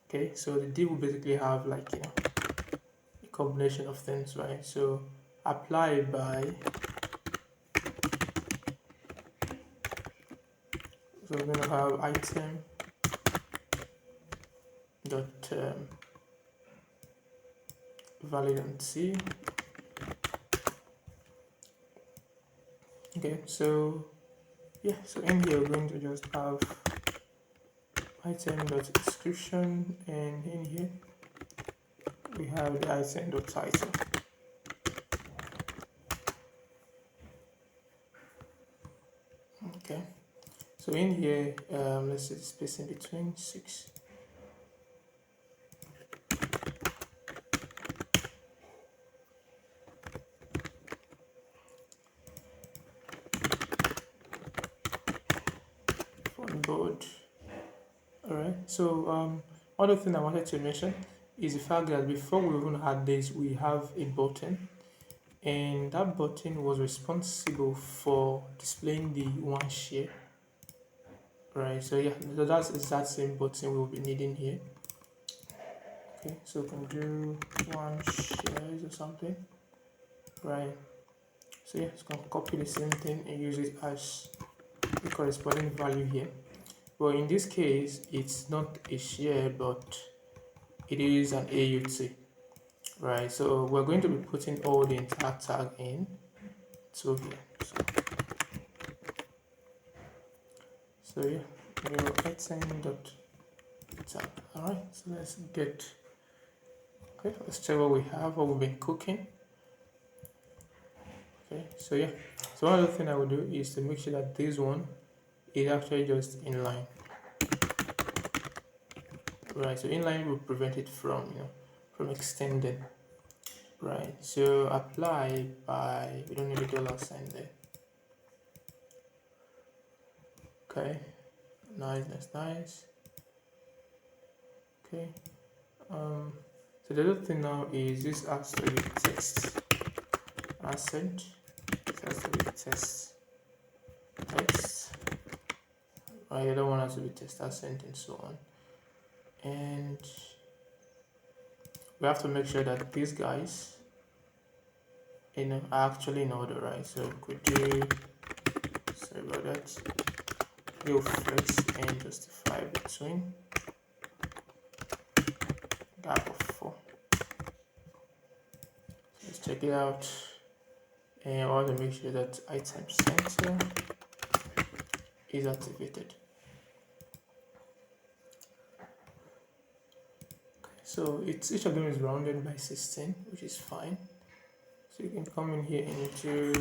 Okay, so the div will basically have like, a combination of things, right? So apply by, so we're going to have item dot valid and C. Okay, so yeah, so in here we're going to just have item dot description, and in here we have the item dot title. Okay, so in here let's set the space in between 6. Onboard. Alright, so other thing I wanted to mention is the fact that before we even had this, we have a button, and that button was responsible for displaying the one share. Right, so yeah, that's the exact same button we'll be needing here. Okay, so we can do one shares or something. Right, so yeah, it's going to copy the same thing and use it as the corresponding value here. Well, in this case, it's not a share, but it is an AUT, right? So we're going to be putting all the entire tag in to here. So yeah, your item dot tag. All right, so let's get. Okay, let's check what we have, what we've been cooking. Okay, so yeah, so one other thing I will do is to make sure that this one is actually just inline. Right, so inline will prevent it from from extending. right? So apply by, we don't need a dollar sign there. Okay, nice. Okay, so the other thing now is this has to be text accent. This has to be text. Right, the other one has to be text accent and so on. And we have to make sure that these guys, are actually in order, right? So could you, sorry about that, go flex and justify between gap of 4. Let's check it out. And I want to make sure that item center is activated. So each of them is rounded by 16, which is fine. So you can come in here and do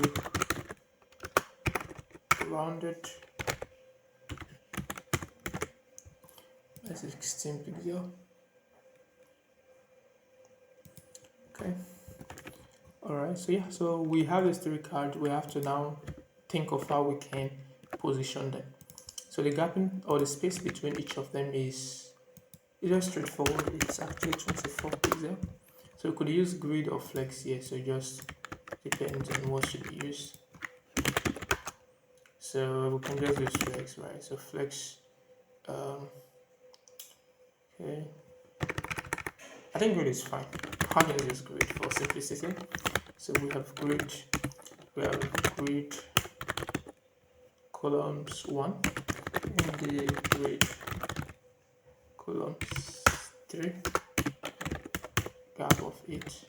rounded by 16 pixel. Okay. Alright, so yeah, so we have these 3 cards. We have to now think of how we can position them. So the gapping or the space between each of them is just straightforward. It's actually 24 pixel. So we could use grid or flex here, so it just depends on what should be used. So we can just use flex, right? So flex, okay. I think grid is fine. I'm gonna use grid for simplicity. So we have grid columns 1 and the grid columns 3, gap of 8,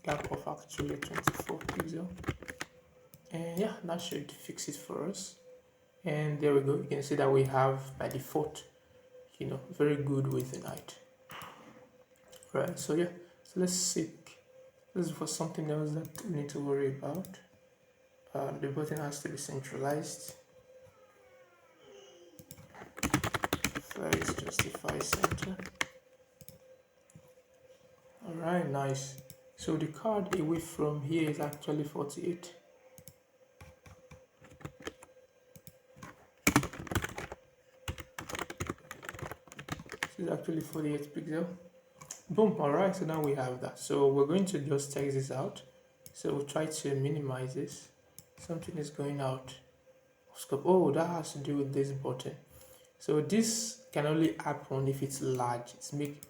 gap of actually 24 pixel, and yeah, that should fix it for us. And there we go. You can see that we have by default, very good width and height. Right. So yeah. So let's seek. This is for something else that we need to worry about. The button has to be centralized. Flex justify center. Alright, nice. So the card away from here is actually 48. This is actually 48 pixel. Boom. Alright, so now we have that. So we're going to just text this out. So we'll try to minimize this. Something is going out of scope. Oh, that has to do with this button. So this can only happen if it's large.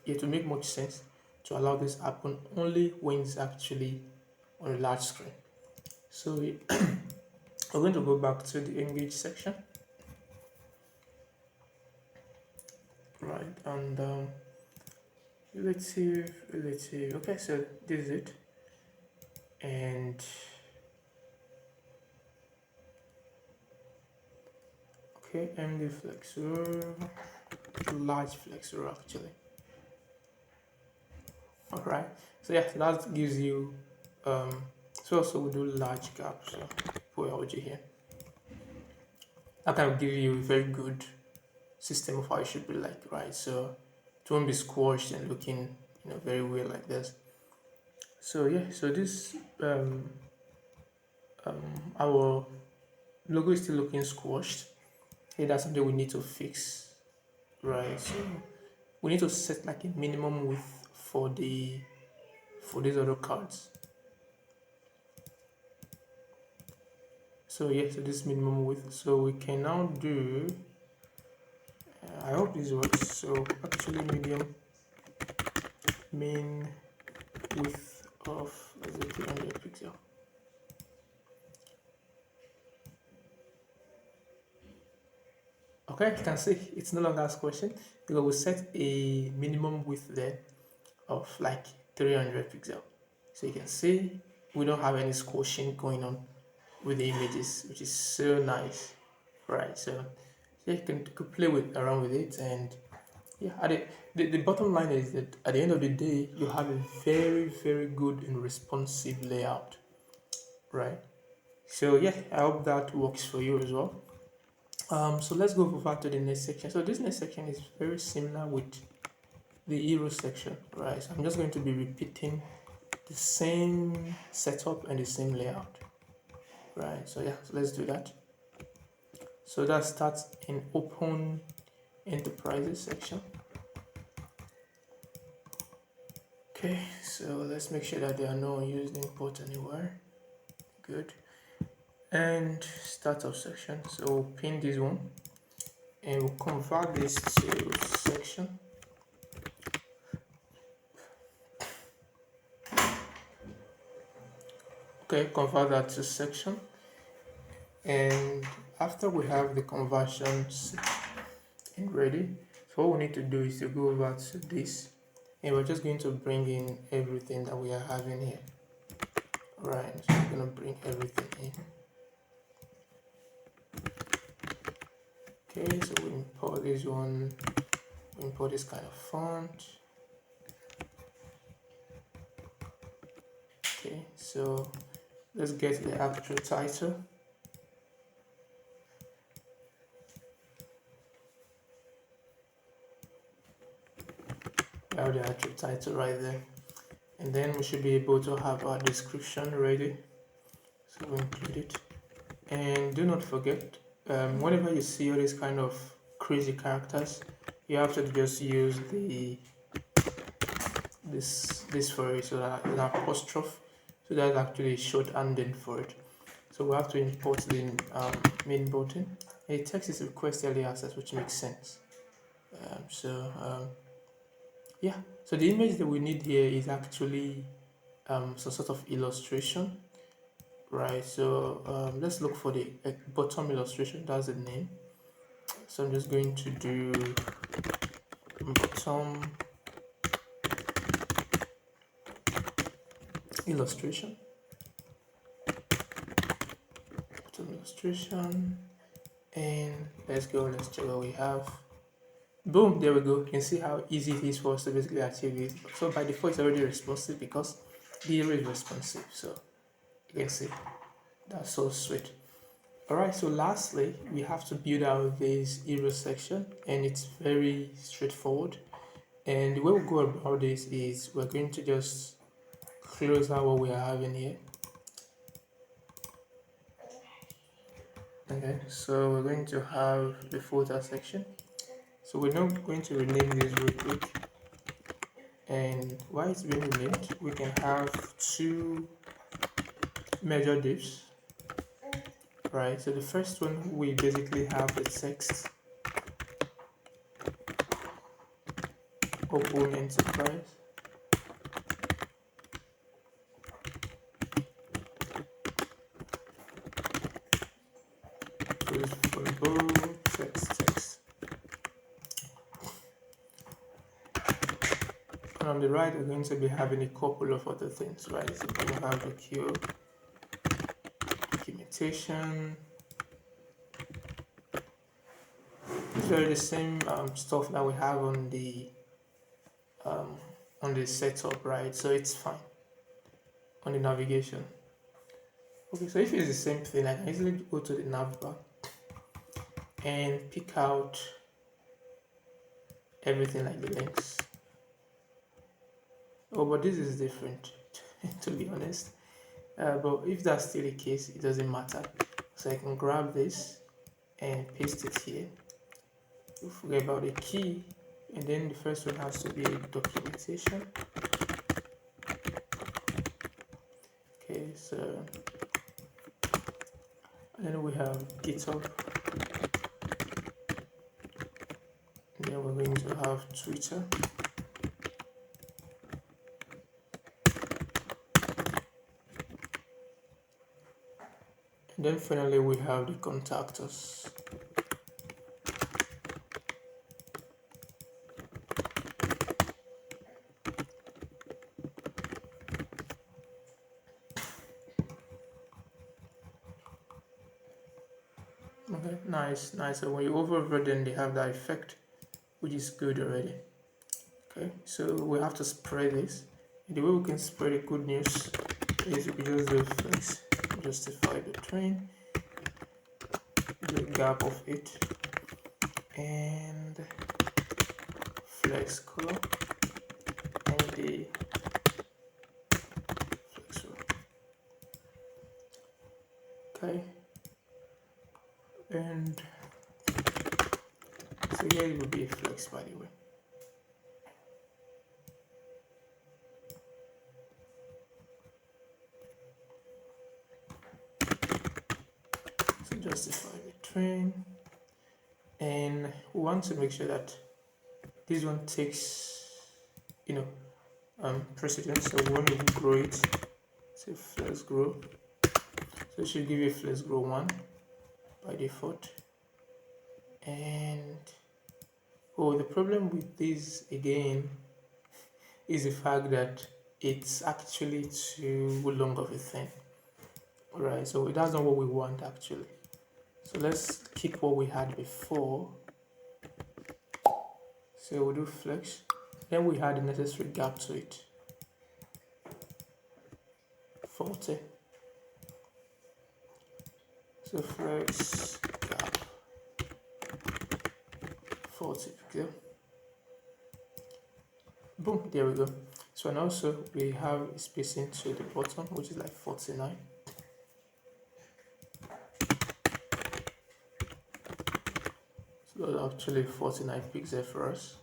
It will make much sense to allow this happen only when it's actually on a large screen. So we're going to go back to the engage section, right? And let's see. Okay, so this is it, and okay, MD flexor, large flexor actually. All right, so yeah, so that gives you so also we do large gap, so put LG here. That can give you a very good system of how it should be like, right? So it won't be squashed and looking very weird like this. So yeah, so this our logo is still looking squashed. Okay, that's something we need to fix, right? So we need to set like a minimum width for these other cards. So yeah, so this minimum width. So we can now do. I hope this works. So actually, medium min width of, let's say, 300 pixel. Okay, you can see it's no longer a question because we set a minimum width there of like 300 pixel. So you can see we don't have any squashing going on with the images, which is so nice, right? So you can play around with it, and yeah, the bottom line is that at the end of the day, you have a very, very good and responsive layout, right? So yeah, I hope that works for you as well. So let's go over to the next section. So this next section is very similar with the hero section, right? So I'm just going to be repeating the same setup and the same layout, right? So yeah, so let's do that. So that starts in open enterprises section. Okay, so let's make sure that there are no unused import anywhere. Good. And startup section. So we'll pin this one and we'll convert this to section. Okay, convert that to section. And after we have the conversions ready, so what we need to do is to go over to this, and we're just going to bring in everything that we are having here. Right, so we're going to bring everything in. Okay, so we import this one, we import this kind of font. Okay, so let's get the actual title. We have the actual title right there. And then we should be able to have our description ready. So we include it. And do not forget, whenever you see all these kind of crazy characters, you have to just use this for it, so that an apostrophe, so that's actually shorthanded for it. So we have to import the main button. A text is request early access, which makes sense. Yeah, so the image that we need here is actually some sort of illustration, right? So let's look for the bottom illustration. That's the name. So I'm just going to do bottom illustration. Bottom illustration, and let's go. Let's check what we have. Boom, there we go. You can see how easy it is for us to basically achieve it. So by default, it's already responsive because the array is responsive. So you can see that's so sweet. Alright, so lastly, we have to build out this hero section, and it's very straightforward. And the way we go about this is we're going to just close out what we are having here. Okay, so we're going to have the footer section. So we're now going to rename this real quick. And while it's being renamed, we can have two major divs. Right, so the first one, we basically have the text open enterprise. So it's for both text. And on the right, we're going to be having a couple of other things, right? So we're going to have the queue, documentation. It's very the same stuff that we have on the setup, right? So it's fine on the navigation. Okay, so if it's the same thing, I can easily go to the nav bar and pick out everything like the links. Oh, but this is different, to be honest. But if that's still the case, it doesn't matter. So I can grab this and paste it here. Don't forget about the key, and then the first one has to be documentation. Okay, so and then we have GitHub. And then we're going to have Twitter. And then finally we have the contact us. Okay, nice. So when you override, then they have that effect, which is good already. Okay, so we have to spread this. And the way we can spread the good news is we just do flex, justify the train, the gap of it, and flex color, and the Okay, and so here it will be a flex, by the way. So justify between, and we want to make sure that this one takes, precedence. So we want to grow it. Say flex grow. So it should give you a flex grow 1 by default. And the problem with this again is the fact that it's actually too long of a thing. Right, so that's not what we want actually. So let's keep what we had before. So we'll do flex. Then we had the necessary gap to it. 40. So flex gap 40 pixel. Boom, there we go. So and also we have a spacing to the bottom, which is like 49. So that's actually 49 pixels for us.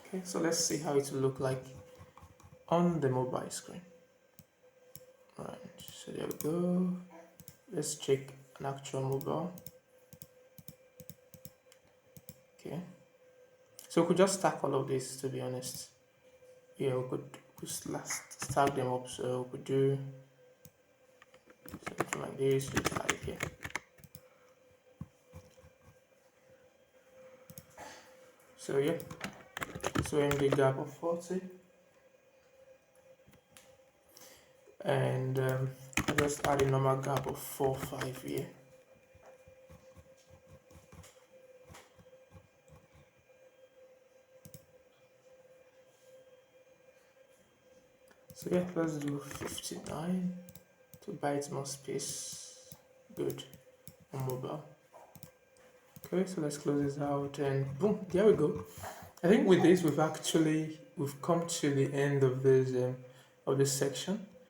Okay, so let's see how it will look like on the mobile screen. Right, so there we go. Let's check an actual mobile. Okay, so we could just stack all of this, to be honest. Yeah, we could stack them up. So we could do something like this, just like here. So yeah, so in the gap of 40, and I just add a normal gap of 4, 5 here. So yeah, let's do 59 to buy it more space. Good on mobile. Okay, so let's close this out and boom, there we go. I think with this we've come to the end of this section.